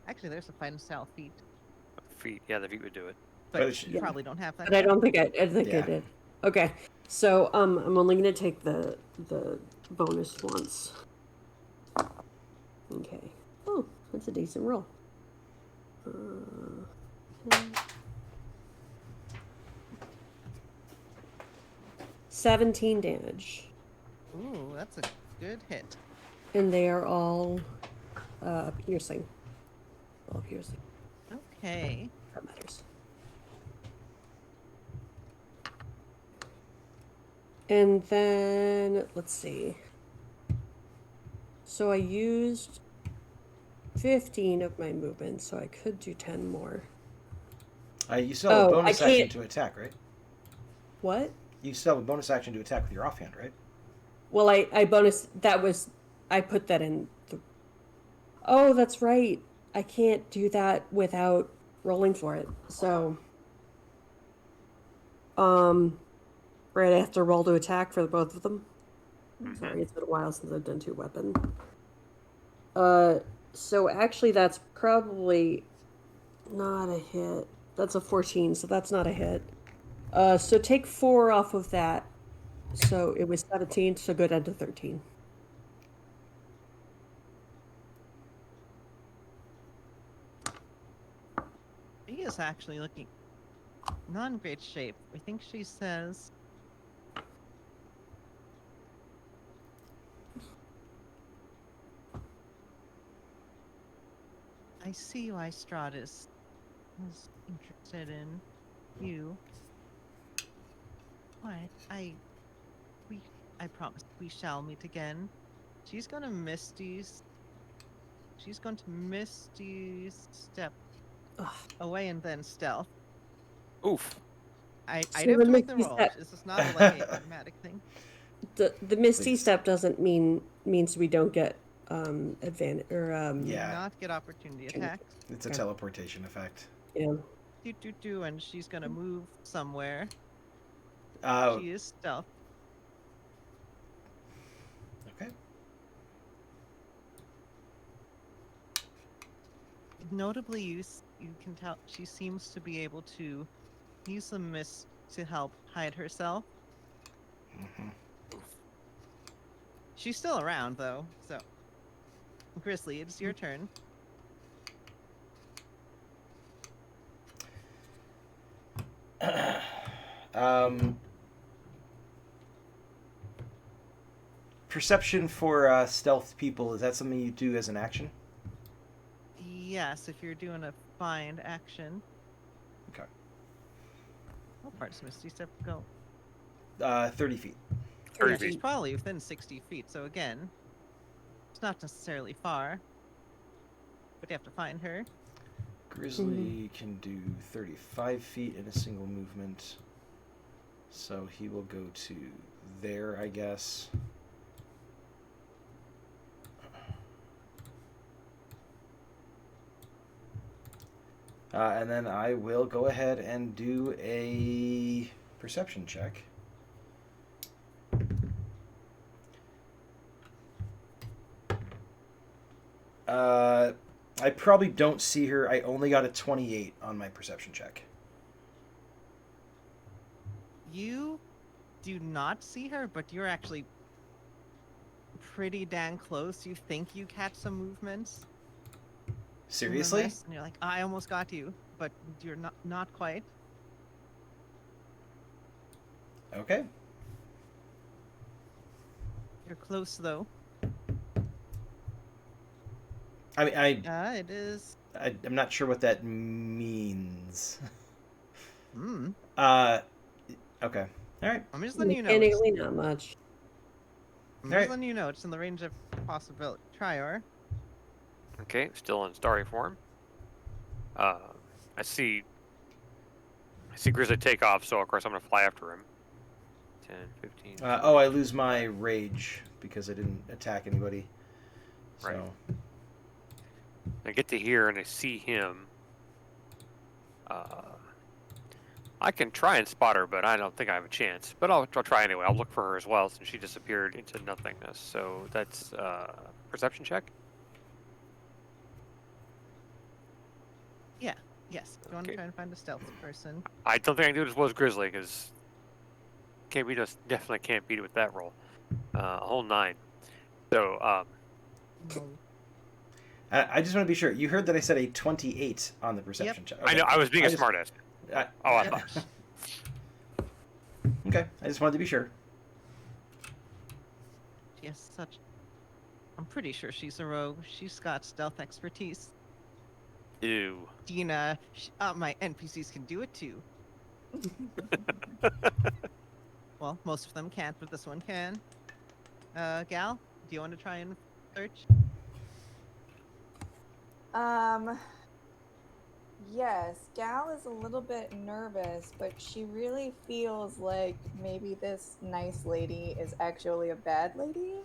Actually, there's a fighting style feat, Feet. Yeah, the feet would do it. but you probably don't have that. But I don't think I Yeah. did. Okay, so I'm only gonna take the bonus once. Okay. Oh, that's a decent roll. 17 damage, Ooh, that's a good hit. and they are all piercing. All piercing. Okay. That matters. And then let's see. So I used 15 of my movement, so I could do 10 more. You still have a Oh, I bonus action can't- to attack, right? What? You still have a bonus action to attack with your offhand, right? Well, I put that in the... Oh, that's right. I can't do that without rolling for it. So, right, I have to roll to attack for both of them. Sorry, it's been a while since I've done 2 weapon. So actually that's probably not a hit. That's a 14, so that's not a hit. So take 4 off of that. So it was 17, so go down to 13. She is actually looking not in great shape. I think she says. I see why Strahd is interested in you. But I promise we shall meet again. She's going to step away and then stealth. Oof. I'd So have the to make the Misty roll. Step- This is not like a automatic thing. The Misty Please. Step doesn't means we don't get advantage or Yeah. Not get opportunity attacks. It's a Okay. teleportation effect. yeah. And she's gonna move somewhere. Oh, She is stealth. okay. notably, you can tell she seems to be able to use the mist to help hide herself. Mhm. She's still around, though, so. Grizzly, it's your turn. um, perception for stealth people, is that something you do as an action? Yes, if you're doing a find action. Okay. What part's Misty Step go? 30 feet. 30 She's feet. probably within 60 feet, so again, it's not necessarily far. But you have to find her. Grizzly can do 35 feet in a single movement. So he will go to there, I guess. And then I will go ahead and do a perception check. I probably don't see her. I only got a 28 on my perception check. You do not see her, but you're actually pretty dang close. You think you catch some movements. Seriously? And you're like, I almost got you, but you're not quite. Okay. You're close though. I mean, It is. I'm not sure what that means. Hmm. Okay. All right. I'm just letting you know. Mechanically, not much. I'm Alright. just letting you know it's in the range of possibility. Trior. Okay, still in starry form. I see Grizzly take off, so of course I'm going to fly after him. 10, 15. I lose my rage because I didn't attack anybody. So. Right. I get to here and I see him. I can try and spot her, but I don't think I have a chance. But I'll try anyway. I'll look for her as well since she disappeared into nothingness. So that's perception check. Yeah. Yes. You want to Okay. try and find a stealth person? I don't think I can do it as well as Grizzly because definitely can't beat it with that roll. A whole 9. So No. I just want to be sure. You heard that I said a 28 on the perception check. I know I was being a just- smartass. I thought. Okay, I just wanted to be sure. She has such. I'm pretty sure she's a rogue. She's got stealth expertise. Ew. Dina, my NPCs can do it too. Well, most of them can't, but this one can. Gal, do you want to try and search? Yes, Gal is a little bit nervous, but she really feels like maybe this nice lady is actually a bad lady.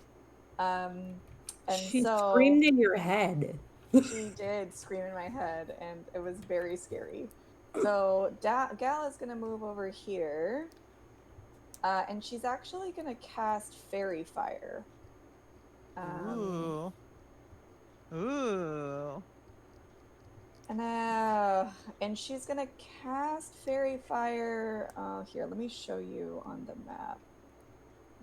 And She so screamed in your head. she did scream in my head, and it was very scary. So Gal is gonna move over here, and she's actually gonna cast Fairy Fire. Ooh. And she's gonna cast Fairy Fire. Here, let me show you on the map.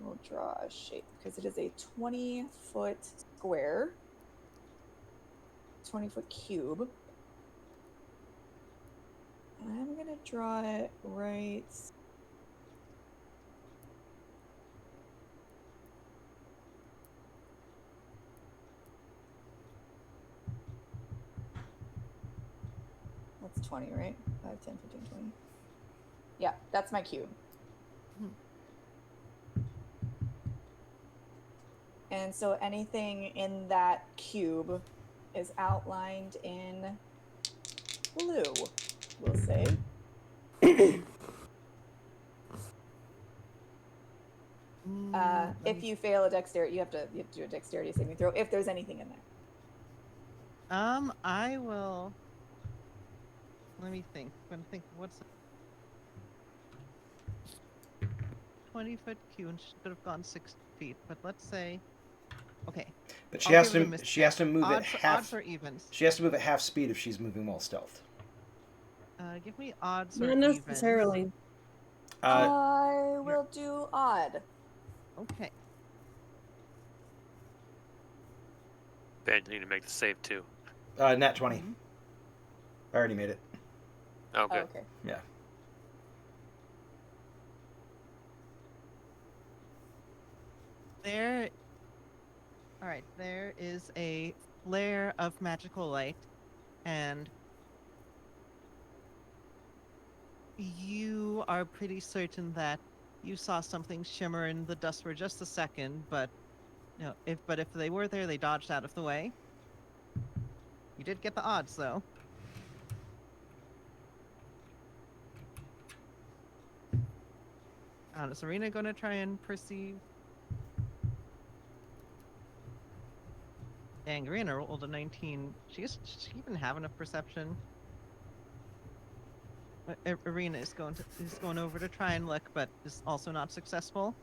We'll draw a shape because it is a 20-foot square, 20-foot cube. And I'm gonna draw it right. That's 20, right? 5, 10, 15, 20. Yeah, that's my cube. And so anything in that cube is outlined in blue, we'll say. If you fail a dexterity, you have to do a dexterity saving throw if there's anything in there. I will. Let me think. I'm gonna think. What's 20-foot cube? And she could have gone 6 feet, but let's say Okay. But I'll give it a she has to move at odds, half. Odds or evens? She has to move at half speed if she's moving while stealth. Give me odds or Not evens. necessarily. I will do odd. Okay. Ben, you need to make the save too. Nat 20. Mhm. I already made it. Oh, Oh, good. okay. Yeah. Alright, there is a flare of magical light, and you are pretty certain that you saw something shimmer in the dust for just a second, but if they were there, they dodged out of the way. You did get the odds, though. Is Arena gonna try and perceive? Dang, Arena rolled a 19. She even have enough perception? Arena is going over to try and look, but is also not successful.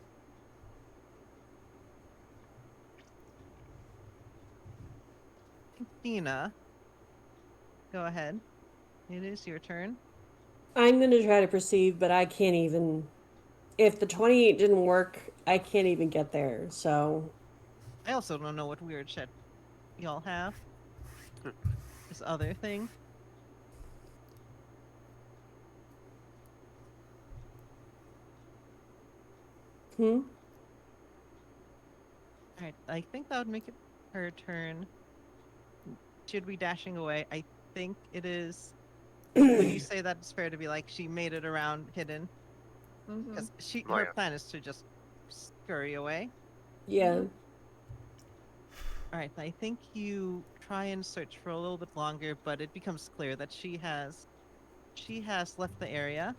Dina, go ahead. It is your turn. I'm gonna try to perceive, but I can't even. If the 28 didn't work, I can't even get there. So. I also don't know what weird shit y'all have. This other thing. Alright, I think that would make it her turn. Should be dashing away. I think it is. Would you say that it's fair to be like she made it around hidden? Mm-hmm. Because Oh, her yeah. plan is to just scurry away. Yeah. Alright, I think you try and search for a little bit longer, but it becomes clear that she has left the area.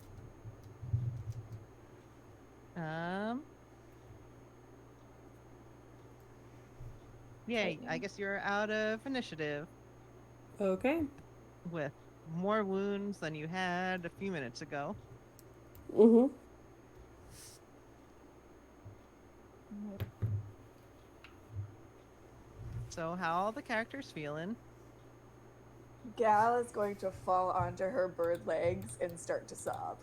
Yay, I guess you're out of initiative Okay. with more wounds than you had a few minutes ago. Mm-hmm. So how all the characters feeling? Gal is going to fall onto her bird legs and start to sob.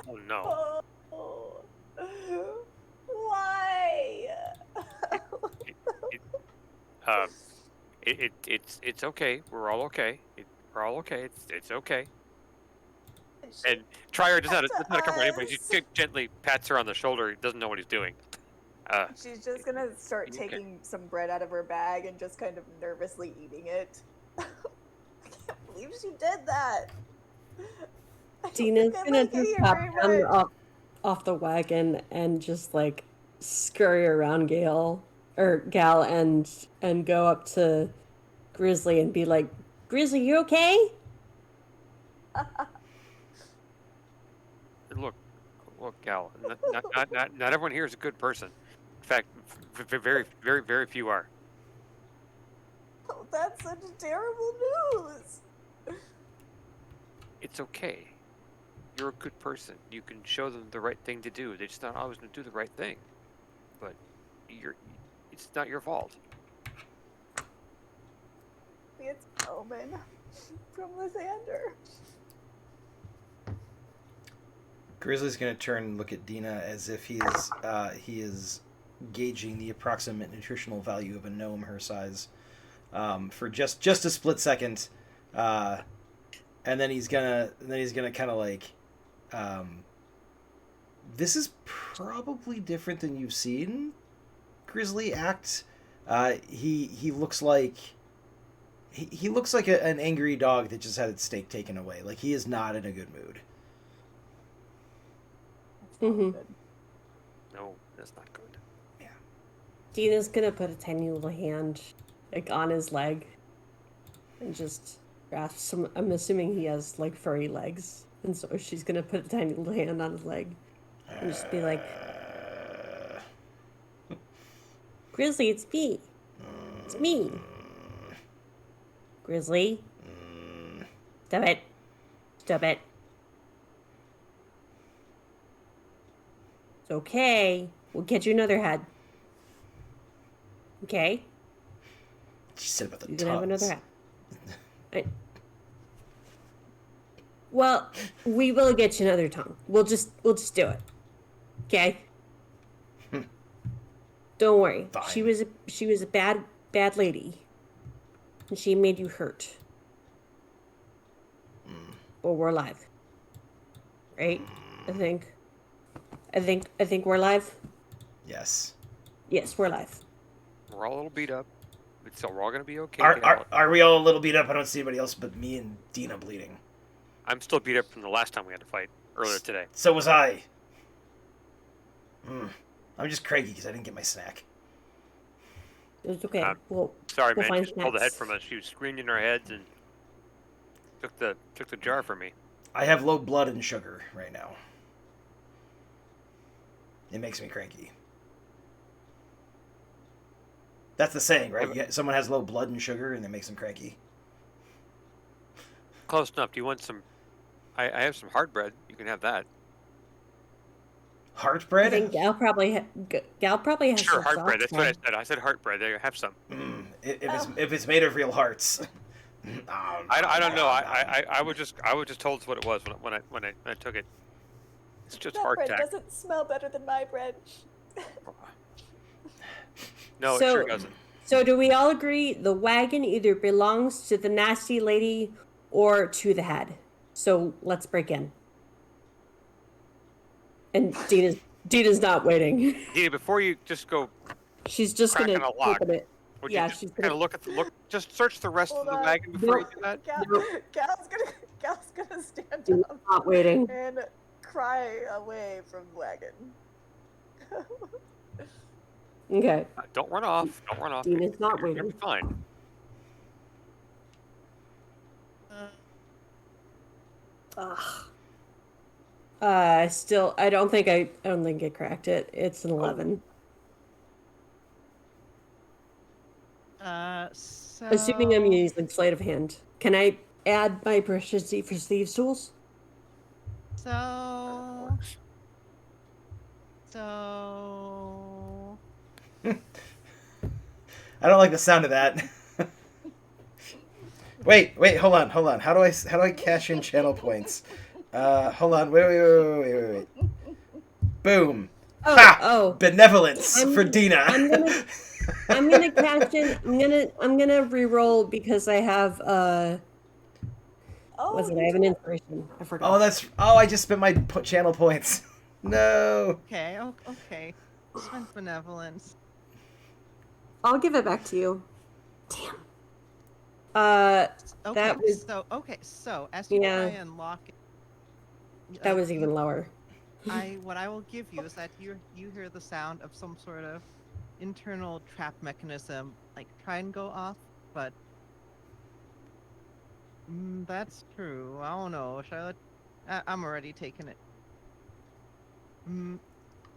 Oh no. Oh, why? It, it's okay. We're all okay. We're all okay. It's okay. She And Trier does said not to comfort anybody. He us. just gently pats her on the shoulder. He doesn't know what he's doing. She's just gonna start Okay. taking some bread out of her bag and just kind of nervously eating it. I can't believe she did that. I don't Dina's think I gonna like it just here hop very down much. off the wagon and just like scurry around Gal and go up to Grizzly and be like, Grizzly, you okay? Look, Gal. Not everyone here is a good person. In fact, very few are. Oh, that's such terrible news. It's okay. You're a good person. You can show them the right thing to do. They're just not always going to do the right thing. But it's not your fault. It's Omen from Lysander. Grizzly's gonna turn and look at Dina as if he is gauging the approximate nutritional value of a gnome her size, for just a split second, and then he's gonna kind of like, this is probably different than you've seen Grizzly act. He looks like. He looks like an angry dog that just had its steak taken away. Like, he is not in a good mood. That's not Mhm. good. No, that's not good. Yeah. Dina's gonna put a tiny little hand like on his leg and just grasp some. I'm assuming he has like furry legs, and so she's gonna put a tiny little hand on his leg and just be like, Grizzly, it's me. It's me. Grizzly. Stop it. Stop it. It's okay. We'll get you another head. Okay? She said about the You tongues. can have another hat. Well, we will get you another tongue. We'll just do it. Okay? Don't worry. Fine. She was a bad lady. And she made you hurt. But we're alive. Right? I think we're alive. Yes. Yes, we're alive. We're all a little beat up, but still, we're all gonna be okay. Are we all a little beat up? I don't see anybody else but me and Dina bleeding. I'm still beat up from the last time we had to fight earlier today. So was I. I'm just cranky because I didn't get my snack. It's okay. We'll Sorry, man. find She pulled the head snacks. from us. She was screaming in our heads and took the jar from me. I have low blood and sugar right now. It makes me cranky. That's the saying, right? Someone has low blood and sugar, and it makes them cranky. Close enough. Do you want some? I have some hard bread. You can have that. Heart I bread? think Gal probably has Sure, some heart bread. sauce That's what I then. said. I said heart bread. There, have some. If it's made of real hearts. I don't know. I was just told what it was when I took it. It's just That bread hardtack. doesn't smell better than my bread. No, So- it sure doesn't. So do we all agree the wagon either belongs to the nasty lady or to the head? So let's break in. And Dina's not waiting. Dina, before you just go, She's just Cracking gonna a lock. open it. would Yeah, you just she's kind gonna. of look? Just search the rest Hold of the on. wagon before you do that. Gal's gonna stand Dina's up not waiting. and cry away from the wagon. Okay. Don't run off. Don't run off. Dina's not You're waiting. fine. Still, I don't think I cracked it. It's an 11. So Assuming I'm using sleight of hand. Can I add my proficiency for Steve's tools? So I don't like the sound of that. wait, hold on. How do I cash in channel points? Hold on. Wait. Boom. Oh, Ha! oh. Benevolence I'm- for Dina. I'm gonna cash in. I'm gonna re-roll because I have Oh, what's it? you I have an do- inspiration. I forgot. I just spent my channel points. No. okay. Spend benevolence. I'll give it back to you. Damn. Okay, That was- so as you Yeah. try and lock it, That was even lower. what I will give you is that you hear the sound of some sort of internal trap mechanism like try and go off, but that's true. I don't know. Should I let? I'm already taking it.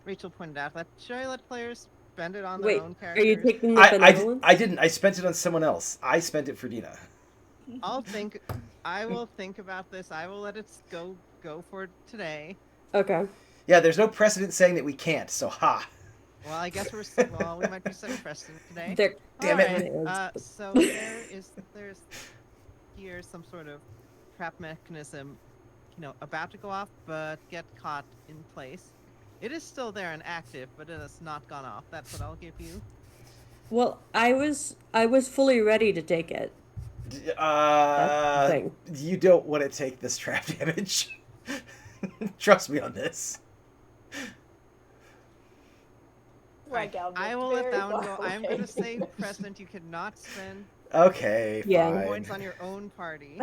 Rachel pointed out that should I let players spend it on their Wait, own are characters? you taking the benevolence? I didn't. I spent it on someone else. I spent it for Dina. I will think about this. I will let it go for today. Okay. Yeah, there's no precedent saying that we can't. So ha. Well, I guess we might be setting precedent today. There, Damn it. Alright, so there's here some sort of trap mechanism, about to go off, but get caught in place. It is still there and active, but it has not gone off. That's what I'll give you. Well, I was fully ready to take it. That's the thing. You don't want to take this trap damage. Trust me on this. Right, Gal, I you're will let very that one far go. I'm away. gonna say precedent. You cannot spend Okay, Yeah. points on your own party.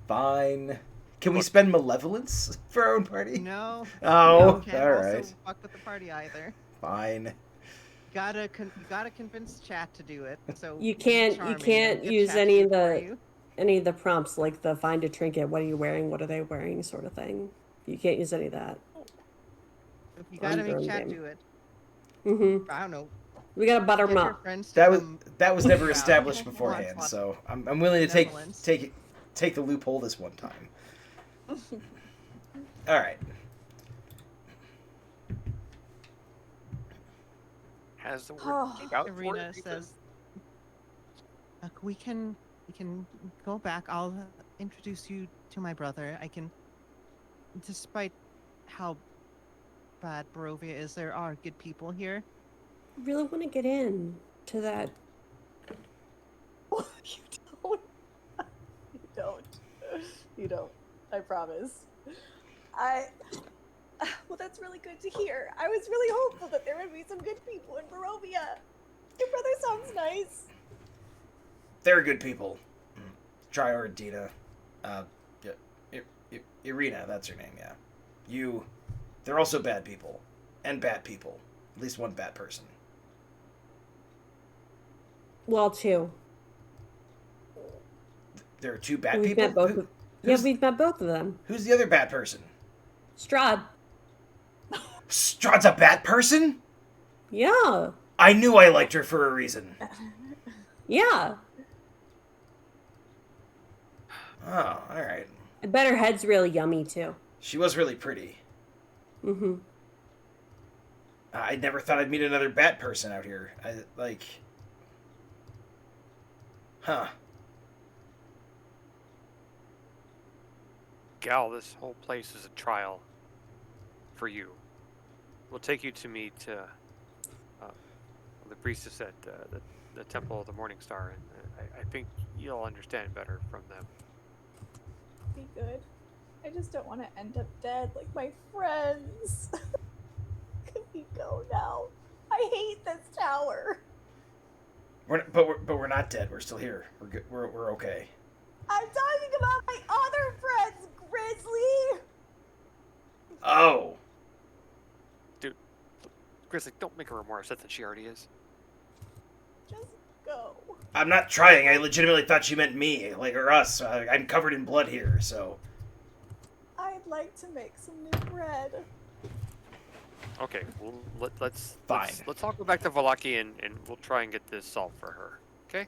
Fine. Can we spend malevolence for our own party? No. Oh, You can't all also right. fuck with the party either. Fine. You gotta convince chat to do it. So You be can't charming and get use chat to any do of it for the you. any of the prompts like the find a trinket, what are you wearing, what are they wearing, sort of thing. You can't use any of that. You gotta on your make own chat game. do it. Mm-hmm. I don't know. We gotta butter Get them your up. friends to That was never Yeah. established Come on, beforehand, Swat. so I'm willing to Benevolence. take the loophole this one time. All right. has the word Oh. takeout for Irina it. says, "Look, we can go back. I'll introduce you to my brother. I can, despite how bad Barovia is, there are good people here." I really want to get in to that. You don't. You don't. You don't. I promise. Well, that's really good to hear. I was really hopeful that there would be some good people in Barovia. Your brother sounds nice. They're good people. Trior, Dina, Irina, that's her name, yeah. They're also bad people. And bad people. At least one bad person. Well, two. There are two bad We've people? met both. We've met both of them. Who's the other bad person? Strahd. Strahd's a bad person? Yeah. I knew I liked her for a reason. Yeah. Oh, alright. I bet her head's really yummy too. She was really pretty. Mm-hmm. I never thought I'd meet another bat person out here. Huh. Gal, this whole place is a trial for you. We'll take you to meet the priestess at the Temple of the Morning Star, and I think you'll understand better from them. Be good. I just don't want to end up dead like my friends. Can we go now? I hate this tower. But we're not dead. We're still here. We're good. We're okay. I'm talking about my other friends, Grizzly. Oh. Dude, Grizzly, don't make her more upset than she already is. Just go. I'm not trying. I legitimately thought she meant me, or us. I'm covered in blood here, so. I'd like to make some new bread. Okay, well, let's Fine. Let's all go back to Valaki and we'll try and get this solved for her. Okay?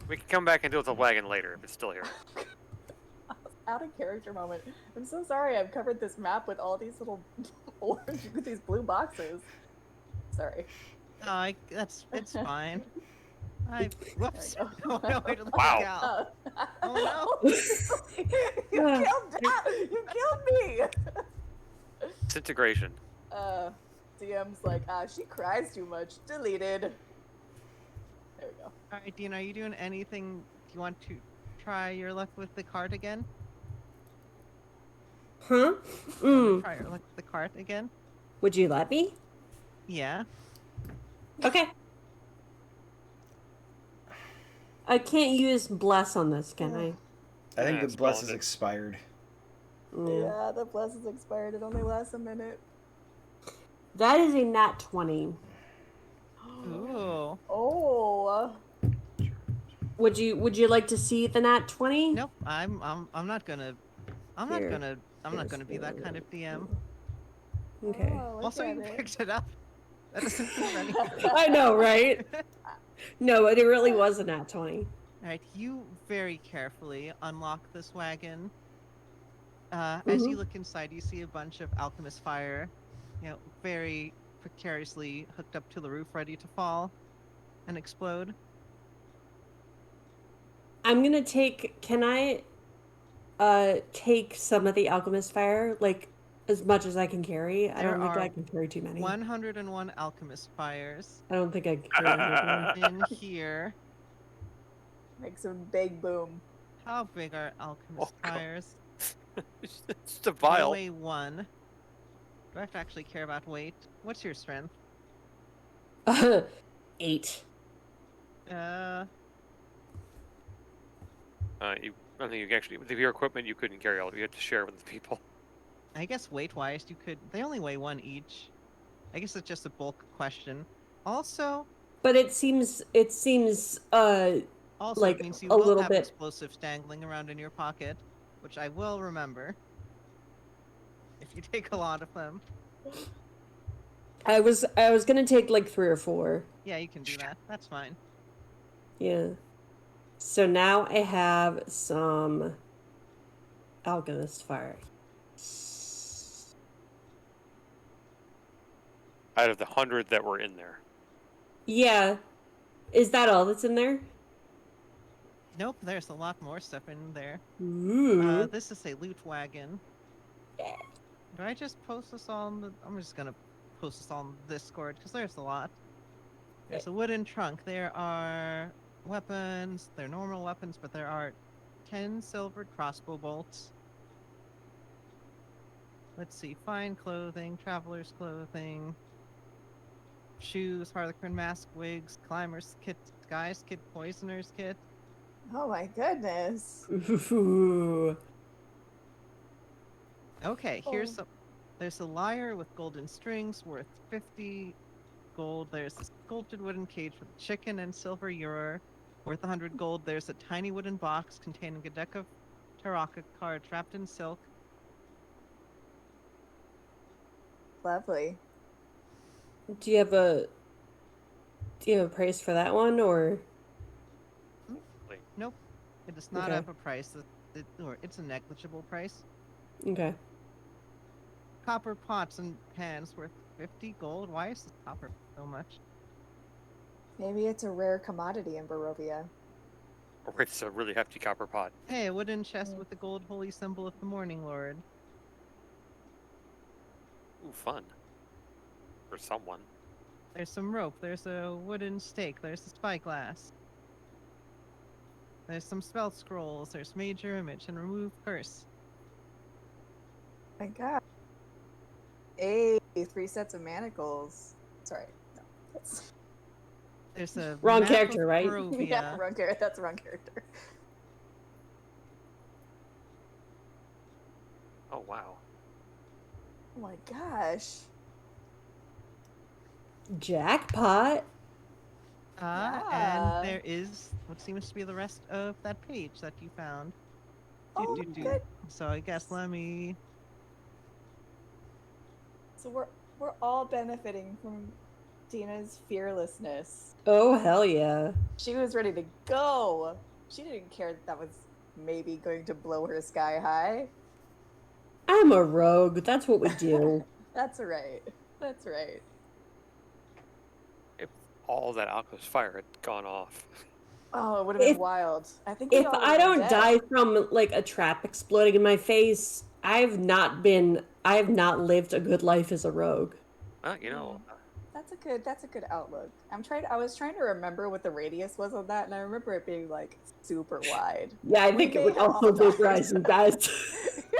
We can come back and deal with the wagon later if it's still here. Out of character moment. I'm so sorry I've covered this map with all these little orange, with these blue boxes. Sorry. It's fine. Whoops. There we Oh, go. no, wait, look Wow. at Gal. Oh, no. You killed me! Disintegration. DM's like, she cries too much. Deleted. There we go. Alright, Dean, are you doing anything? Do you want to try your luck with the cart again? Huh? Try your luck with the cart again? Would you let me? Yeah. Okay. I can't use bless on this, can I? I think Yeah, the bless is splendid. expired. Yeah, the bless is expired. It only lasts a minute. That is a nat 20. Ooh. Oh. Would you like to see the nat 20? Nope. I'm not gonna be that kind of DM. Okay. Oh, look Also, at you it. picked it up. That doesn't prove anything. I know, right? No, it really was a nat 20. Alright, you very carefully unlock this wagon. As you look inside, you see a bunch of alchemist fire, very precariously hooked up to the roof, ready to fall and explode. I'm gonna take. Can I take some of the alchemist fire, like as much as I can carry? I don't think I can carry too many. 101 alchemist fires I don't think I can carry too many. in here. Make some big boom. How big are alchemist God. fires? It's a They vial. weigh 1. Do I have to actually care about weight? What's your strength? 8. I think you actually, with your equipment, you couldn't carry all of it. You had to share with the people. I guess weight-wise, you could. They only weigh 1 each. I guess it's just a bulk question. Also, But it seems like it means you a will little have bit. explosives dangling around in your pocket, which I will remember. If you take a lot of them. I was gonna take like 3 or 4. Yeah, you can do that. That's fine. Yeah. So now I have some alchemist fire. out of the 100 that were in there. Yeah. Is that all that's in there? Nope, there's a lot more stuff in there. Ooh. This is a loot wagon. Do I just post this on the... I'm just gonna post this on Discord, because there's a lot. There's a wooden trunk. There are weapons. They're normal weapons, but there are 10 silver crossbow bolts. Let's see. Fine clothing, traveler's clothing, shoes, harlequin mask, wigs, climber's kit, guy's kit, poisoner's kit. Oh my goodness. Ooh. Okay, here's Oh. some. There's a lyre with golden strings worth 50 gold. There's a sculpted wooden cage with a chicken and silver ewer worth 100 gold. There's a tiny wooden box containing a deck of Taraka card trapped in silk. Lovely. Do you have a price for that one, or? Nope, it does not Okay. have a price. Or it's a negligible price. Okay. Copper pots and pans worth 50 gold. Why is this copper so much? Maybe it's a rare commodity in Barovia. Or it's a really hefty copper pot. Hey, a wooden chest Mm. with the gold holy symbol of the Morning Lord. Ooh, fun. For someone. There's some rope. There's a wooden stake. There's a spyglass. There's some spell scrolls. There's major image and remove curse. My god. Hey, 3 sets of manacles. Sorry. No. That's... There's a Wrong map character, of right? Barovia. Yeah, wrong character. That's the wrong character. Oh, wow. Oh my gosh. Jackpot. And Yeah. there is what seems to be the rest of that page that you found. Oh, Do-do-do. good. So I guess let me. So we're all benefiting from Dina's fearlessness. Oh, hell yeah. She was ready to go. She didn't care that was maybe going to blow her sky high. I'm a rogue. That's what we do. That's right. That's right. If all that alchemist fire had gone off. Oh, it would have been If- wild. I think we If all I would've been don't dead. die from like a trap exploding in my face, I have not lived a good life as a rogue. You know, That's a good outlook. I was trying to remember what the radius was on that, and I remember it being like super wide. Yeah, I We think it may would have also all died. vaporize you guys.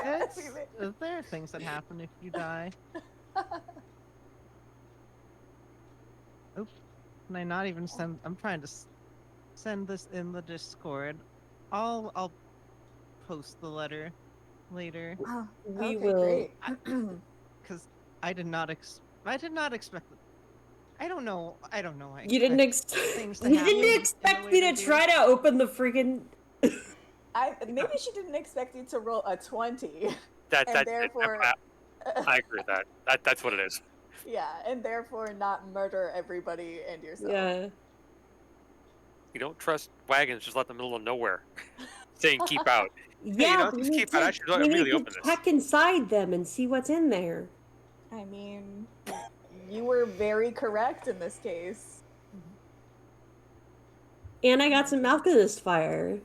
It's, We may- there are things that happen if you die. Oops. Can I not even send? I'm trying to send this in the Discord. I'll post the letter later Oh, We okay, will- great. because I did not expect it. I don't know. I You didn't things to you happen didn't in the expect way me they to do. try to open the freaking. Maybe she didn't expect you to roll a 20, that and that therefore, I agree with that. That's what it is. yeah, and therefore not murder everybody and yourself. Yeah. You don't trust wagons, just let them in the middle of nowhere. Saying keep out. Yeah, know, we just need keep it. I to, should we really need to open this. check inside them and see what's in there. I mean, you were very correct in this case. And I got some alchemist fire.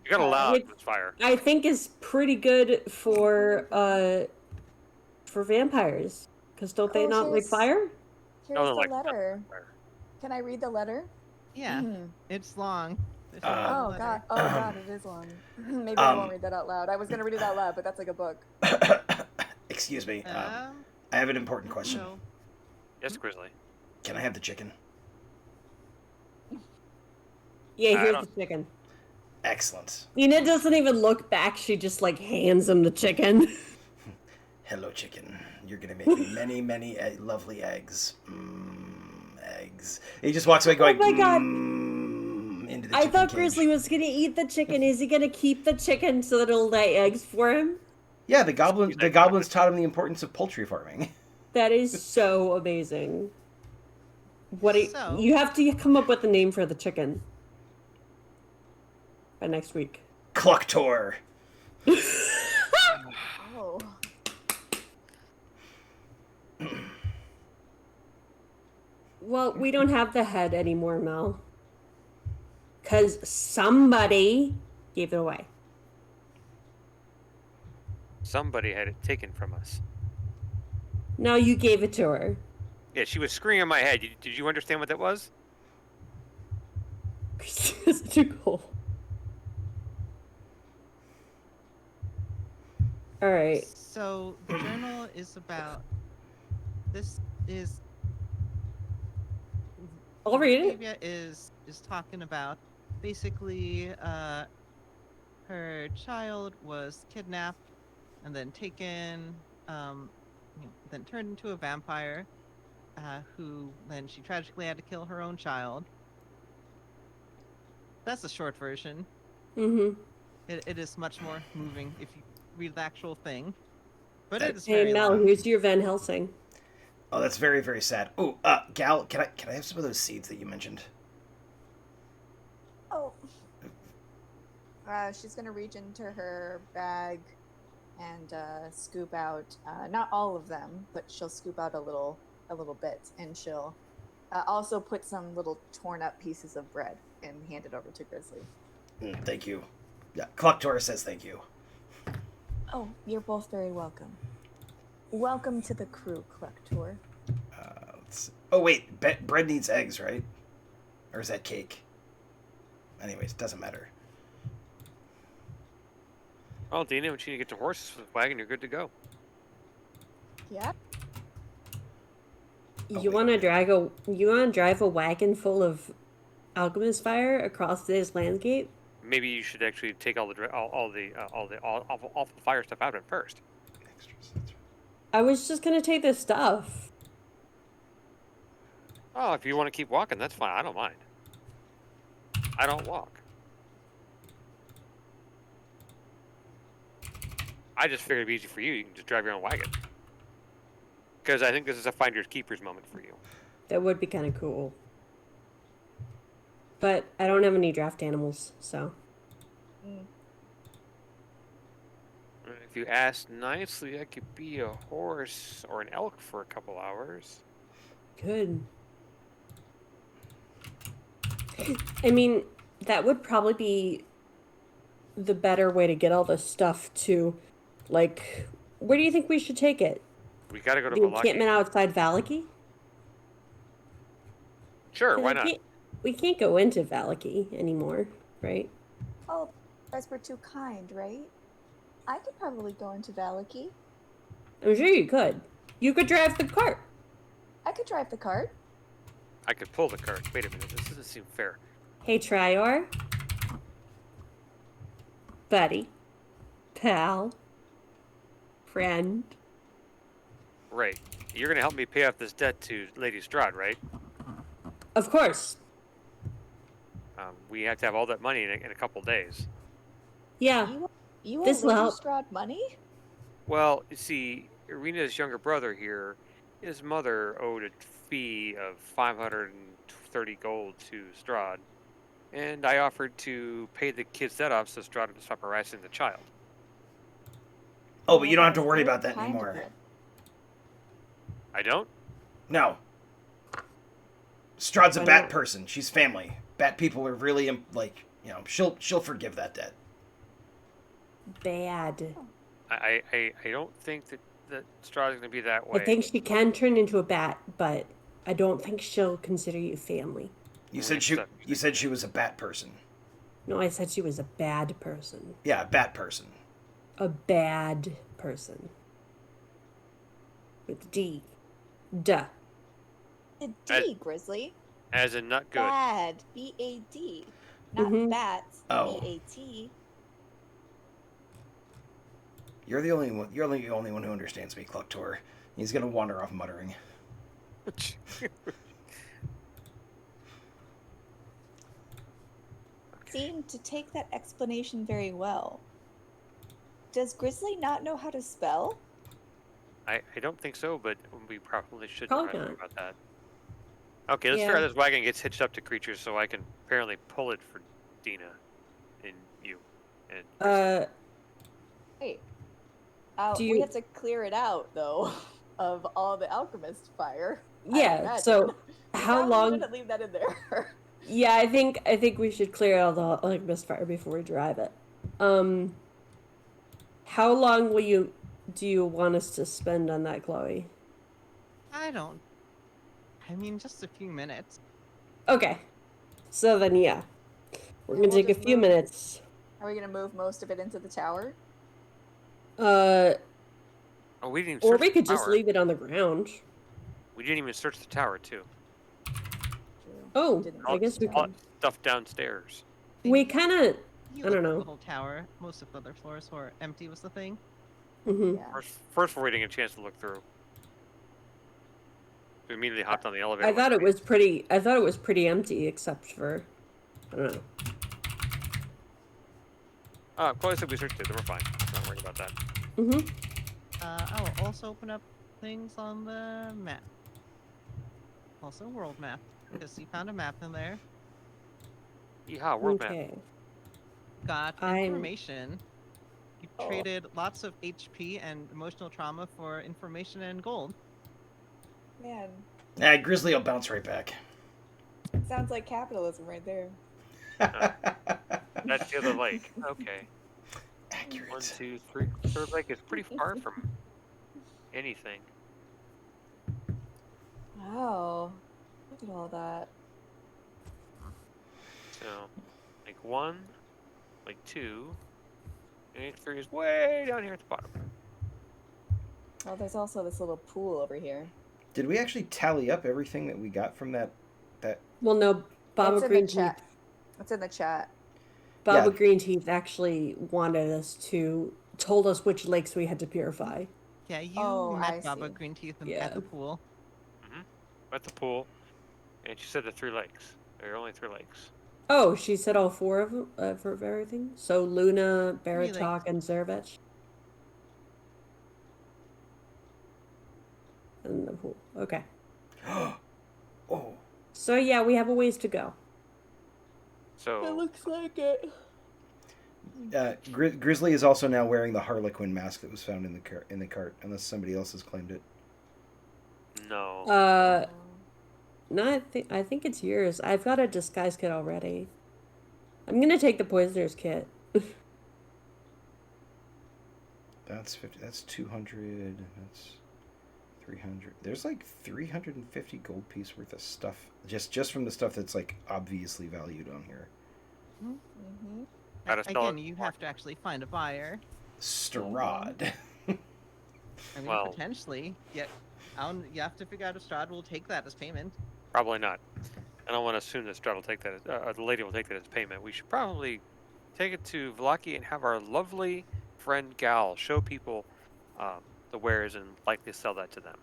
You got a loud Which- fire. I think is pretty good for vampires. Because don't they Oh, not like here's- fire? Here's they're the like- letter. Can I read the letter? Yeah, Mhm. it's long. There's a Oh, long Oh letter. god. Oh god, it is long. Maybe I won't read that out loud. I was gonna read it out loud, but that's like a book. Excuse me. Um, I have an important question. so Yes, Grizzly. Can I have the chicken? Yeah, I here's don't- the chicken. Excellent. Nina doesn't even look back. She just like hands him the chicken. Hello, chicken. You're gonna make me many, many lovely eggs. Eggs. He just walks away going. my God. Into the I chicken thought cage. Grizzly was gonna eat the chicken. Is he gonna keep the chicken so that it'll lay eggs for him? Yeah, the goblins taught him the importance of poultry farming. That is so amazing. What do So- you have to come up with a name for the chicken by next week? Clucktor. Oh. Well, we don't have the head anymore, Mel. Because somebody gave it away. Somebody had it taken from us. No, you gave it to her. Yeah, she was screaming in my head. Did you understand what that was? Christina's too cool. All right. So the journal is about. This is. I'll read it. Octavia is talking about basically her child was kidnapped and then taken, then turned into a vampire, who then she tragically had to kill her own child. That's the short version. Mm-hmm. It is much more moving if you read the actual thing. But it is Hey, very Mel, long. here's your Van Helsing. Oh, that's very, very sad. Oh, Gal, can I have some of those seeds that you mentioned? Oh. She's gonna reach into her bag and scoop out not all of them, but she'll scoop out a little bit, and she'll also put some little torn up pieces of bread and hand it over to Grizzly. Thank you. Yeah, Clucktor says thank you. Oh, you're both very welcome. Welcome to the crew, Clucktor. Oh wait, bread needs eggs, right? Or is that cake? Anyways, doesn't matter. Well, Dina, when you get to horses with the wagon, you're good to go. Yeah. You want to drive a wagon full of alchemist fire across this landscape? Maybe you should actually take all the fire stuff out of it first. I was just gonna take this stuff. Oh, if you want to keep walking, that's fine. I don't mind. I don't walk. I just figured it'd be easy for you. You can just drive your own wagon. Because I think this is a finders keepers moment for you. That would be kind of cool. But I don't have any draft animals, so. If you ask nicely, I could be a horse or an elk for a couple hours. Good. I mean, that would probably be the better way to get all this stuff to, like, where do you think we should take it? We gotta go to The Valaki. encampment outside Valaki? Sure, why not? We can't go into Valaki anymore, right? Oh, you guys were too kind, right? I could probably go into Valaki. I'm sure you could. You could drive the cart. I could drive the cart. I could pull the cart. Wait a minute, this doesn't seem fair. Hey, Trior. Buddy. Pal. Friend. Right. You're gonna help me pay off this debt to Lady Strahd, right? Of course. We have to have all that money in a couple days. Yeah. You This owe will Lady help. Strahd money? Well, you see, Irina's younger brother here, his mother owed a fee of 530 gold to Strahd, and I offered to pay the kid's debt off so Strahd would stop harassing the child. Oh, but you don't have to worry about that Kind of anymore. it. I don't? No. Strahd's a Why bat not? person. She's family. Bat people are really like, she'll forgive that debt. Bad. I don't think that Strahd's going to be that way. I think she can turn into a bat, but I don't think she'll consider you family. You said she was a bat person. No, I said she was a bad person. Yeah, a bat person. A bad person. With D. Duh. A D, Grizzly. As in not good. Bad. B-A-D. Not Mhm. bats. Oh. B-A-T. You're the only one who understands me, Clucktor. He's gonna wander off muttering. Seem to take that explanation very well. Does Grizzly not know how to spell? I don't think so, but we probably should Probably know not. about that. Okay, let's Yeah. figure out this wagon gets hitched up to creatures so I can apparently pull it for Dina and you. And Hey. Do We you- have to clear it out, though, of all the alchemist fire. I Yeah, imagine. so how probably long? shouldn't leave that in there. Yeah, I think we should clear out the misfire before we drive it. How long do you want us to spend on that, Chloe? I mean, just a few minutes. Okay, so then yeah, we're Yeah, gonna we'll take a just few move. minutes. Are we gonna move most of it into the tower? Uh, Oh, we didn't even or search we the could just tower. leave it on the ground. We didn't even search the tower, too. True. Oh, Didn't I search guess the we All could. that stuff downstairs. We kind of. You I don't looked at know. the whole tower. Most of the other floors were empty. Was the thing. Mm-hmm. Yeah. First, we're waiting a chance to look through. We immediately hopped on the elevator. I thought it was pretty. I thought it was pretty empty, except for, I don't know. Chloe said we searched it. Then we're fine. Not worried about that. Mm-hmm. I will also open up things on the map. Also, world map, because you found a map in there. Yeehaw, world map. Okay. Got I'm- information. You Oh. traded lots of HP and emotional trauma for information and gold. Man, Grizzly will bounce right back. sounds like capitalism right there. That's the other lake. Okay. Accurate. 1, 2, 3. Third lake is pretty far from anything. Wow. Look at all that. So, like 1, like 2, and like 3 is way down here at the bottom. Oh, there's also this little pool over here. Did we actually tally up everything that we got from that? Well, no, Baba It's in Green the Teeth. chat. It's in the chat. Baba Yeah. Green Teeth actually told us which lakes we had to purify. Yeah, you Oh, I met Baba see. Green Teeth Yeah. at the pool. At the pool. And she said the 3 lakes. There are only 3 lakes. Oh, she said all 4 of them for everything. So Luna, Really? Baratok, and Zervich. And the pool. Okay. Oh. So yeah, we have a ways to go. So, looks like it. Grizzly is also now wearing the Harlequin mask that was found in the cart, unless somebody else has claimed it. no. No, I think it's yours. I've got a disguise kit already. I'm gonna take the poisoner's kit. That's 50. That's 200. That's 300. There's like 350 gold piece worth of stuff just from the stuff that's like obviously valued on here. Mm-hmm. Gotta sell Again, it. you have to actually find a buyer. Strahd. I mean, Well- potentially. Yet, you have to figure out if Strahd will take that as payment. Probably not. I don't want to assume that Strahd will take that. The lady will take that as payment. We should probably take it to Vlaki and have our lovely friend Gal show people the wares and likely sell that to them.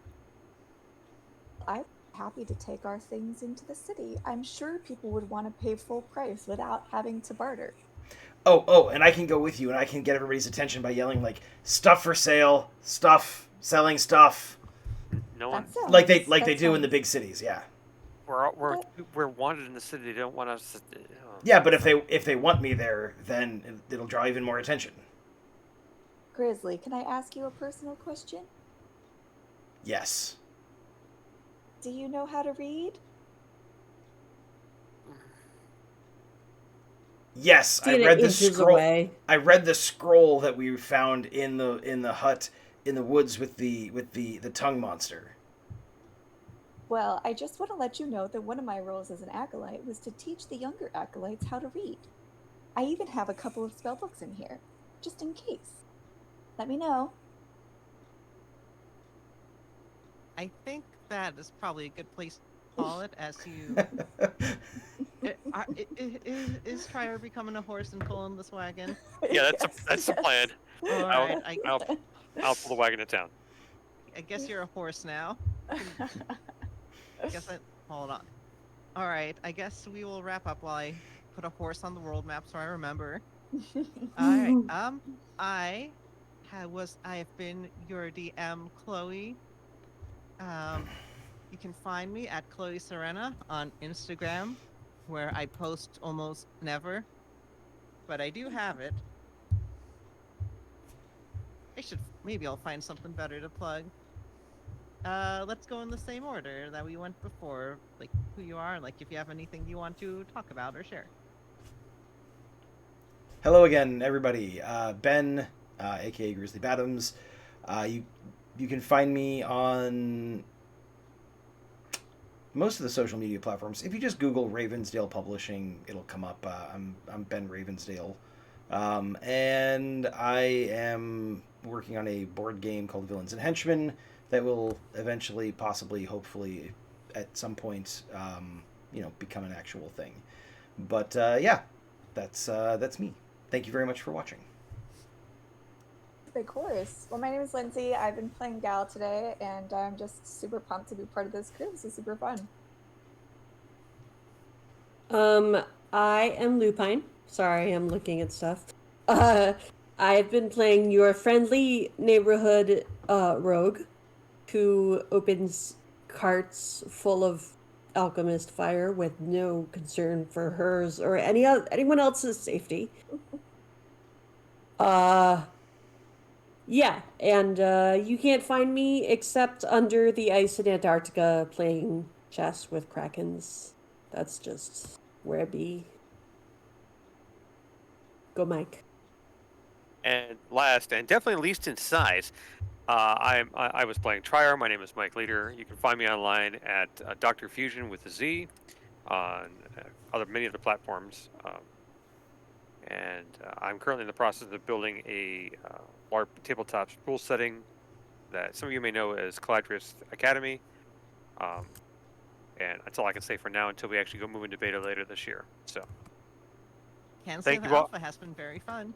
I'm happy to take our things into the city. I'm sure people would want to pay full price without having to barter. Oh, and I can go with you, and I can get everybody's attention by yelling like "stuff for sale, stuff, selling stuff," No one. That sounds- like they that do in the sounds- big cities. Yeah, We're wanted in the city. They don't want us. To, yeah. But if they want me there, then it'll draw even more attention. Grizzly, can I ask you a personal question? Yes. Do you know how to read? Yes, I See it read the inches scroll. away. I read the scroll that we found in the hut in the woods with the tongue monster. Well, I just want to let you know that one of my roles as an acolyte was to teach the younger acolytes how to read. I even have a couple of spell books in here, just in case. Let me know. I think that is probably a good place to call it, as you... Is Trier becoming a horse and pulling this wagon? Yeah, that's the plan. Alright, I'll pull the wagon to town. I guess you're a horse now. Hold on. Alright, I guess we will wrap up while I put a horse on the world map so I remember. Alright, I have been your DM, Chloe. You can find me at Chloe Serena on Instagram, where I post almost never, but I do have it. Maybe I'll find something better to plug. Let's go in the same order that we went before, like who you are, like if you have anything you want to talk about or share. Hello again, everybody. Ben, aka Grizzly Bottoms. You can find me on most of the social media platforms. If you just Google Ravensdale Publishing, it'll come up. I'm Ben Ravensdale, and I am working on a board game called Villains and Henchmen that will eventually, possibly, hopefully, at some point, become an actual thing. But yeah, that's me. Thank you very much for watching. Of course. Well, my name is Lindsay. I've been playing Gal today, and I'm just super pumped to be part of this crew. This is super fun. I am Lupine. Sorry, I'm looking at stuff. I've been playing your friendly neighborhood rogue who opens carts full of alchemist fire with no concern for hers or anyone else's safety. Yeah, and you can't find me except under the ice in Antarctica playing chess with krakens. That's just where I be. Go, Mike. And last, and definitely least in size, I was playing Trier. My name is Mike Leader. You can find me online at Dr. Fusion with a Z on many other platforms. And I'm currently in the process of building a large tabletop rule setting that some of you may know as Caladrius Academy. And that's all I can say for now until we actually go move into beta later this year. So, Can't say Thank the you all. alpha has been very fun.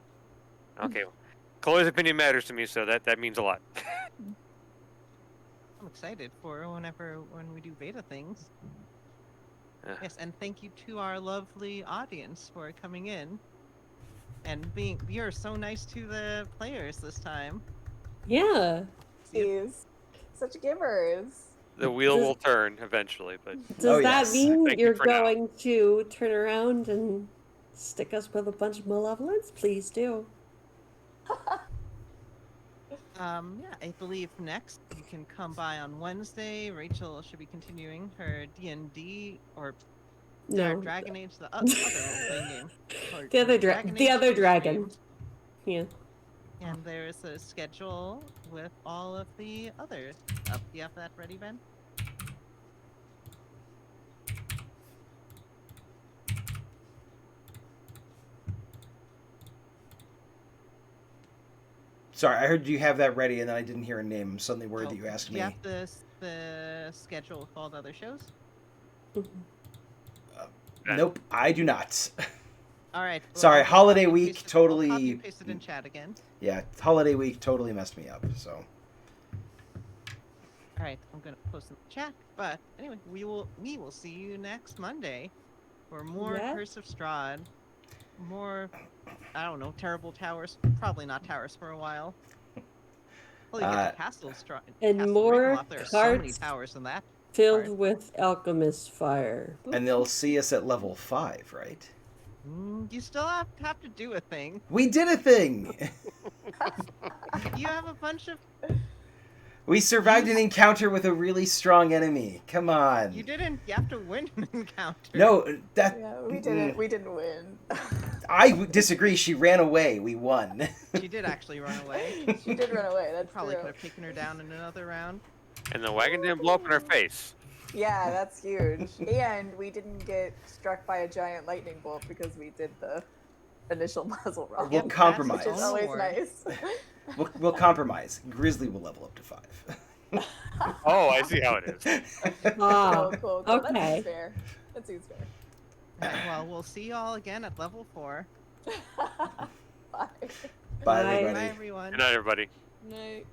okay. Well, Chloe's opinion matters to me, so that means a lot. I'm excited for when we do beta things. Yes, and thank you to our lovely audience for coming in and you're so nice to the players this time. Yeah. Jeez. Such givers. The wheel will turn eventually, but Does that yes. mean Thank you you're for now. going to turn around and stick us with a bunch of malevolence? Please do. Yeah, I believe next you can come by on Wednesday. Rachel should be continuing her D&D or No. Dragon Age, the other role-playing game. Or The other Age dragon. streams. Yeah. And there's a schedule with all of the others. You have that ready, Ben? Sorry, I heard you have that ready, and then I didn't hear a name. I'm suddenly worried that you asked Do me. you have the schedule with all the other shows? Nope, I do not. All right. Sorry, I'll holiday copy week paste it- totally- I'll copy and paste it in chat again. Yeah, holiday week totally messed me up. So All right, I'm gonna post in the chat. But anyway, we will see you next Monday for more Yeah. Curse of Strahd, more terrible towers. Probably not towers for a while. Well, you get to Castle Strahd and Castle more Ravenloft. There are so many carts towers in that. filled part. with alchemist fire. and they'll see us at level 5, right? You still have to do a thing. We did a thing. You have a bunch of. We survived an encounter with a really strong enemy. Come on. You didn't. You have to win an encounter. No, that. Yeah, we didn't. We didn't win. I disagree. She ran away. We won. She did actually run away. She did run away. That's Probably true. could have taken her down in another round. and the wagon didn't blow up in her face. Yeah, that's huge. And we didn't get struck by a giant lightning bolt because we did the initial muzzle roll. We'll compromise. Which is always nice. We'll compromise. Grizzly will level up to 5. Oh, I see how it is. Ah, Cool. okay. That seems fair. That seems fair. Well, we'll see you all again at level 4. Bye. Bye, Bye. everybody. Bye, everyone. Good night, everybody. Night.